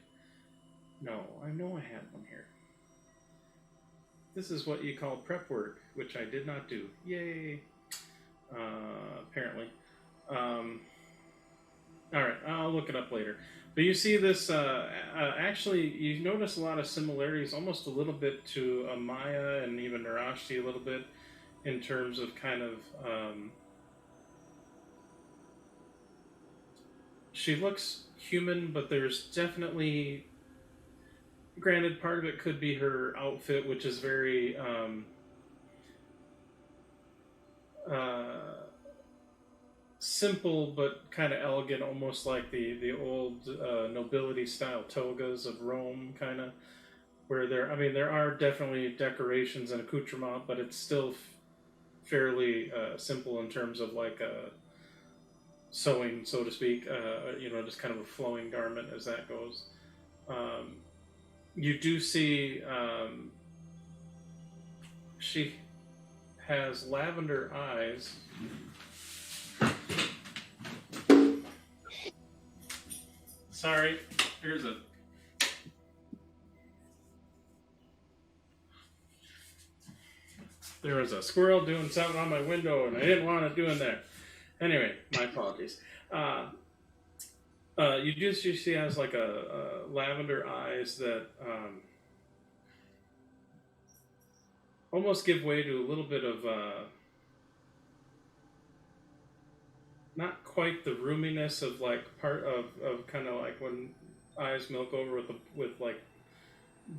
No, I know I had one here. This is what you call prep work, which I did not do. Yay! Apparently. Alright, I'll look it up later. But you see this, actually, you notice a lot of similarities, almost a little bit to Amaya and even Narashti a little bit, in terms of kind of, she looks human, but there's definitely, granted, part of it could be her outfit, which is very, simple but kind of elegant, almost like the old nobility style togas of Rome, kind of, where there are definitely decorations and accoutrement, but it's still fairly simple in terms of like a sewing, so to speak, just kind of a flowing garment as that goes. You do see she has lavender eyes. Sorry, there was a squirrel doing something on my window, and I didn't want it doing that. Anyway, my apologies. You do see she has like a lavender eyes that almost give way to a little bit of not quite the roominess of like part of kind of like when eyes milk over with like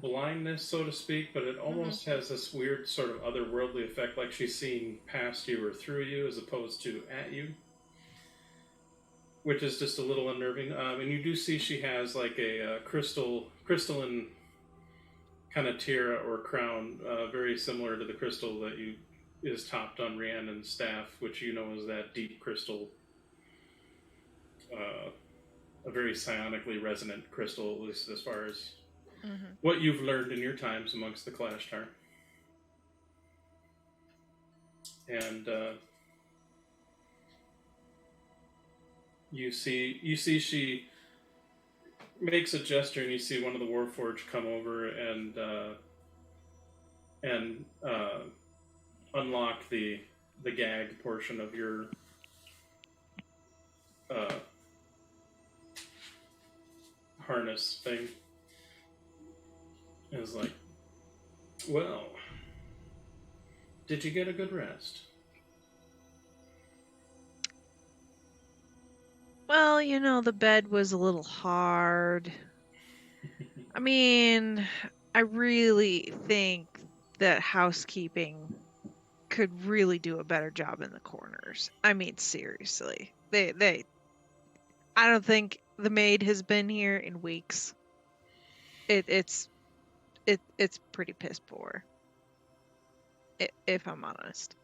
blindness, so to speak, but it almost has this weird sort of otherworldly effect, like she's seeing past you or through you as opposed to at you, which is just a little unnerving. And you do see she has like a crystalline kind of tiara or crown, very similar to the crystal that is topped on Rhiannon's staff, which you know is that deep crystal, a very psionically resonant crystal, at least as far as what you've learned in your times amongst the Clashtar. And you see she makes a gesture, and you see one of the Warforged come over and unlock the gag portion of your harness thing. And it's like, well, did you get a good rest? Well, the bed was a little hard. I mean, I really think that housekeeping could really do a better job in the corners. I mean, seriously. They I don't think the maid has been here in weeks. It's pretty piss poor. If I'm honest.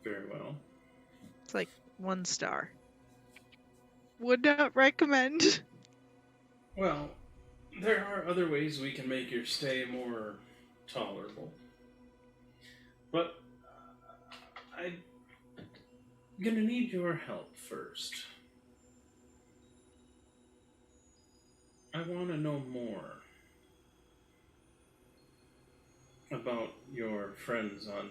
Very well. It's like 1 star. Would not recommend. Well, there are other ways we can make your stay more tolerable. But I'm gonna need your help first. I want to know more about your friends on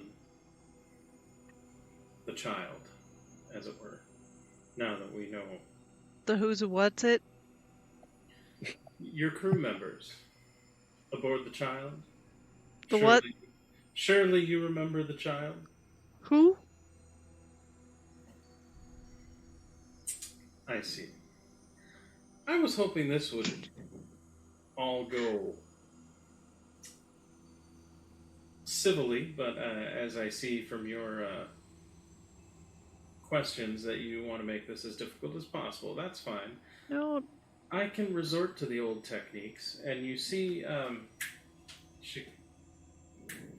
the child, as it were, now that we know. The who's and what's it? Your crew members aboard the child. The what? Surely you remember the child? Who? I see. I was hoping this would all go civilly, but as I see from your questions that you want to make this as difficult as possible, that's fine. No. I can resort to the old techniques, and you see, she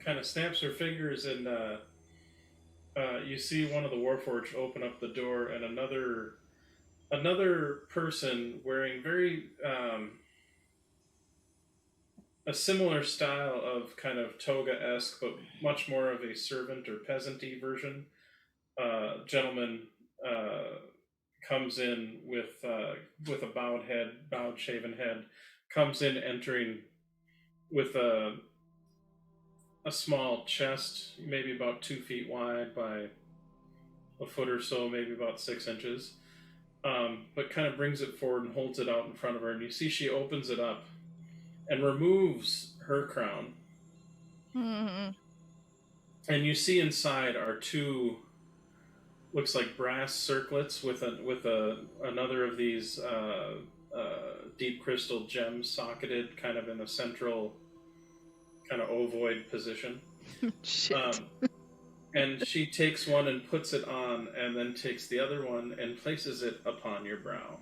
kind of snaps her fingers, and you see one of the Warforged open up the door, and another person wearing very a similar style of kind of toga-esque, but much more of a servant or peasant-y version. Gentleman comes in with a bowed shaven head, comes in entering with a small chest, maybe about 2 feet wide by a foot or so, maybe about 6 inches, but kind of brings it forward and holds it out in front of her, and you see she opens it up and removes her crown. Mm-hmm. And you see inside are 2, looks like brass circlets with another of these deep crystal gems socketed kind of in a central kind of ovoid position. Shit. And she takes one and puts it on, and then takes the other one and places it upon your brow.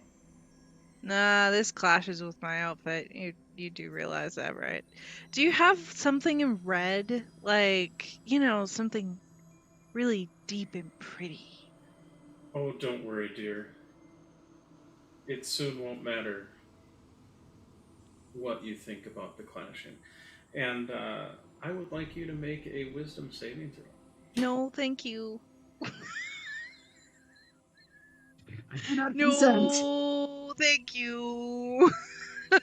Nah, this clashes with my outfit. You do realize that, right? Do you have something in red? Like, something really deep and pretty. Oh, don't worry, dear. It soon won't matter what you think about the clashing. And I would like you to make a wisdom saving throw. No, thank you. No, thank you.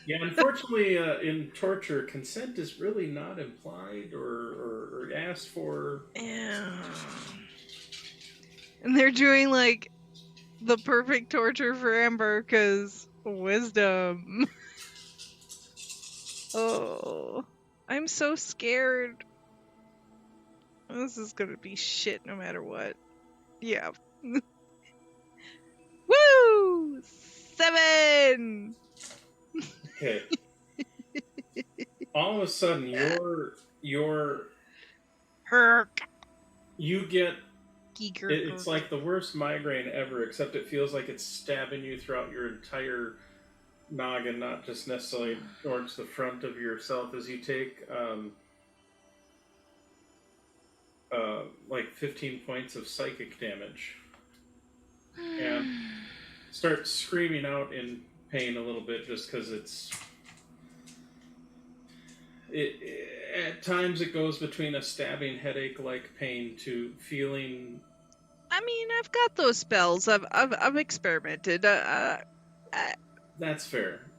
Yeah, unfortunately, in torture, consent is really not implied or asked for. Yeah. And they're doing, like, the perfect torture for Amber, because wisdom. Oh. I'm so scared. This is gonna be shit no matter what. Yeah. Woo! 7! Okay. All of a sudden, your Herk. you get it's like the worst migraine ever, except it feels like it's stabbing you throughout your entire noggin, not just necessarily towards the front of yourself, as you take like 15 points of psychic damage and start screaming out in pain a little bit, just because at times it goes between a stabbing headache-like pain to feeling. I mean, I've got those spells. I've experimented. That's fair.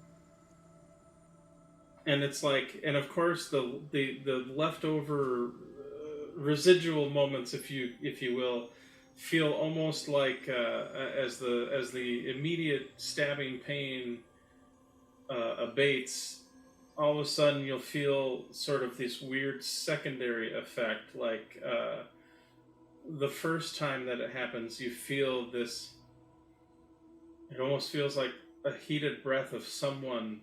And it's like, and of course the leftover residual moments, if you will, feel almost like as the immediate stabbing pain abates, all of a sudden you'll feel sort of this weird secondary effect, like the first time that it happens, you feel this. It almost feels like a heated breath of someone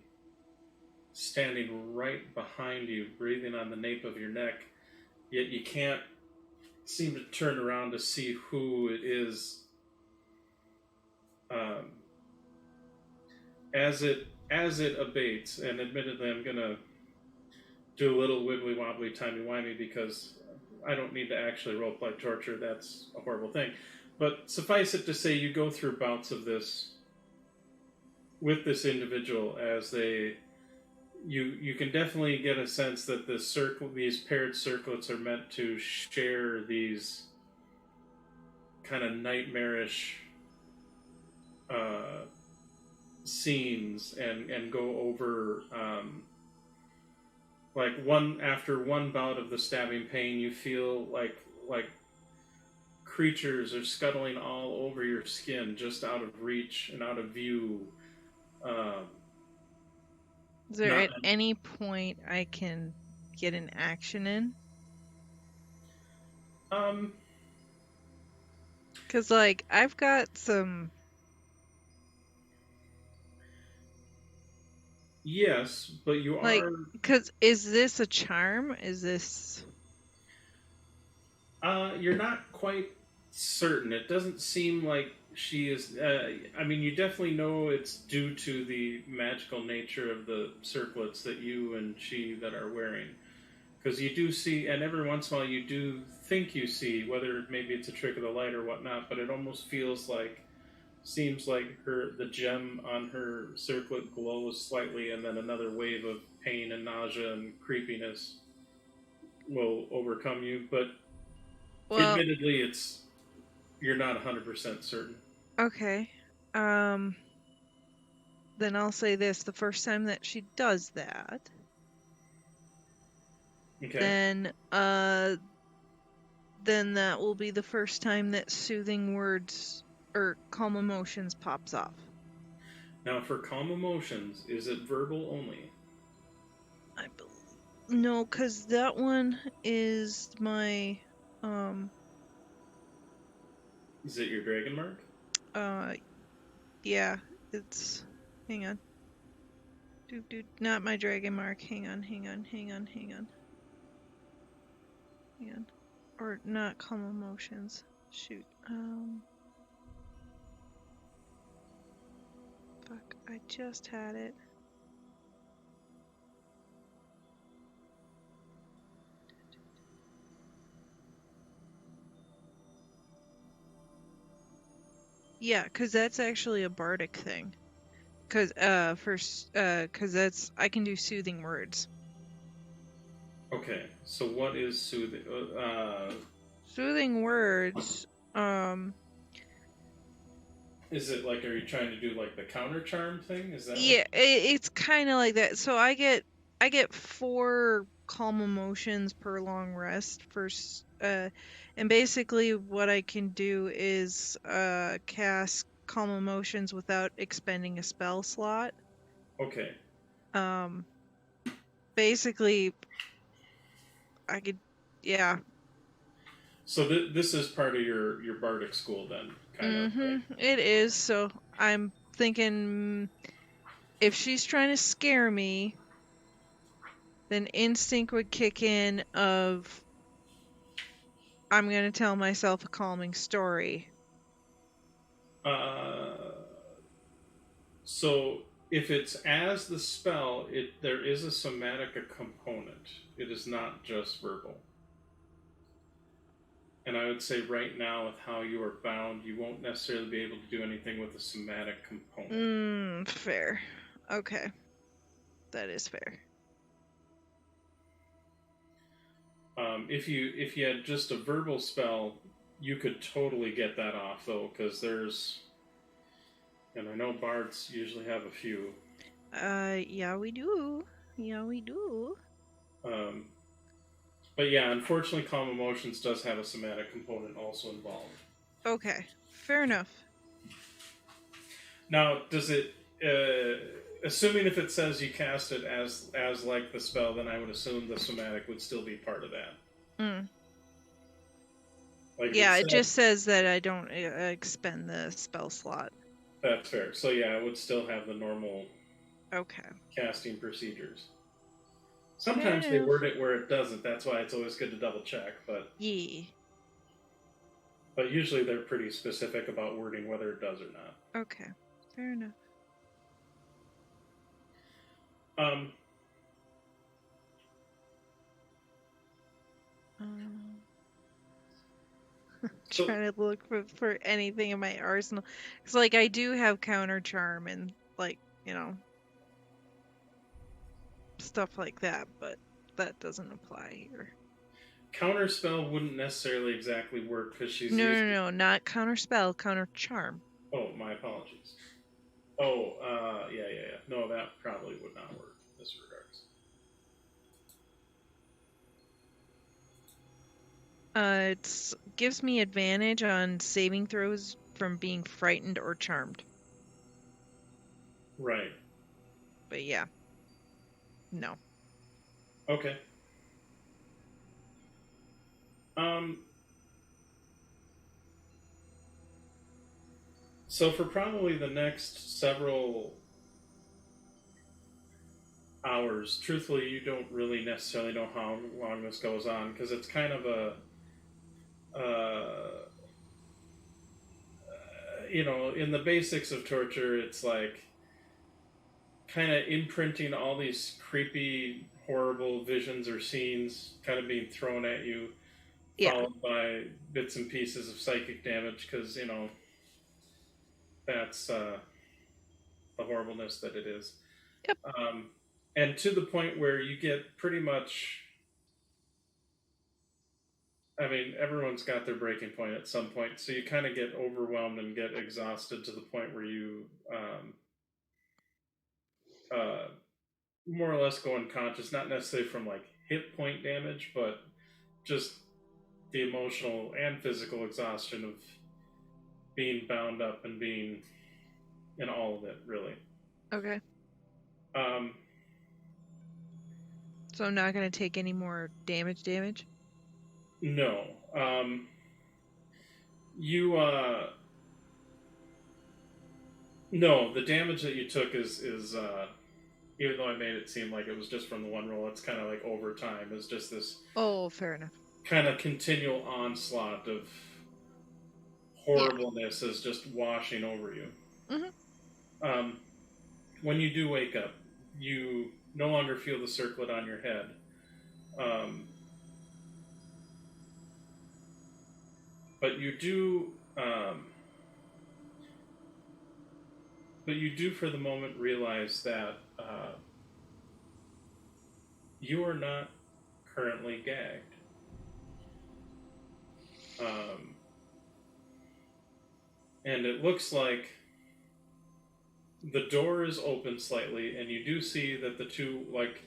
standing right behind you, breathing on the nape of your neck, yet you can't seem to turn around to see who it is. As it abates, and admittedly, I'm gonna do a little wibbly wobbly timey wimey because I don't need to actually roleplay torture. That's a horrible thing. But suffice it to say, you go through bouts of this with this individual as they. You can definitely get a sense that these paired circlets are meant to share these kind of nightmarish scenes and go over like after one bout of the stabbing pain, you feel like creatures are scuttling all over your skin, just out of reach and out of view. Is there at any point I can get an action in? Because, like, I've got some... Yes, but you are... Because, is this a charm? Is this... You're not quite certain. It doesn't seem like she is... I mean, you definitely know it's due to the magical nature of the circlets that you and she that are wearing. Because you do see, and every once in a while you do think you see, whether maybe it's a trick of the light or whatnot, but it almost seems like the gem on her circlet glows slightly, and then another wave of pain and nausea and creepiness will overcome you. But admittedly, you're not 100% certain. Okay. Then I'll say this: the first time that she does that, okay, then that will be the first time that soothing words or calm emotions pops off. Now, for calm emotions, is it verbal only? I believe no, because that one is my Is it your dragon mark? Yeah, it's. Hang on. Not my dragon mark. Hang on. Or not calm emotions. Shoot. Fuck, I just had it. Yeah, because that's actually a bardic thing. Because that's I can do soothing words. Okay, so what is soothing? Soothing words. Is it like, are you trying to do like the counter charm thing? Is that? Yeah, it's kind of like that. So I get 4 calm emotions per long rest first. And basically what I can do is cast calm emotions without expending a spell slot. Okay. Basically, I could, yeah. So this is part of your bardic school then, kind of. Right? It is. So I'm thinking, if she's trying to scare me, then instinct would kick in of, I'm going to tell myself a calming story. So if it's as the spell, there is a somatic component. It is not just verbal. And I would say right now, with how you are bound, you won't necessarily be able to do anything with a somatic component. Fair. Okay. That is fair. If you had just a verbal spell, you could totally get that off, though, because there's... And I know bards usually have a few. Yeah, we do. But yeah, unfortunately, calm emotions does have a somatic component also involved. Okay, fair enough. Now, does it... assuming if it says you cast it as like the spell, then I would assume the somatic would still be part of that. Like yeah, it just says that I don't expend the spell slot. That's fair. So yeah, it would still have the normal casting procedures. Sometimes they word it where it doesn't. That's why it's always good to double check. But yeah. But usually they're pretty specific about wording whether it does or not. Okay, fair enough. Trying to look for anything in my arsenal. It's like I do have counter charm and like, you know, stuff like that, but that doesn't apply here. Counter spell wouldn't necessarily exactly work because she's no, not counter spell, counter charm. Oh, my apologies. Oh, yeah. No, that probably would not work in this regards. It gives me advantage on saving throws from being frightened or charmed. Right. But yeah. No. Okay. So for probably the next several hours, truthfully, you don't really necessarily know how long this goes on because it's kind of a, you know, in the basics of torture, it's like kind of imprinting all these creepy, horrible visions or scenes kind of being thrown at you, followed by bits and pieces of psychic damage because, you know, that's the horribleness that it is. Yep. And to the point where you get pretty much, I mean, everyone's got their breaking point at some point, so you kind of get overwhelmed and get exhausted to the point where you more or less go unconscious, not necessarily from like hit point damage, but just the emotional and physical exhaustion of being bound up and being in all of it, really. Okay. So I'm not going to take any more damage? No. No, the damage that you took is even though I made it seem like it was just from the one roll, it's kind of like over time. It's just this. Oh, fair enough. Kind of continual onslaught of horribleness is just washing over you. Mm-hmm. When you do wake up, you no longer feel the circlet on your head. But you do. But you do, for the moment, realize that you are not currently gagged. And it looks like the door is open slightly, and you do see that the two, like,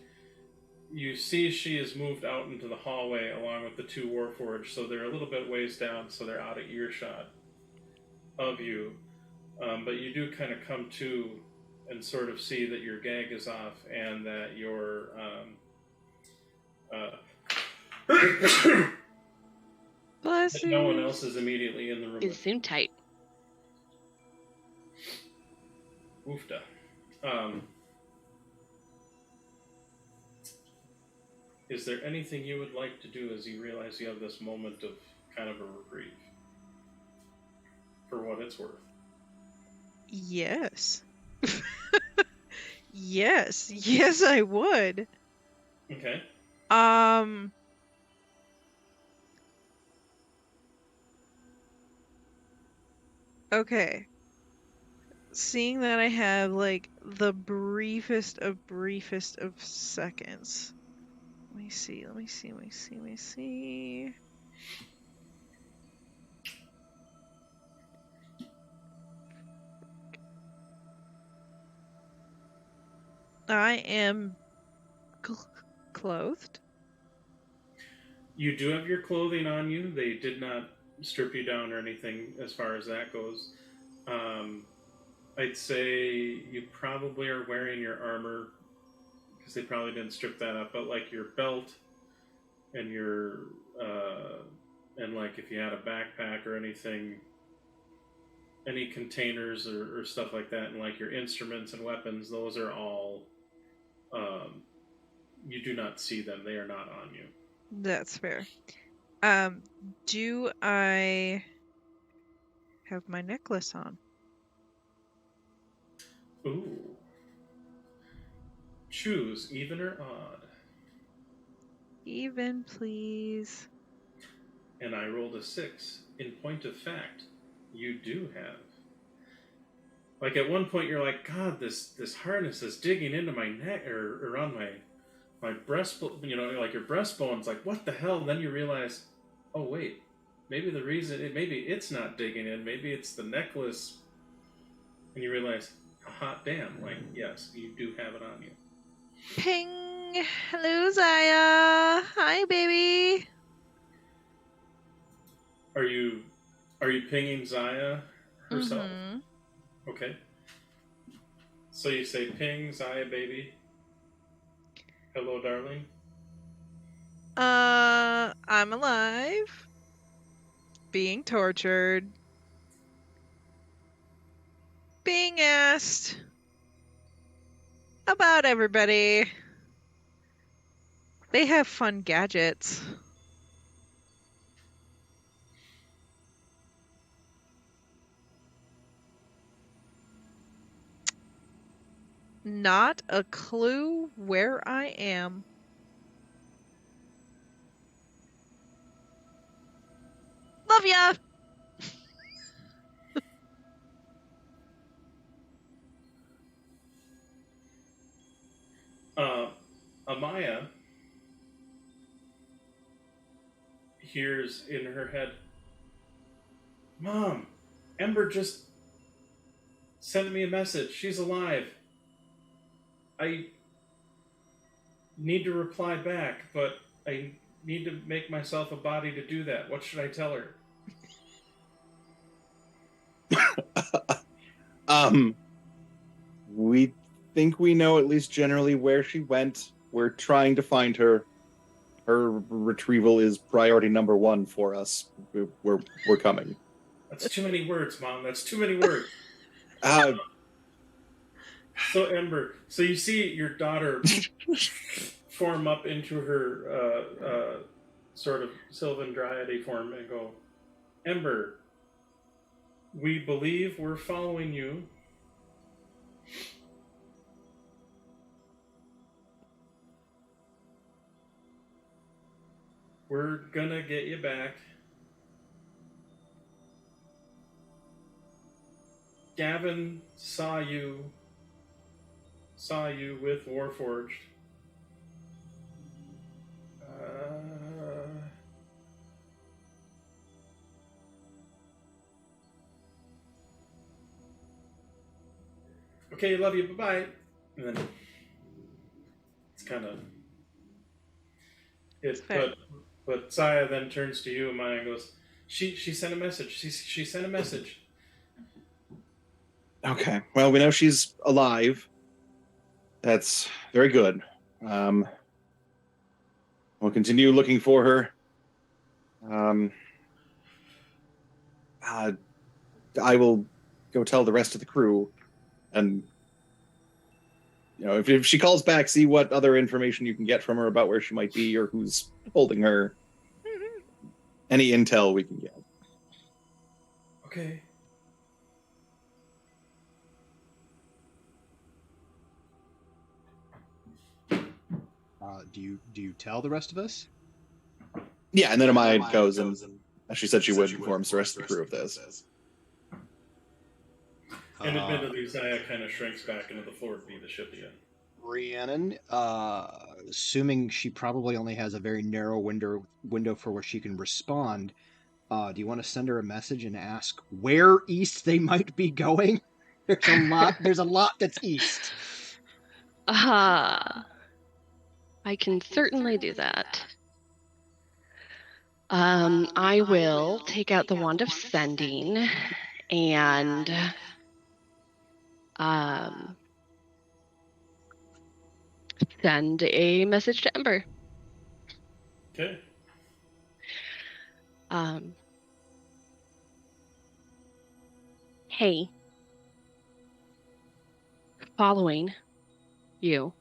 you see she has moved out into the hallway along with the two Warforged, so they're a little bit ways down, so they're out of earshot of you. But you do kind of come to and sort of see that your gag is off and that your Bless you. No one else is immediately in the room. It seemed tight. Oofda. Is there anything you would like to do as you realize you have this moment of kind of a reprieve? For what it's worth. Yes. Yes, I would. Okay. Okay. Seeing that I have like the briefest of seconds. Let me see. I am clothed. You do have your clothing on you. They did not strip you down or anything as far as that goes. I'd say you probably are wearing your armor because they probably didn't strip that up, but like your belt and your and like if you had a backpack or anything, any containers or stuff like that, and like your instruments and weapons, those are all you do not see them. They are not on you. That's fair. Do I have my necklace on. Ooh. Choose even or odd. Even, please. And I rolled a 6. In point of fact, you do have. Like at one point you're like, God, this harness is digging into my neck or on my breast, like your breastbone's like, what the hell? And then you realize, oh wait, maybe the reason, maybe it's not digging in, maybe it's the necklace. And you realize, hot damn, like, yes, you do have it on you. Ping! Hello, Zaya! Hi, baby! Are you pinging Zaya herself? Mm-hmm. Okay. So you say, ping, Zaya, baby. Hello, darling. I'm alive. Being tortured. Being asked about everybody. They have fun gadgets. Not a clue where I am. Love ya! Amaya hears in her head, Mom, Ember just sent me a message. She's alive. I need to reply back, but I need to make myself a body to do that. What should I tell her? We think we know at least generally where she went. We're trying to find her. Her retrieval is priority number 1 for us. We're coming. That's too many words, Mom. That's too many words. So Ember, so you see your daughter form up into her sort of Sylvan Dryady form and go, Ember, we believe we're following you. We're gonna get you back. Gavin saw you with Warforged. Okay, love you, bye-bye. And then it's kind of it. But Saya then turns to you, Amaya, and goes, "She sent a message. She sent a message." Okay. Well, we know she's alive. That's very good. We'll continue looking for her. I will go tell the rest of the crew, and if she calls back, see what other information you can get from her about where she might be or who's holding her. Mm-hmm. Any intel we can get. Okay. Do you tell the rest of us? Yeah, and then Amaya goes and she said she would inform the rest of the crew of this. And admittedly, Zaya kind of shrinks back into the floor to be the ship again. Rhiannon, assuming she probably only has a very narrow window for where she can respond, do you want to send her a message and ask where east they might be going? There's a lot that's east. I can certainly do that. I will take out the Wand of Sending and send a message to Ember. Okay. Hey, following you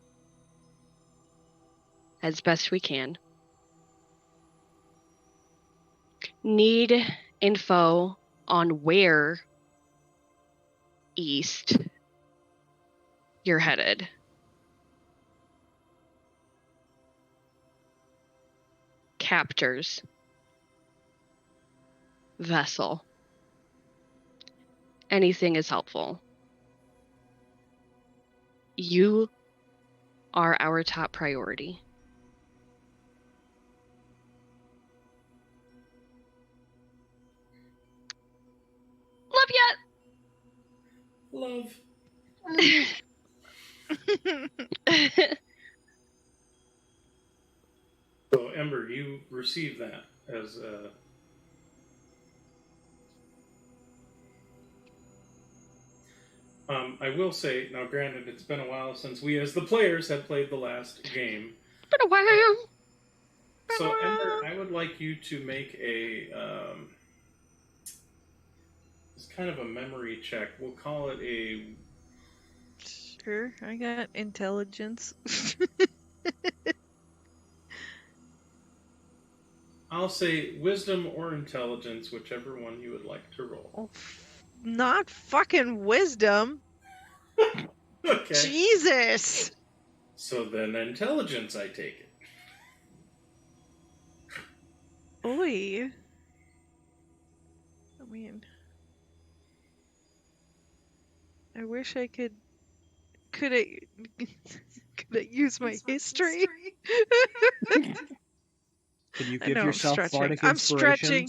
as best we can. Need info on where east you're headed. Captors. Vessel. Anything is helpful. You are our top priority. Love yet? Love. So, Ember, you receive that as I will say, now granted, it's been a while since we as the players have played the last game. Been a while. So, Ember, I would like you to make a it's kind of a memory check. We'll call it a... Sure, I got intelligence. I'll say wisdom or intelligence, whichever one you would like to roll. Oh, not fucking wisdom. Okay. Jesus. So then intelligence, I take it. Oy. I mean, I wish I could I use my history? Can you give yourself bardic I'm inspiration? stretching.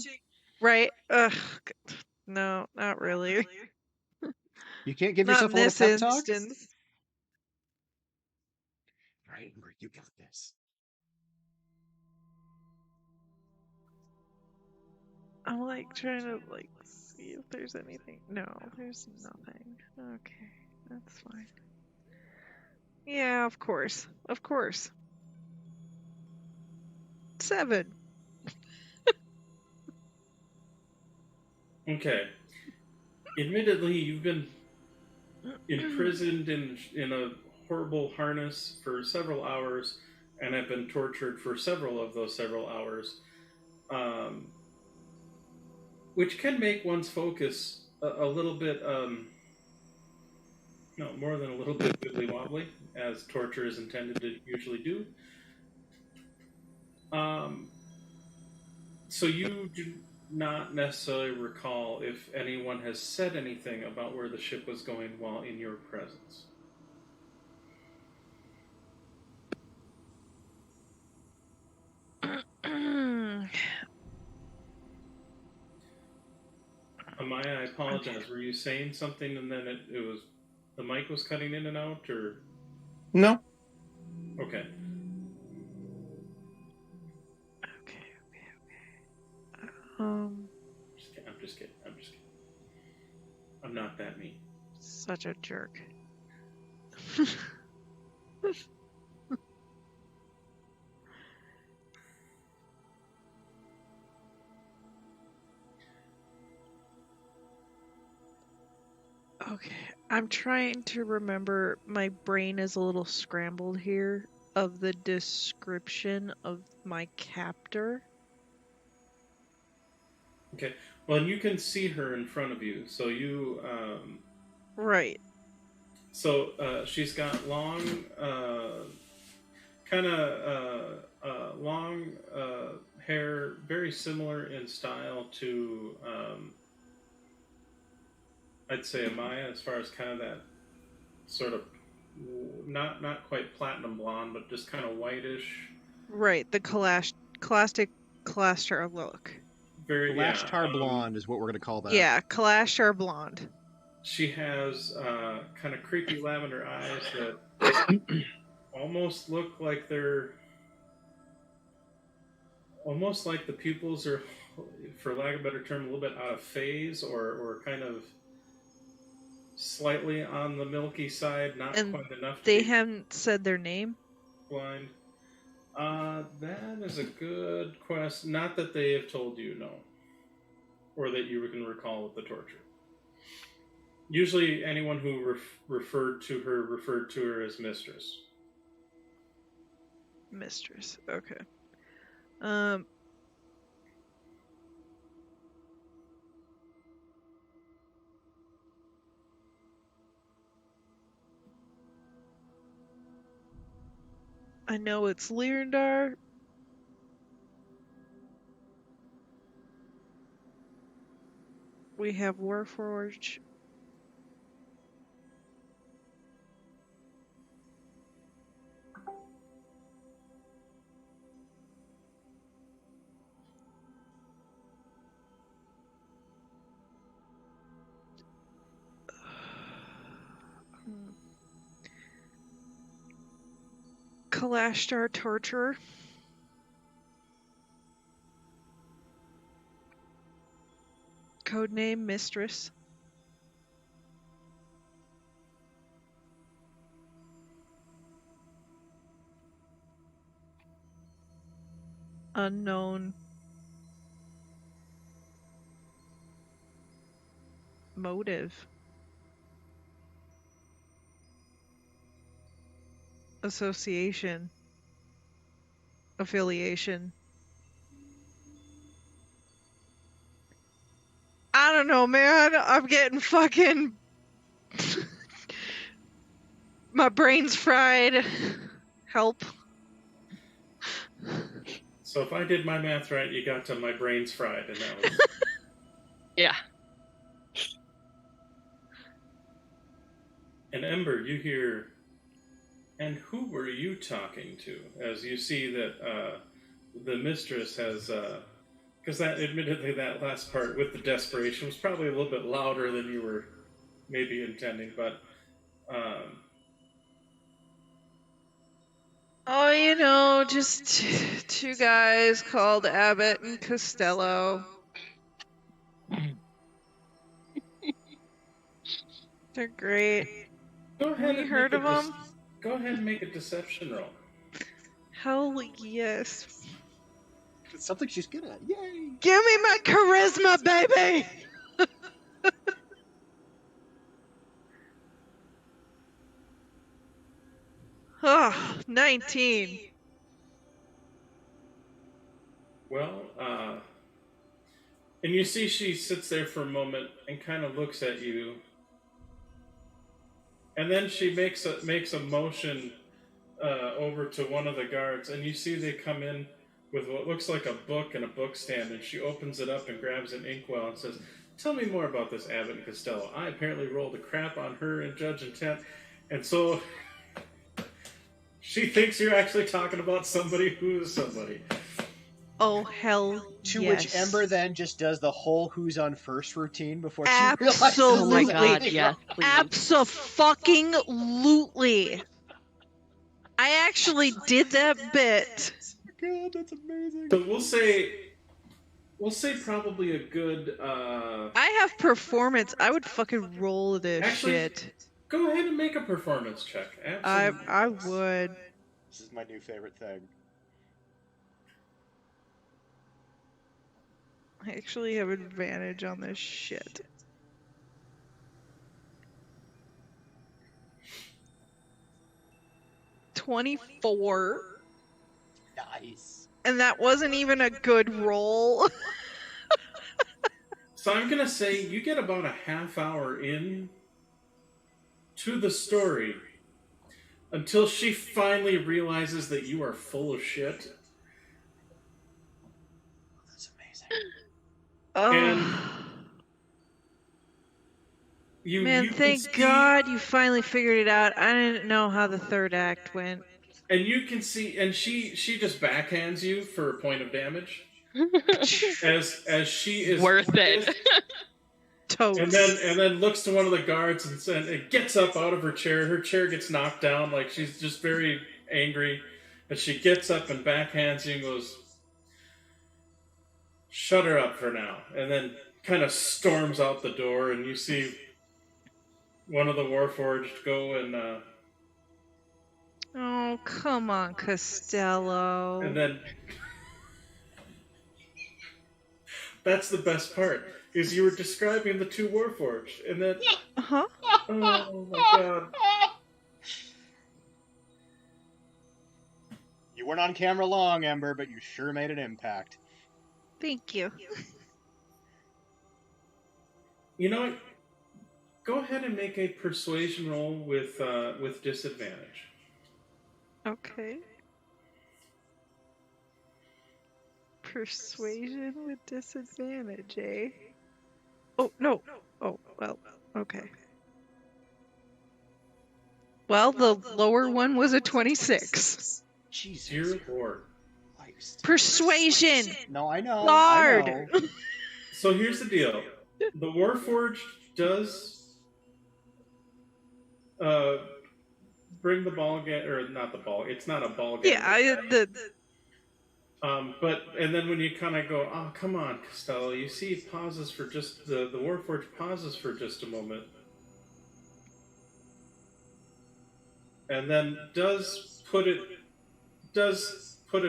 Right? Ugh. No, not really. You can't give not yourself in a this little pep talk? instance. Right, Ember, you got this. I'm like trying to like see if there's anything. No, there's nothing. Okay, that's fine. Yeah, of course. Of course. 7. Okay. Admittedly, you've been imprisoned in a horrible harness for several hours and have been tortured for several of those several hours, which can make one's focus a little bit, no, more than a little bit wibbly-wobbly, as torture is intended to usually do. So you do not necessarily recall if anyone has said anything about where the ship was going while in your presence. Amaya, I apologize. Were you saying something and then it was the mic was cutting in and out, or no? Okay. I'm just kidding. I'm not that mean. Such a jerk. Okay, I'm trying to remember. My brain is a little scrambled here of the description of my captor. Okay. Well, and you can see her in front of you, so you Right. So she's got long, long hair, very similar in style to, I'd say Amaya, as far as kind of that sort of not quite platinum blonde, but just kind of whitish. Right, the classic Kalashtar look. Very Kalashtar blonde is what we're going to call that. Yeah, Kalashtar blonde. She has kind of creepy lavender eyes that almost look like they're almost like the pupils are, for lack of a better term, a little bit out of phase or kind of slightly on the milky side, not quite enough. They haven't said their name? Blind. That is a good question. Not that they have told you, no. Or that you can recall with the torture. Usually anyone who referred to her as mistress. Mistress, okay. I know it's Leondar. We have Warforged. Kalashtar Torturer. Codename Mistress. Unknown. Motive. Association. Affiliation. I don't know, man. I'm getting fucking... My brain's fried. Help. So if I did my math right, you got to my brain's fried, and that was... Yeah. And Ember, you hear, and who were you talking to? As you see that the mistress has, because that, admittedly, that last part with the desperation was probably a little bit louder than you were maybe intending, but... Oh, you know, just two guys called Abbott and Costello. They're great. Go ahead. Have you heard of them? Go ahead and make a deception roll. Hell yes. It's something she's good at. Yay! Give me my charisma, baby! Oh, 19. Well, and you see she sits there for a moment and kind of looks at you. And then she makes a motion over to one of the guards, and you see they come in with what looks like a book and a book stand, and she opens it up and grabs an inkwell and says, "Tell me more about this Abbott and Costello. I apparently rolled a crap on her and Judge Intent, and so she thinks you're actually talking about somebody who is somebody." Oh, hell To yes. which Ember then just does the whole who's on first routine before she Absolutely. realizes. Oh my god, yes, please. Abso-fucking-lutely. I actually did that bit. God, that's amazing. So we'll say probably a good I have performance. I would fucking roll this shit. Go ahead and make a performance check. Absolutely. I would. This is my new favorite thing. I actually have advantage on this shit. $24. Nice. And that wasn't even a good roll. So I'm gonna say you get about a half hour in to the story until she finally realizes that you are full of shit. That's amazing. And you thank God you finally figured it out. I didn't know how the third act went. And you can see, and she just backhands you for a point of damage. as she is worth it. Totes. And then looks to one of the guards and gets up out of her chair. Her chair gets knocked down, like she's just very angry. And she gets up and backhands you and goes, "Shut her up for now." And then kind of storms out the door, and you see one of the Warforged go and oh, come on, Costello. and then that's the best part, is you were describing the two Warforged, and then Uh-huh. oh my god. You weren't on camera long, Ember, but you sure made an impact. Thank you. You know what? Go ahead and make a persuasion roll with disadvantage. Okay. Persuasion with disadvantage, eh? Oh, no. Oh, well, okay. Well, the lower one was a 26. Jesus. Dear Lord. Persuasion! No, I know. Lard! I know. So here's the deal. The Warforged does bring the ball game, or not the ball. It's not a ball game. Yeah, but and then when you kind of go, oh come on, Costello, you see it pauses for just the Warforged pauses for just a moment, and then does put it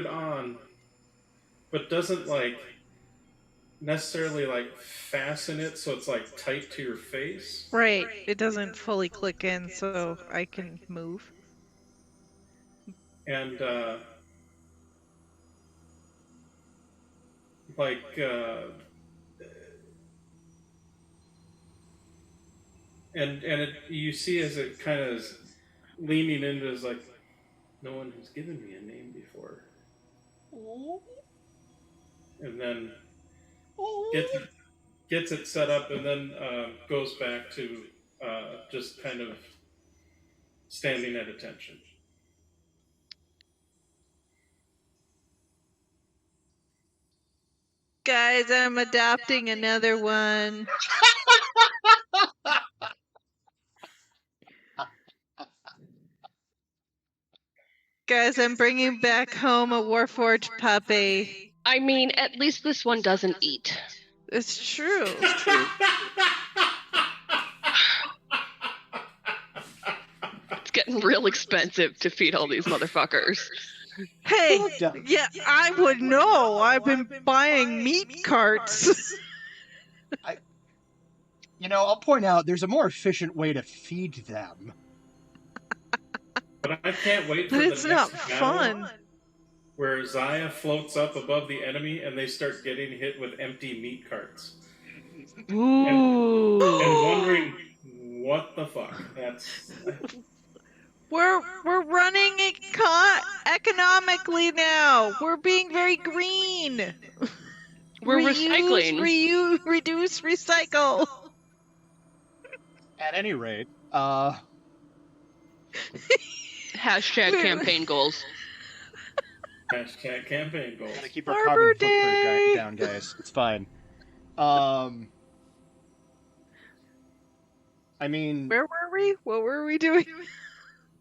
on, but doesn't like necessarily like fasten it so it's like tight to your face. Right. It doesn't fully click in, so I can move. And you see as it kind of is leaning into is like, no one has given me a name before. And then gets it set up, and then goes back to just kind of standing at attention. Guys, I'm adopting another one. Guys, I'm bringing back home a Warforged puppy. I mean, at least this one doesn't eat. It's true. It's true. It's getting real expensive to feed all these motherfuckers. Hey, yeah, I would know. I've been buying meat carts. I'll point out there's a more efficient way to feed them. But I can't wait for But the it's next not battle fun. where Zaya floats up above the enemy and they start getting hit with empty meat carts. Ooh. And wondering what the fuck. That's We're running economically now. We're being very green. We're recycling. Reuse, reduce, recycle. At any rate, Hashtag campaign goals. hashtag campaign goals. gotta keep our Arbor carbon Day! footprint down, guys. It's fine. I mean, Where were we? What were we doing?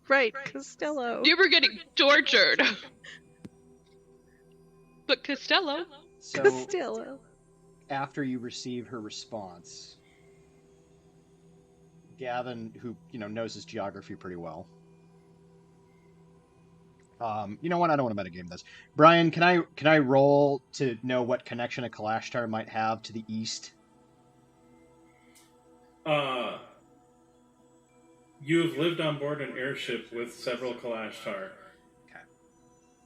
Right, Costello. You were getting tortured. But Costello. so Costello. after you receive her response, Gavin, who knows his geography pretty well. You know what? I don't want to metagame this. Brian, can I roll to know what connection a Kalashtar might have to the east? You've lived on board an airship with several Kalashtar. Okay.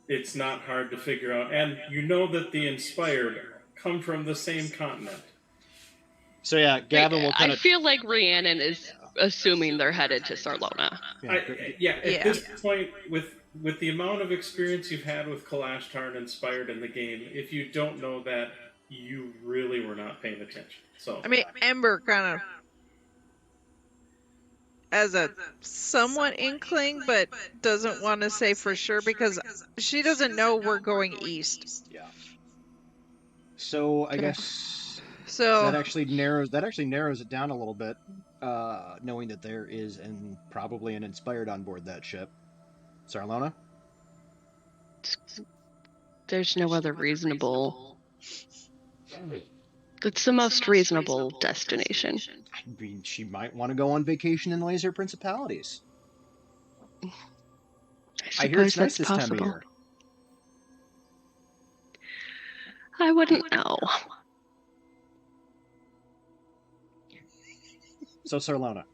It's not hard to figure out, and you know that the Inspired come from the same continent. So yeah, Gavin will kind I of. feel like Rhiannon is assuming they're headed to Sarlona. At this point, with the amount of experience you've had with Kalashtar and Inspired in the game, if you don't know that, you really were not paying attention. So I mean, Ember kind of as a somewhat inkling, but doesn't want to say for sure because she doesn't know we're going east. Yeah. So I guess So that actually narrows it down a little bit, knowing that there is probably an Inspired on board that ship. Sarlona? There's no other reasonable. It's the most reasonable destination. I mean, she might want to go on vacation in Laser Principalities. I hear it's nice this time of year. I wouldn't know. So Sarlona.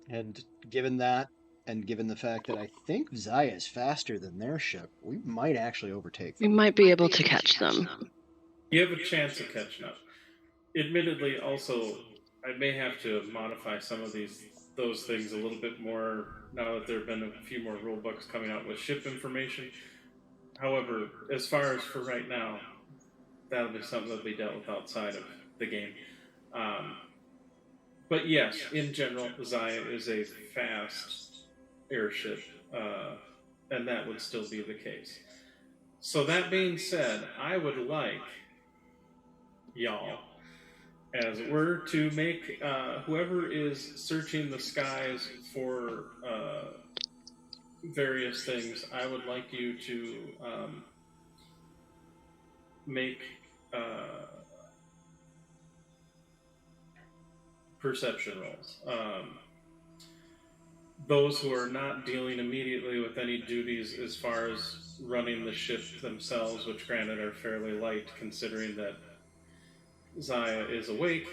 And given that, and given the fact that I think Zaya is faster than their ship, we might actually overtake them. We might be able to catch them. you have a chance of catching up. Admittedly, also, I may have to modify some of those things a little bit more now that there have been a few more rule books coming out with ship information. However, as far as for right now, that'll be something that'll be dealt with outside of the game. But yes, in general, Zaya is a fast airship, and that would still be the case. So that being said, I would like y'all, as it were, to make whoever is searching the skies for various things, I would like you to make perception rolls. Those who are not dealing immediately with any duties as far as running the ship themselves, which granted are fairly light considering that Zaya is awake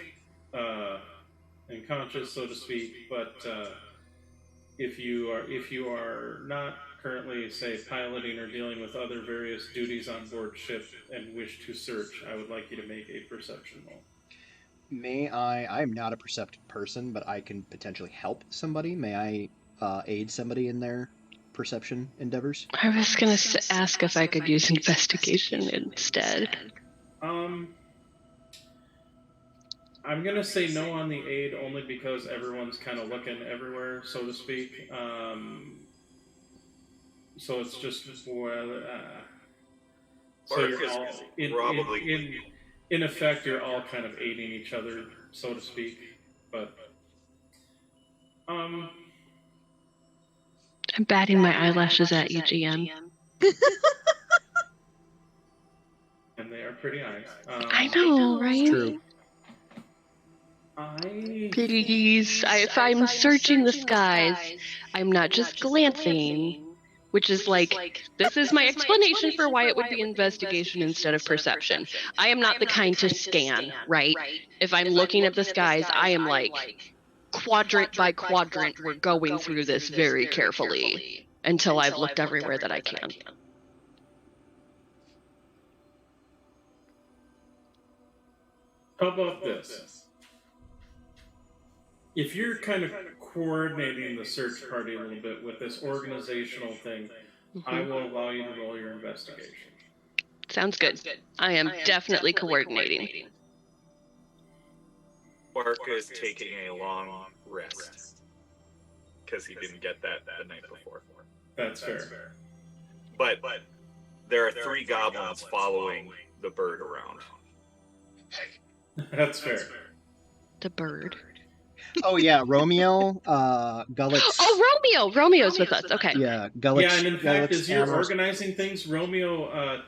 and conscious, so to speak, but if you are not currently, say, piloting or dealing with other various duties on board ship and wish to search, I would like you to make a perception roll. May I am not a perceptive person, but I can potentially help somebody. May I aid somebody in their perception endeavors? I was going to ask if I could use investigation instead. I'm going to say no on the aid only because everyone's kind of looking everywhere, so to speak. So it's just, well, so you're all, in effect, you're all kind of aiding each other, so to speak. But, I'm batting my eyelashes at you, GM. And they are pretty eyes. I know, right? True. Please, if I'm searching the skies, I'm not just glancing, which is like, this is my explanation for why it would be investigation instead of perception. I am not the kind to scan, right? If I'm looking at the skies, I am like, quadrant by quadrant, we're going through this very carefully until I've looked everywhere that I can. How about this? If you're kind of coordinating the search party a little bit with this organizational thing, I will allow you to roll your investigation. Sounds good. I am definitely coordinating. Barca is taking a long rest because he didn't get that the night before. That's fair. But there are 3 goblins following the bird around. That's fair. The bird. Oh yeah, Romeo, Gullets. Oh, Romeo's with us. Okay. Yeah, Gullets. Yeah, and in fact, as you're Amherst. organizing things, Romeo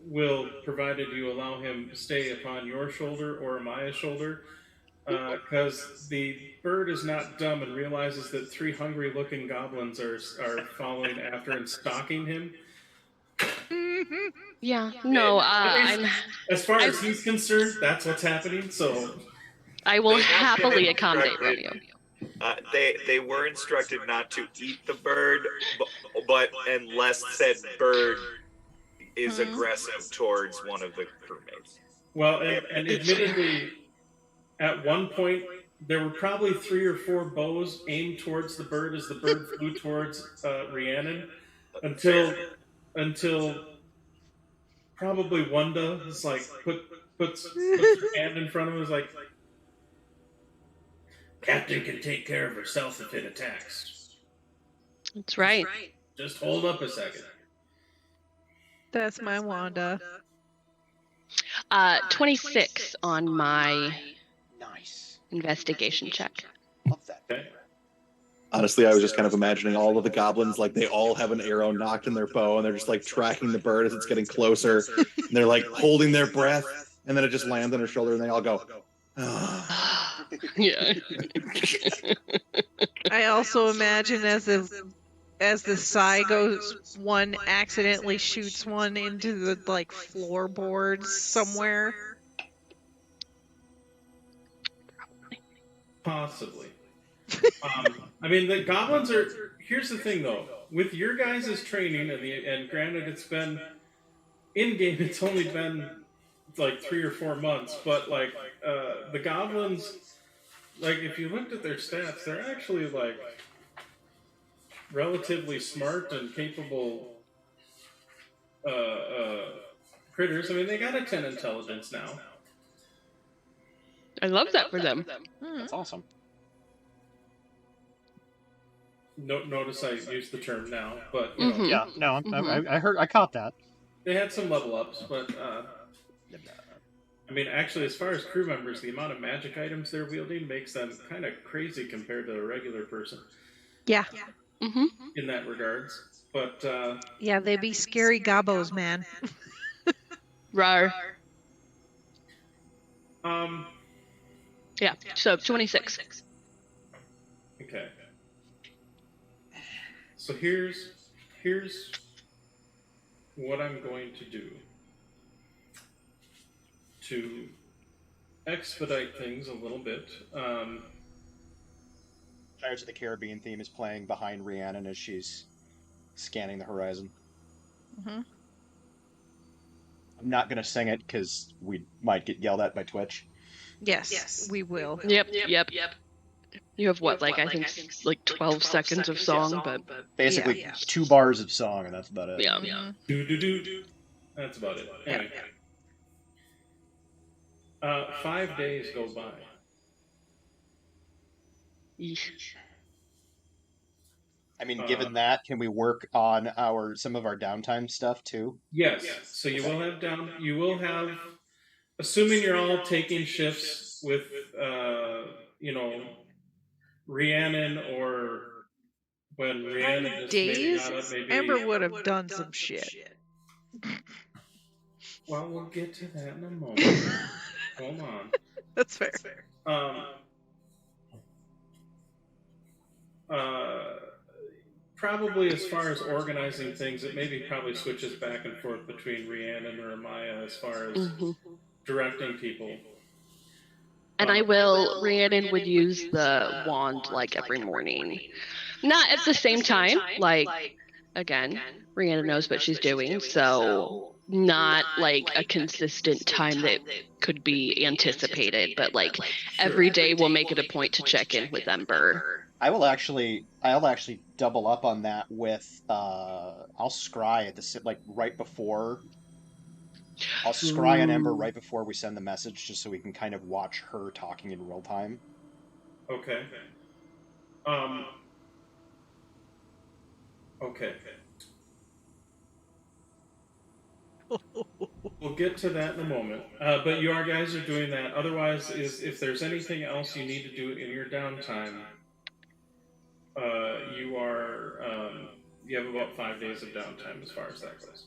will, provided you allow him to stay upon your shoulder or Amaya's shoulder, because the bird is not dumb and realizes that 3 hungry-looking goblins are following after and stalking him. Yeah, no, as far as he's concerned, that's what's happening, so... I will happily accommodate Romeo. They were instructed not to eat the bird, but unless said bird is aggressive towards one of the crewmates. Well, and admittedly, at one point, there were probably 3 or 4 bows aimed towards the bird as the bird flew towards Rhiannon, until probably Wanda is like puts her hand in front of him, is like, Captain can take care of herself if it attacks. That's right. Just hold up a second. That's my Wanda. 26 on my Nice investigation check. Love that. Okay. Honestly, I was just kind of imagining all of the goblins, like they all have an arrow knocked in their bow, and they're just like tracking the bird as it's getting closer. And they're like holding their breath, and then it just lands on her shoulder, and they all go, Yeah. I also imagine as the sigh goes, one accidentally shoots one into the like floorboards somewhere. Possibly. I mean, the goblins are... Here's the thing, though. With your guys' training, and granted it's been... In-game, it's only been like 3 or 4 months, but like the goblins, like if you looked at their stats, they're actually like relatively smart and capable critters. I mean, they got a 10 intelligence now. I love that for them. That's awesome. Notice I used the term now, but yeah, no, I caught that. They had some level ups, but I mean, actually, as far as crew members, the amount of magic items they're wielding makes them kind of crazy compared to a regular person. Yeah. In that regards, but yeah, they be scary gobos, man. Rar. Yeah. So 26. Okay. So here's what I'm going to do to expedite things a little bit. Pirates of the Caribbean theme is playing behind Rhiannon as she's scanning the horizon. I'm not going to sing it because we might get yelled at by Twitch. Yes, we will. Yep. You have what, I think 12 seconds of song, but basically 2 bars of song, and that's about it. Yeah. Do. That's about it. Anyway. 5 days go by. I mean, given that, can we work on some of our downtime stuff too? Yes. So you will have, assuming you're all taking shifts with, Rhiannon, or when Rhiannon days, maybe Ember would have done some shit. Well, we'll get to that in a moment. Hold on. That's fair. Probably as far as organizing things, it maybe probably switches back and forth between Rhiannon or Amaya as far as directing people. And Rhiannon would use the wand every morning. Not at the same time, again, Rhiannon knows what she's doing, so not a consistent time that could be anticipated, but every day we'll make it a point to check in with Ember. I'll actually double up on that with I'll scry at the right before. I'll scry on Ember right before we send the message, just so we can kind of watch her talking in real time. Okay. Okay. We'll get to that in a moment. But you guys are doing that. Otherwise, if there's anything else you need to do in your downtime, you have about 5 days of downtime as far as that goes.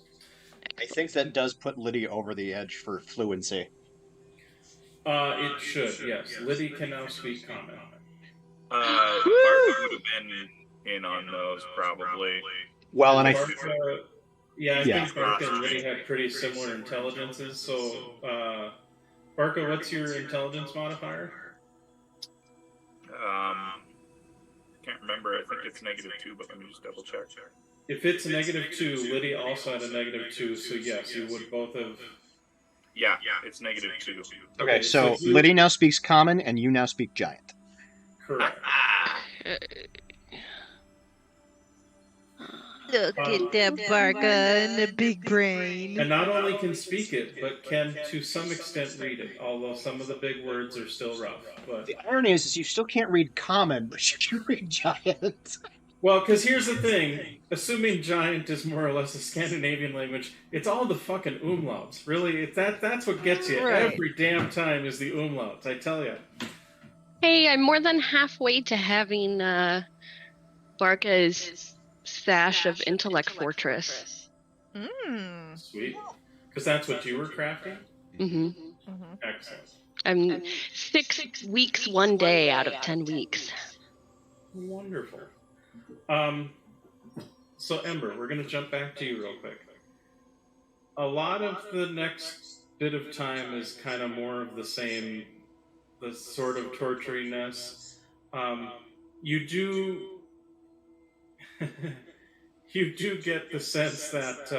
I think that does put Liddy over the edge for fluency. It should, yes. Liddy can now speak common. Barca would have been in on those, probably. Well, and Barca, I think Barca and Liddy had pretty similar intelligences, so Barca, what's your intelligence modifier? Can't remember. I think it's -2, but let me just double check. If it's -2, Liddy also had a -2, so yes, you would both have. Yeah, it's -2. Okay, so Liddy now speaks common, and you now speak giant. Correct. Look at that Barca and the big brain. And not only can speak it, but can to some extent read it, although some of the big words are still rough. But the irony is you still can't read common, but you can read giant. Well, because here's the thing. Assuming giant is more or less a Scandinavian language, it's all the fucking umlauts. Really, that's what gets you every damn time is the umlauts, I tell you. Hey, I'm more than halfway to having Barca's Sash of Intellect Fortress. Sweet. Because that's what you were crafting? Excellent. I'm 6 weeks, 1 day out of 10 weeks. Wonderful. So Ember, we're going to jump back to you real quick. A lot of the next bit of time is kind of more of the same, the sort of torturiness. You do get the sense that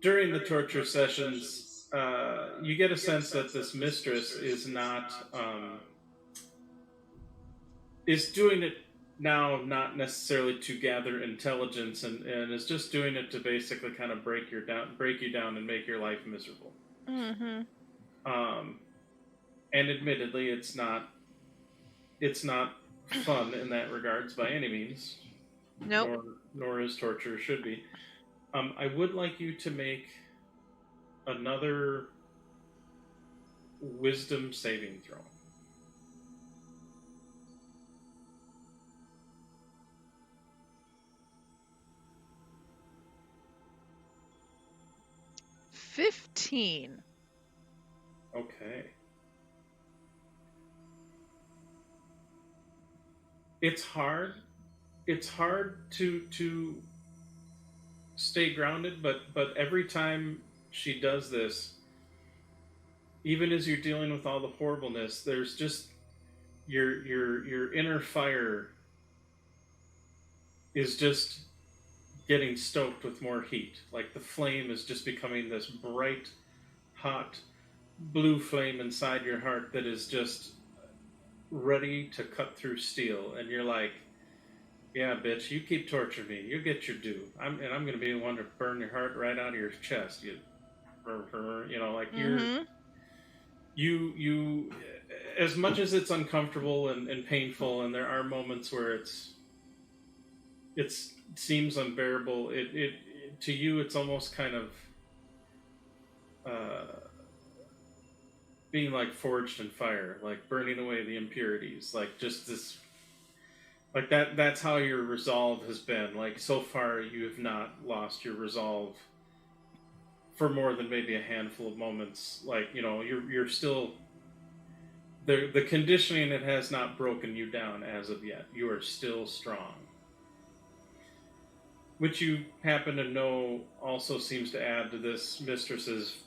during the torture sessions, you get a sense that this mistress is not is doing it now not necessarily to gather intelligence, and is just doing it to basically kind of break you down and make your life miserable. Mm-hmm. And admittedly, it's not fun in that regards by any means. Nope. Nor is torture should be. I would like you to make another wisdom saving throw. $15. Okay. It's hard. It's hard to stay grounded, but every time she does this, even as you're dealing with all the horribleness, there's just your inner fire is just getting stoked with more heat. Like the flame is just becoming this bright, hot, blue flame inside your heart that is just ready to cut through steel. And you're like, yeah, bitch, you keep torturing me. You get your due. I'm going to be the one to burn your heart right out of your chest. You know, like you, as much as it's uncomfortable and painful, and there are moments where it seems unbearable. It to you, it's almost kind of being like forged in fire, like burning away the impurities, like just this, like that's how your resolve has been. Like so far, you have not lost your resolve for more than maybe a handful of moments. Like, you know, you're still the conditioning, it has not broken you down as of yet. You are still strong. Which you happen to know also seems to add to this mistress's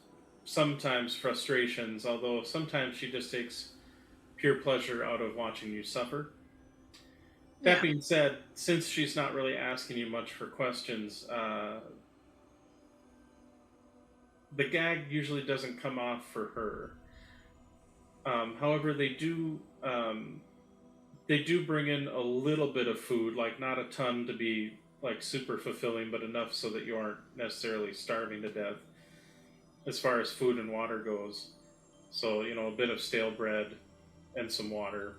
sometimes frustrations, although sometimes she just takes pure pleasure out of watching you suffer. That being said, since she's not really asking you much for questions, the gag usually doesn't come off for her. However, they do bring in a little bit of food, like not a ton to be like super fulfilling, but enough so that you aren't necessarily starving to death as far as food and water goes. So, you know, a bit of stale bread and some water.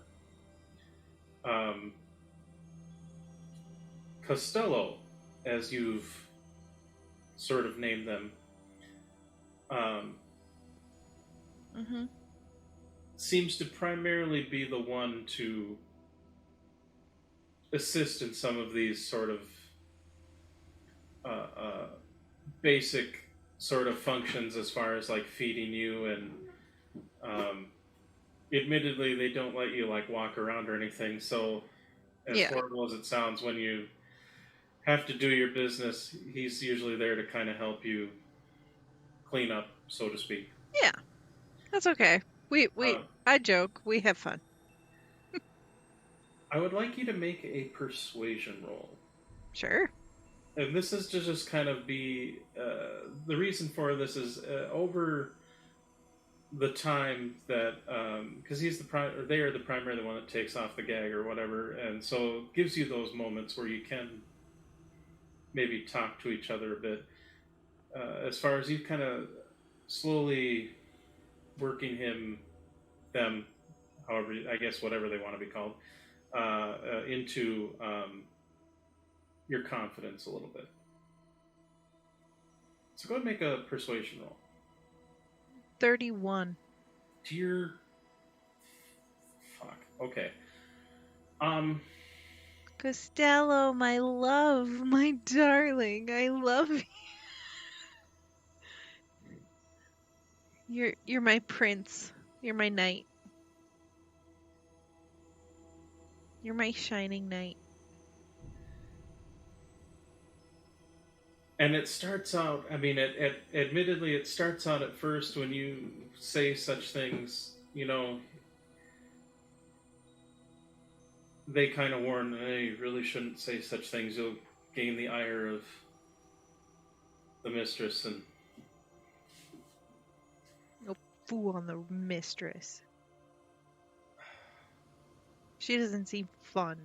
Costello, as you've sort of named them, seems to primarily be the one to assist in some of these sort of basic sort of functions as far as like feeding you, and admittedly they don't let you like walk around or anything, so as horrible as it sounds, when you have to do your business, he's usually there to kind of help you clean up, so to speak. Yeah, that's okay. I joke, we have fun. I would like you to make a persuasion roll. Sure. And this is to just kind of be the reason for this is over the time that because he's they are the primary one that takes off the gag or whatever, and so it gives you those moments where you can maybe talk to each other a bit. As far as you kind of slowly working them, however, I guess whatever they want to be called, into your confidence a little bit. So go ahead and make a persuasion roll. 31. Dear fuck. Okay. Costello, my love, my darling, I love you. You're my prince. You're my knight. You're my shining knight. And it starts out, I mean, admittedly, it starts out at first when you say such things, you know, they kind of warn, hey, you really shouldn't say such things. You'll gain the ire of the mistress. And No fool on the mistress. She doesn't seem fun.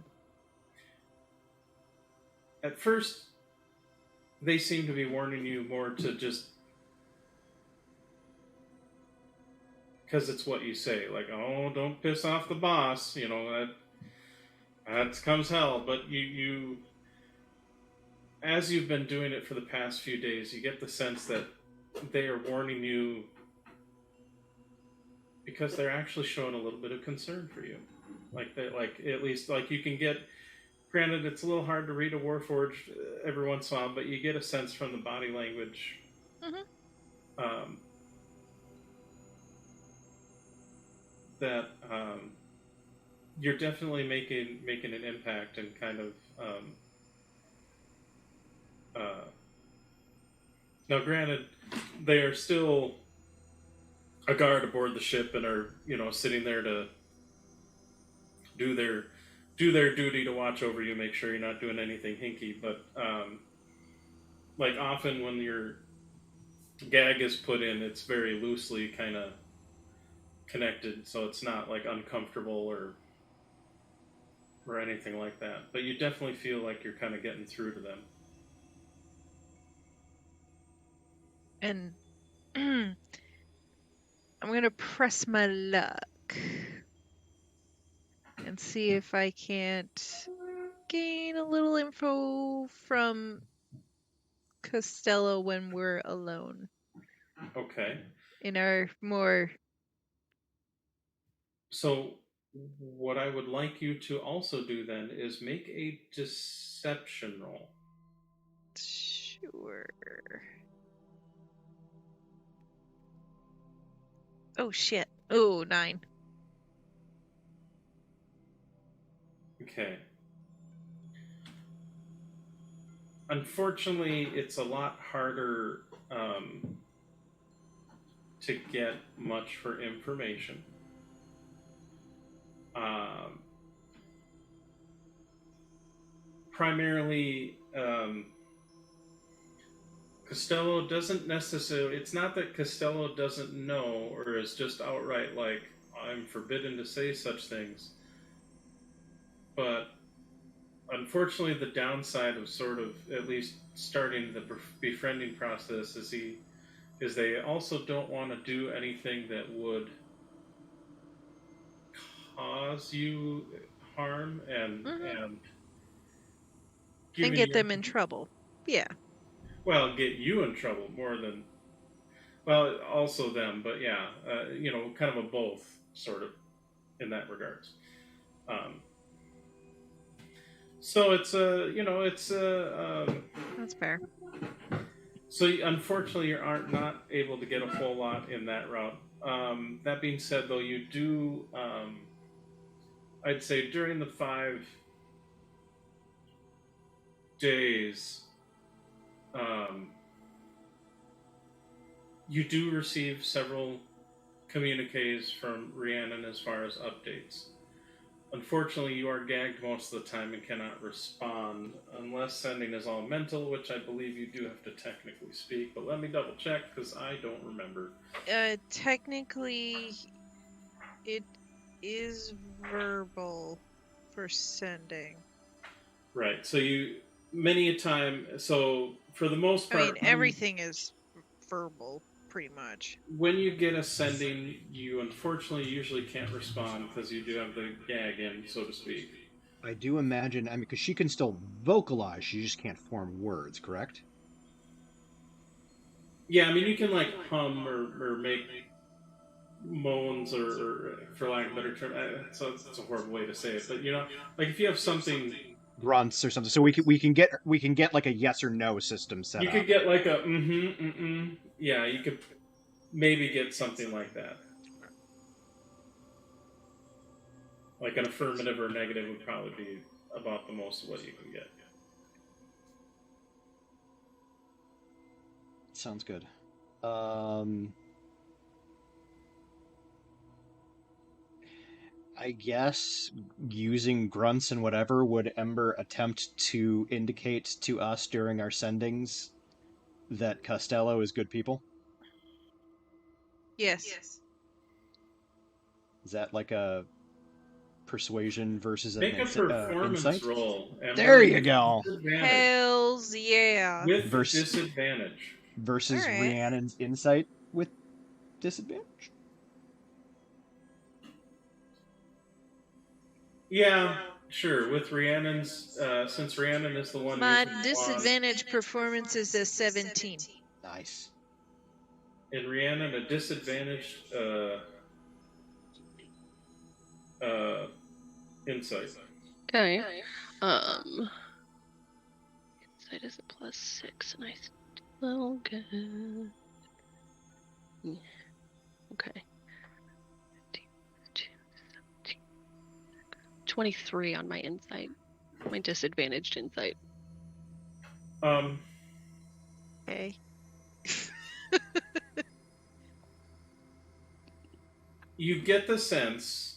at first, they seem to be warning you more to just because it's what you say, like, oh, don't piss off the boss, that comes hell. But you as you've been doing it for the past few days, you get the sense that they are warning you because they're actually showing a little bit of concern for you. Like that, like at least like you can get. Granted, it's a little hard to read a Warforged every once in a while, but you get a sense from the body language. That you're definitely making an impact and kind of now granted they are still a guard aboard the ship and are sitting there to do their duty to watch over you, make sure you're not doing anything hinky, but like often when your gag is put in, it's very loosely kind of connected, so it's not like uncomfortable or anything like that. But you definitely feel like you're kind of getting through to them. And I'm gonna press my luck and see if I can't gain a little info from Costello when we're alone. Okay. In our more... So what I would like you to also do then is make a deception roll. Sure. Oh shit. Oh, 9. Okay. Unfortunately, it's a lot harder to get much for information. Primarily, Costello doesn't necessarily... It's not that Costello doesn't know or is just outright like, I'm forbidden to say such things. But unfortunately, the downside of sort of at least starting the befriending process is they also don't want to do anything that would cause you harm and get them in trouble. Yeah. Well, get you in trouble more than... Well, also them, but yeah, kind of a both, sort of, in that regards. So it's that's fair. So unfortunately, you are not able to get a whole lot in that route. That being said, though, you do, I'd say during the 5 days, you do receive several communiques from Rhiannon as far as updates. Unfortunately, you are gagged most of the time and cannot respond unless sending is all mental, which I believe you do have to technically speak, but let me double check because I don't remember. Technically, it is verbal for sending. Right, so many a time, so for the most part... I mean, everything is verbal, pretty much. When you get a sending, you unfortunately usually can't respond because you do have the gag in, so to speak. I do imagine, because she can still vocalize, she just can't form words, correct? Yeah, I mean, you can, like, hum or make moans, or for lack of a better term, so that's a horrible way to say it, but, like, if you have something... Grunts or something, so we can get like a yes or no system set up. You could get like a yeah, you could maybe get something like that. Like an affirmative or negative would probably be about the most of what you can get. Sounds good. I guess using grunts and whatever, would Ember attempt to indicate to us during our sendings that Costello is good people? Yes. Is that like a persuasion versus Make a performance insight. roll. Ember. There you go. Hells yeah. With disadvantage. Versus Rhiannon's insight with disadvantage? Yeah, sure. With Rhiannon's, since Rhiannon is the one. My disadvantage performance is a 17. Nice. And Rhiannon, a disadvantaged insight. Okay. Insight is a +6, and I still get. Okay. 23 on my insight. My disadvantaged insight. Okay. You get the sense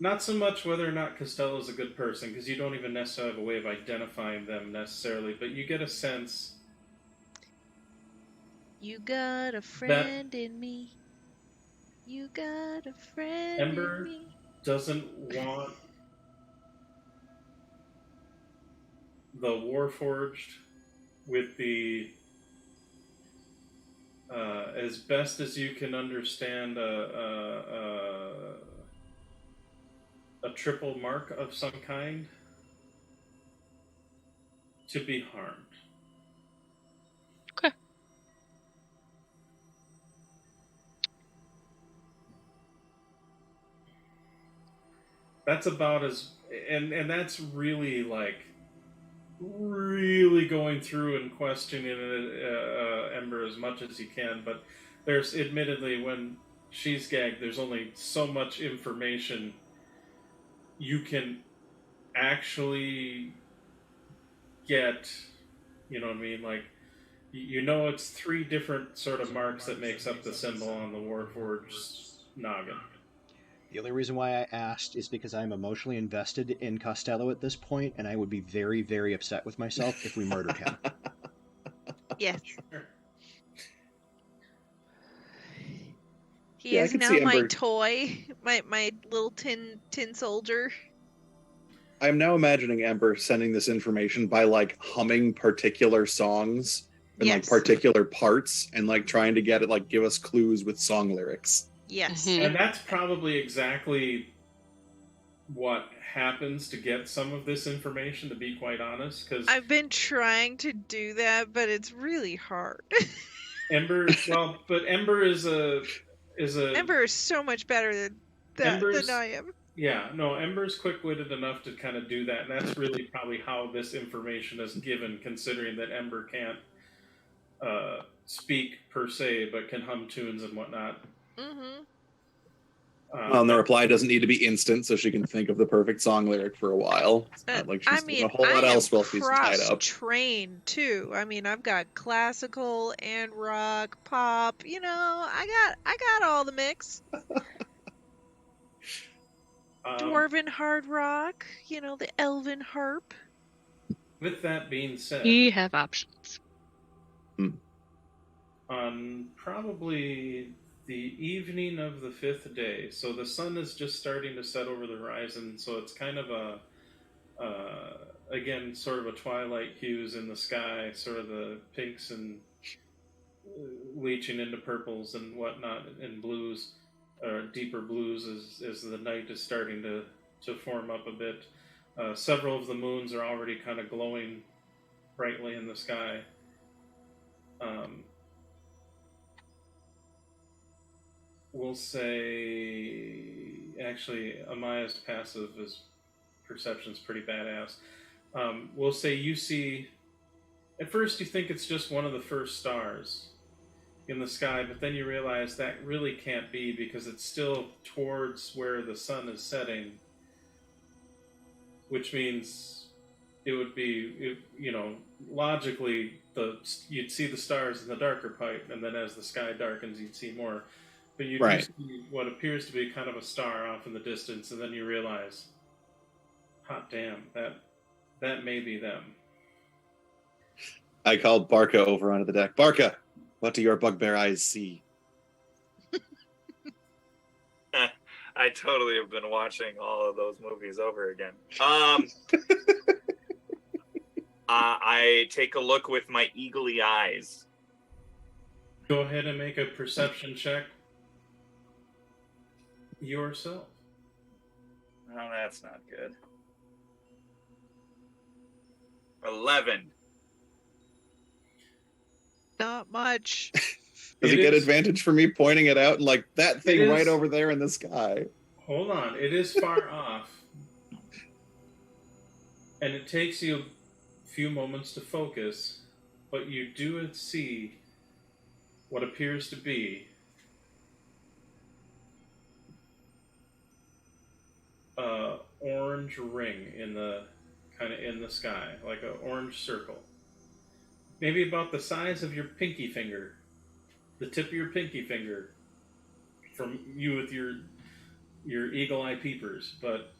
not so much whether or not Costello's a good person, because you don't even necessarily have a way of identifying them necessarily, but you get a sense. You got a friend in me. You got a friend Ember in me. Doesn't want the Warforged with the as best as you can understand a triple mark of some kind to be harmed. Okay. That's about as and that's really like really going through and questioning Ember as much as you can, but there's admittedly when she's gagged, there's only so much information you can actually get. You know what I mean? Like, you know, it's 3 different sort of marks that makes up the symbol on the Warforged's noggin. The only reason why I asked is because I'm emotionally invested in Costello at this point, and I would be very, very upset with myself if we murdered him. Yes. He is now my toy, my little tin soldier. I'm now imagining Ember sending this information by like humming particular songs and like particular parts and like trying to get it, like give us clues with song lyrics. Yes. Mm-hmm. And that's probably exactly what happens to get some of this information, to be quite honest, because I've been trying to do that, but it's really hard. Ember is Ember is so much better than I am. Yeah, no, Ember's quick-witted enough to kind of do that, and that's really probably how this information is given, considering that Ember can't speak per se, but can hum tunes and whatnot. Mm-hmm. Well, and the reply doesn't need to be instant, so she can think of the perfect song lyric for a while. It's not like she's doing a whole lot else while she's tied up. Trained too. I mean, I've got classical and rock, pop. You know, I got all the mix. Dwarven hard rock. You know, the elven harp. With that being said, we have options. On probably the evening of the 5th day, so the sun is just starting to set over the horizon, so it's kind of again, sort of a twilight hues in the sky, sort of the pinks and leaching into purples and whatnot, and blues, or deeper blues as the night is starting to form up a bit. Several of the moons are already kind of glowing brightly in the sky. We'll say, actually, Amaya's passive perception's pretty badass. We'll say you see, at first you think it's just one of the first stars in the sky, but then you realize that really can't be because it's still towards where the sun is setting, which means it would be, logically, you'd see the stars in the darker part, and then as the sky darkens, you'd see more. But you do see what appears to be kind of a star off in the distance, and then you realize, hot damn, that may be them. I called Barca over onto the deck. Barca, what do your bugbear eyes see? I totally have been watching all of those movies over again. I take a look with my eagly eyes. Go ahead and make a perception check yourself. Oh, that's not good. 11. Not much. Does he get advantage for me pointing it out and like that thing right over there in the sky? Hold on, it is far off. And it takes you a few moments to focus, but you do see what appears to be an orange ring in the sky, like an orange circle. Maybe about the size of your pinky finger. The tip of your pinky finger from you with your eagle eye peepers, but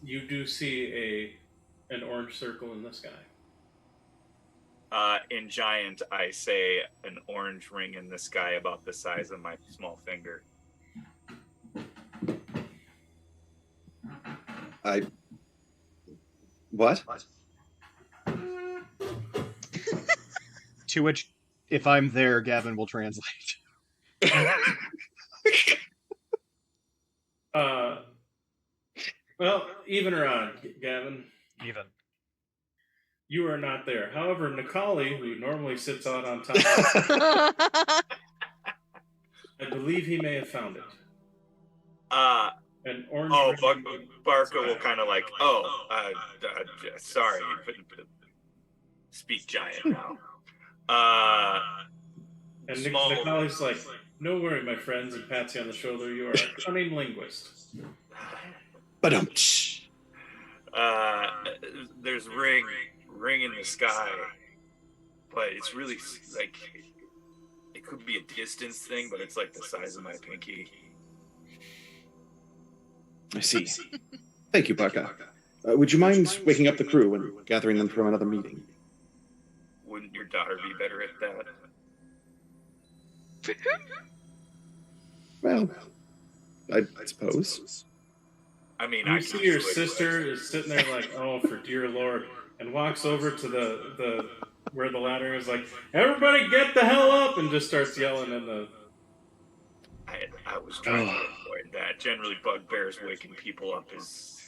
you do see an orange circle in the sky. In giant, I say an orange ring in the sky about the size of my small finger. What? To which, if I'm there, Gavin will translate. Well, even or odd, Gavin? Even. You are not there. However, Nikali, who normally sits out on top, I believe he may have found it. An orange. Oh, Barca will kind of like, sorry, speak giant now. And Nikali's like, no worry, my friends, and pats you on the shoulder. You are a cunning linguist. There's ring in the sky, but it's really like it could be a distance thing, but it's like the size of my pinky. I see. Thank you, Barca. Would you mind waking up the crew and gathering them for another meeting? Wouldn't your daughter be better at that? Well, I suppose. I mean, you see your sister is sitting there like, oh, for dear Lord, and walks over to the where the ladder is, like, everybody get the hell up, and just starts yelling in the... I was trying to avoid that. Generally, bugbears waking people up is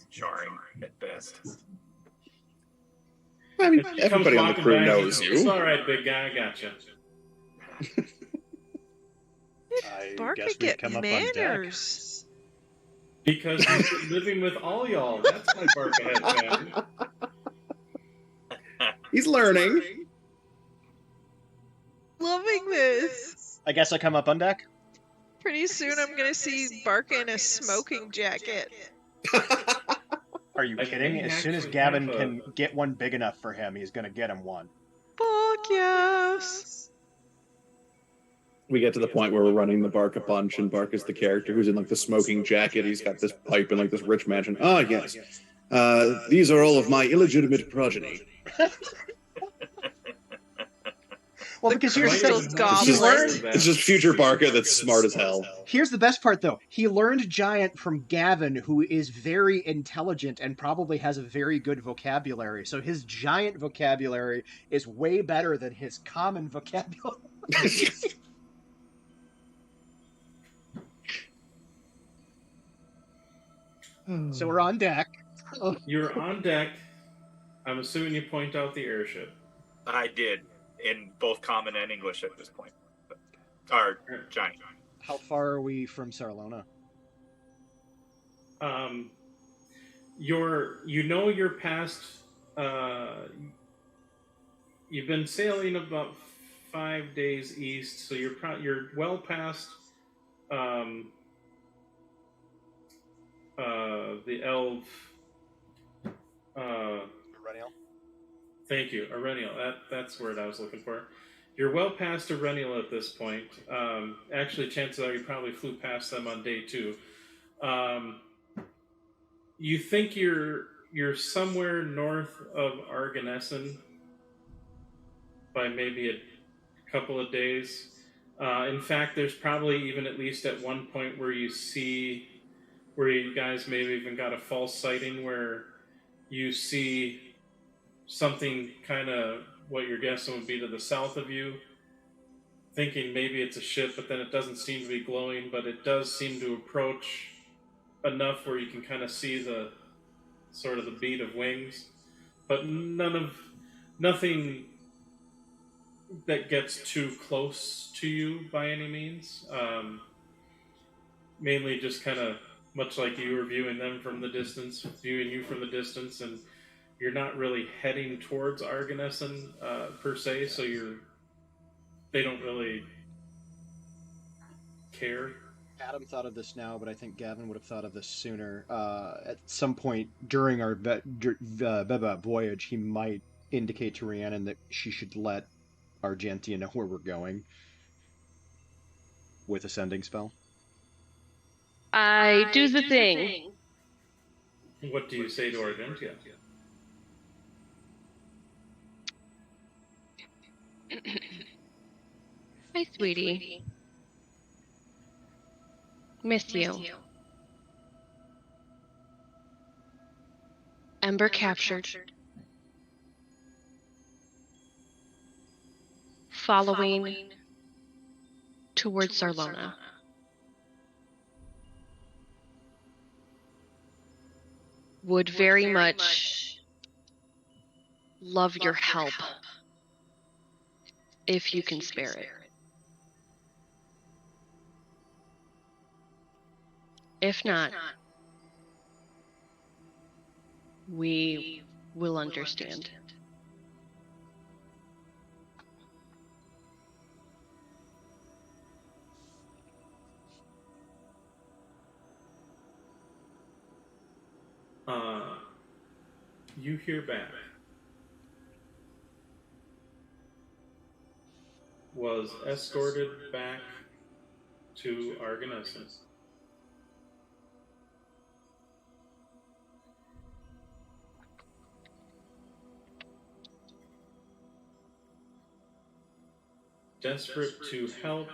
jarring at best. I mean, everybody on the crew knows you. It's all right, big guy, I gotcha. Barca get manners. Because he's been living with all y'all. That's why Barca has manners. He's learning. Loving this. I guess I come up on deck. Pretty soon I'm gonna see Barca in a smoking jacket. Are you kidding? As soon as Gavin can get one big enough for him, he's gonna get him one. Fuck yes. We get to the point where we're running the Barca bunch, and Barca's the character who's in like the smoking jacket. He's got this pipe in like this rich mansion. Ah, yes. These are all of my illegitimate progeny. Well, because here's the thing. It's just future Barca that's smart as hell. Here's the best part, though. He learned giant from Gavin, who is very intelligent and probably has a very good vocabulary. So his giant vocabulary is way better than his common vocabulary. So we're on deck. You're on deck. I'm assuming you point out the airship. I did, in both common and English at this point. Or giant. How far are we from Sarlona? You're past. You've been sailing about 5 days east, so you're well past the Elf. Perennial. Thank you, Aurenial. That's the word I was looking for. You're well past Aurenial at this point. Actually, chances are you probably flew past them on day 2. You think you're you're somewhere north of Arganessen by maybe a couple of days. In fact, there's probably even at least at one point where you guys maybe even got a false sighting where you see something kind of what you're guessing would be to the south of you, thinking maybe it's a ship, but then it doesn't seem to be glowing, but it does seem to approach enough where you can kind of see the sort of the beat of wings, but nothing that gets too close to you by any means. Mainly just kind of much like you were viewing them from the distance, viewing you from the distance, and you're not really heading towards Arganessen per se, so they don't really care. Adam thought of this now, but I think Gavin would have thought of this sooner. At some point during our Beba voyage, he might indicate to Rhiannon that she should let Argentia know where we're going with a sending spell. I do the thing. What do you say to Argentia? Hi, sweetie. Miss you. Ember captured. Following towards Sarlona. Would very much love your help if you can spare it. If not, we will understand. You hear back. Was escorted back to Arganessen. Desperate to help,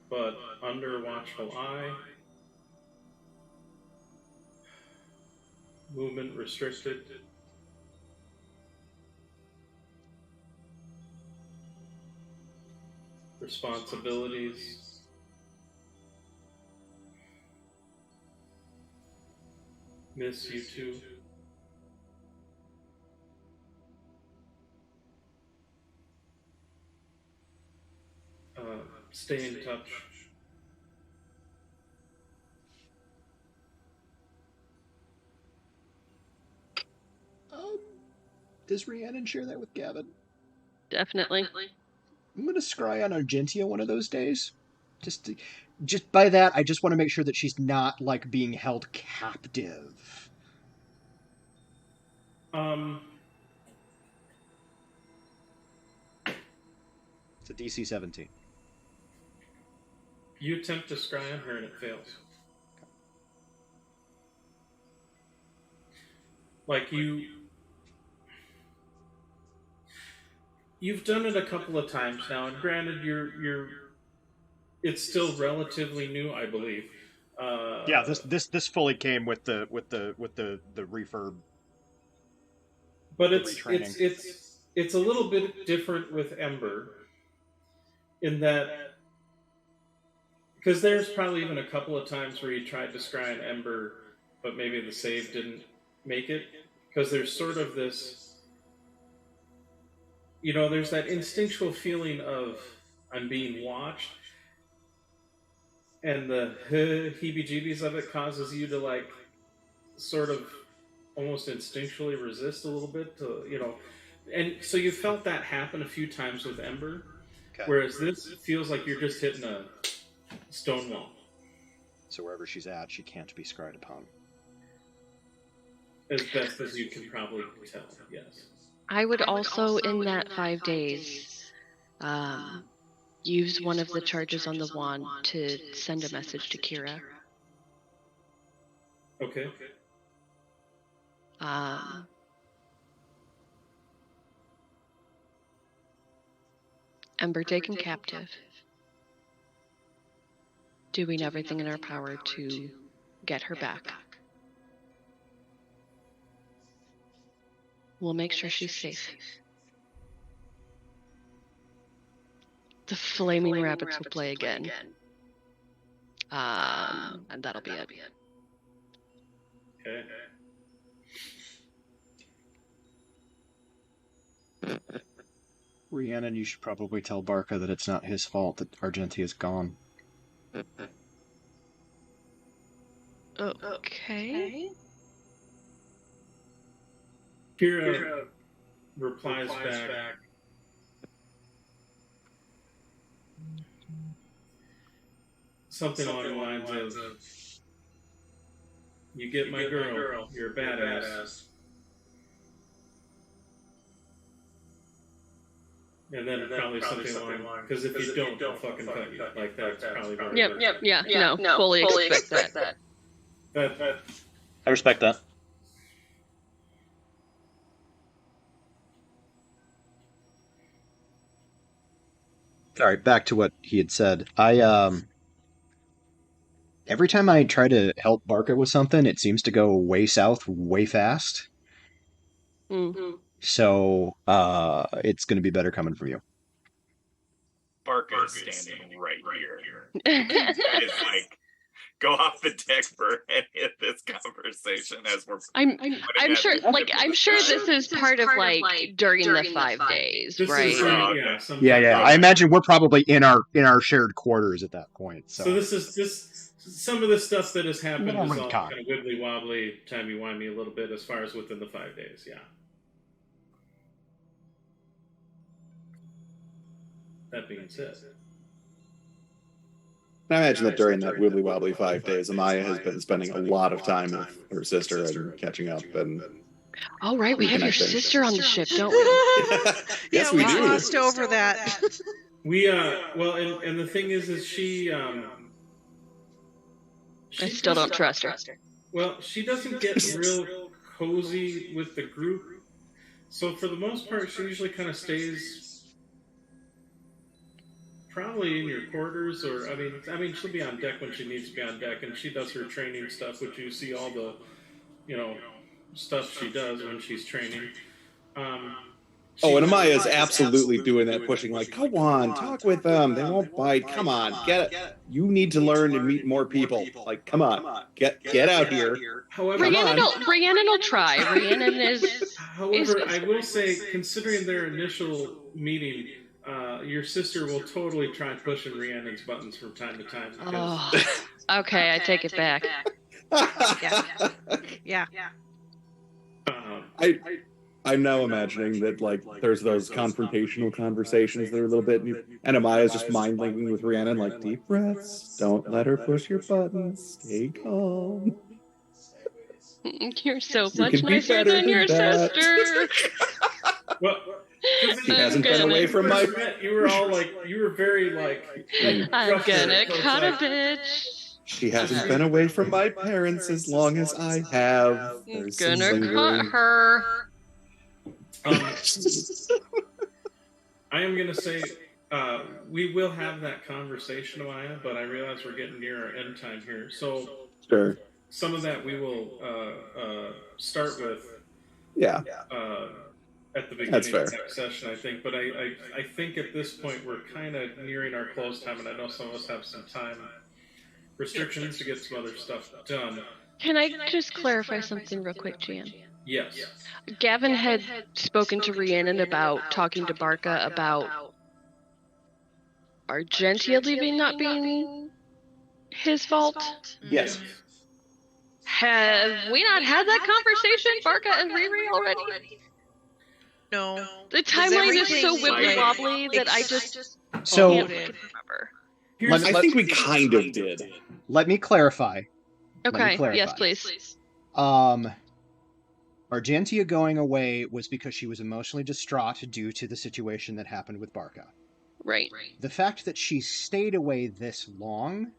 but under watchful eye. Movement restricted. Responsibilities. Miss you too. Stay in touch. Does Rhiannon share that with Gavin? Definitely. I'm going to scry on Argentia one of those days. Just by that, I just want to make sure that she's not, like, being held captive. It's a DC 17. You attempt to scry on her and it fails. Like you've done it a couple of times now, and granted, it's still relatively new, I believe. Yeah, this fully came with the refurb. But it's a little bit different with Ember, in that, because there's probably even a couple of times where you tried to scry on Ember, but maybe the save didn't make it, because there's sort of this, there's that instinctual feeling of I'm being watched, and the heebie-jeebies of it causes you to, like, sort of almost instinctually resist a little bit, and so you felt that happen a few times with Ember, whereas this feels like you're just hitting a stone wall. So wherever she's at, she can't be scryed upon. As best as you can probably tell, yes. I would also, in that 5 days, use one of the charges on the wand to send a message to Kira. Okay. Ember taken captive. Doing everything in our power to get her back. We'll make sure she's safe. The flaming rabbits will play again. And that'll be it. Okay. Rhiannon, you should probably tell Barca that it's not his fault that Argentia is gone. Okay. Kira replies back. Something along the lines of, "You get my girl, you're a badass." And then probably something along, because if you don't, I'll fucking cut you. Like, that's probably very Yep. No, fully expect that. I respect that. Sorry, back to what he had said. Every time I try to help Barca with something, it seems to go way south, way fast. So, it's going to be better coming from you. Barca is standing right here. It's like, go off the deck for any of this conversation as we're. I'm sure. I'm sure this is part of during the 5 days, right? Yeah. I imagine we're probably in our shared quarters at that point. So this is some of the stuff that has happened is all kind of wibbly wobbly, timey-wimey a little bit as far as within the 5 days. Yeah. That being said. I imagine that during that wibbly wobbly 5 days, Amaya has been spending a lot of time with her sister and catching up. And oh, right, we have your sister on the ship, don't we? Yes, we do. Glossed over that. We well, and the thing is she. I still don't trust her. Well, she doesn't get real cozy with the group, so for the most part, she usually kind of stays. Probably in your quarters, or I mean, she'll be on deck when she needs to be on deck, and she does her training stuff, which you see all the, stuff she does when she's training. And Amaya is absolutely doing that, pushing like, come on, talk with them. They won't bite. Come on, get it. You need to learn and meet more people. Like, come on, get out here. However, Rhiannon will try. Rhiannon is. However, I will say, considering their initial meeting. Your sister will totally try pushing Rhiannon's buttons from time to time. Okay, I take it back. Yeah. I'm now imagining that there's those confrontational conversations that are a little bit, and Amaya's just mind linking with Rhiannon, like deep breaths. Don't let her push your buttons. Stay calm. You're so much nicer than your sister. Well. She hasn't been away from my. You were all you were very I'm gonna cut a bitch. She hasn't been away from my parents as long as I have. I'm gonna cut her. I am gonna say we will have that conversation, Amaya, but I realize we're getting near our end time here. So sure. Some of that we will start with. Yeah. At the beginning of the next session, I think. But I think at this point we're kind of nearing our close time, and I know some of us have some time restrictions to get some other stuff done. Can I just clarify something real quick, Jan? Yes. Gavin had spoken to Rhiannon about talking to Barca about Argentia leaving not being his fault. Yes. Have we not had that conversation, Barca and Riri, already? No. The timeline is so wibbly wobbly that I just so can't remember. I think we kind of did. Let me clarify. Okay. Yes, please. Argentia going away was because she was emotionally distraught due to the situation that happened with Barca. Right. The fact that she stayed away this long,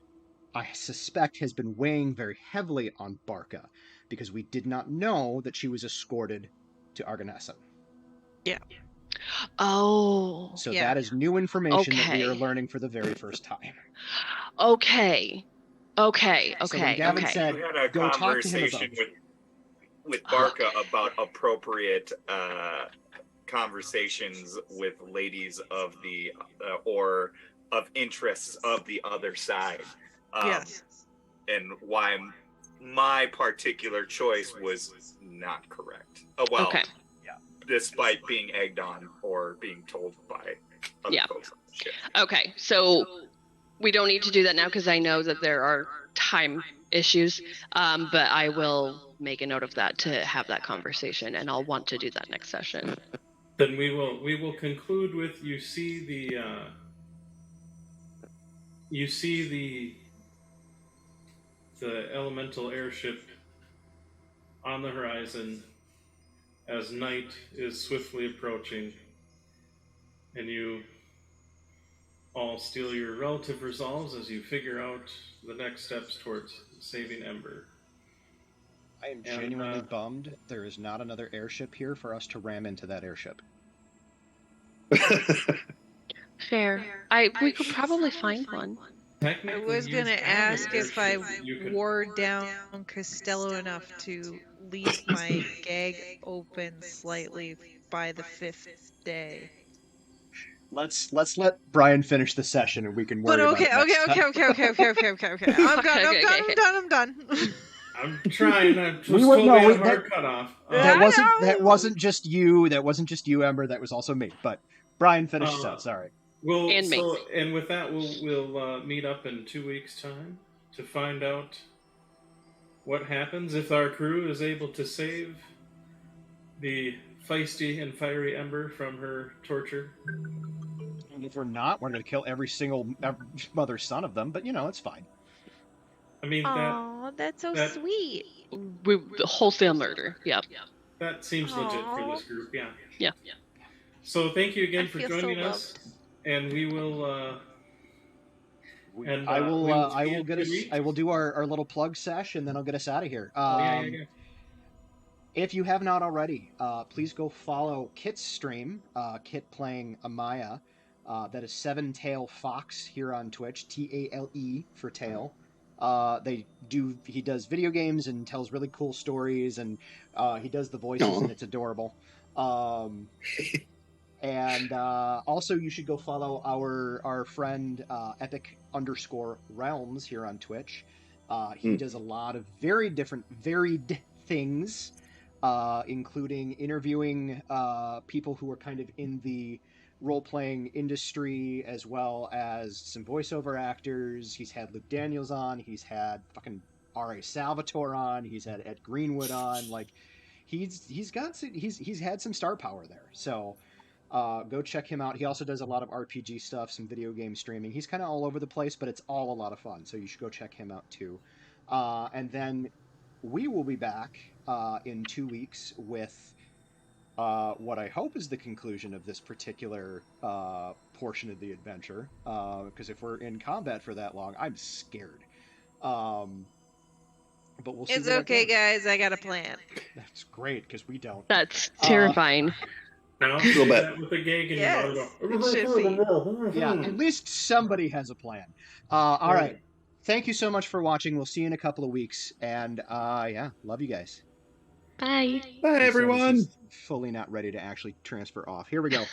I suspect, has been weighing very heavily on Barca, because we did not know that she was escorted to Arganessen. Yeah. Oh. So that is new information that we are Okay. learning for the very first time. Okay. So when Gavin said, You had a go talk to him conversation about... with Barca about appropriate conversations with ladies of the or of interests of the other side. Yes. And why my particular choice was not correct. Well, Okay. despite being egged on or being told by other folks on the ship. Okay, so we don't need to do that now because I know that there are time issues, but I will make a note of that to have that conversation, and I'll want to do that next session. Then we will conclude with you see the elemental airship on the horizon as night is swiftly approaching, and you all steel your relative resolves as you figure out the next steps towards saving Ember. I am genuinely bummed there is not another airship here for us to ram into that airship. Fair. We could probably find one. I was going to ask if I wore down Costello enough to leave my gag open slightly by the 5th day. Let's let Brian finish the session and we can worry about it next time. I'm done. I'm trying. I'm just totally a hard cutoff. That wasn't just you. That wasn't just you, Ember. That was also me. But Brian, finish this out. Sorry. And with that, we'll meet up in 2 weeks' time to find out what happens if our crew is able to save the feisty and fiery Ember from her torture. And if we're not, we're going to kill every single mother son of them. But it's fine. I mean, that's so sweet. The wholesale murder. Yeah. That seems legit for this group. Yeah. Yeah. So thank you again for joining us, and we will. I will do our little plug sesh, and then I'll get us out of here. If you have not already, please go follow Kit's stream. Kit playing Amaya. That is Seven Tail Fox here on Twitch. TALE for tail. He does video games and tells really cool stories, and he does the voices, and it's adorable. And also you should go follow our friend Epic_Realms here on Twitch. He does a lot of varied things, including interviewing people who are kind of in the role-playing industry, as well as some voiceover actors. He's had Luke Daniels on. He's had fucking R.A. Salvatore on. He's had Ed Greenwood on. Like, he's had some star power there. So go check him out. He also does a lot of RPG stuff, some video game streaming. He's kind of all over the place, but it's all a lot of fun. So you should go check him out too. And then we will be back in 2 weeks with what I hope is the conclusion of this particular portion of the adventure. Because if we're in combat for that long, I'm scared. But we'll see. It's okay, guys. I got a plan. That's great, because we don't. That's terrifying. Now, with the gag and yeah, at least somebody has a plan. All right. Thank you so much for watching. We'll see you in a couple of weeks. And love you guys. Bye. Bye, everyone. Fully not ready to actually transfer off. Here we go.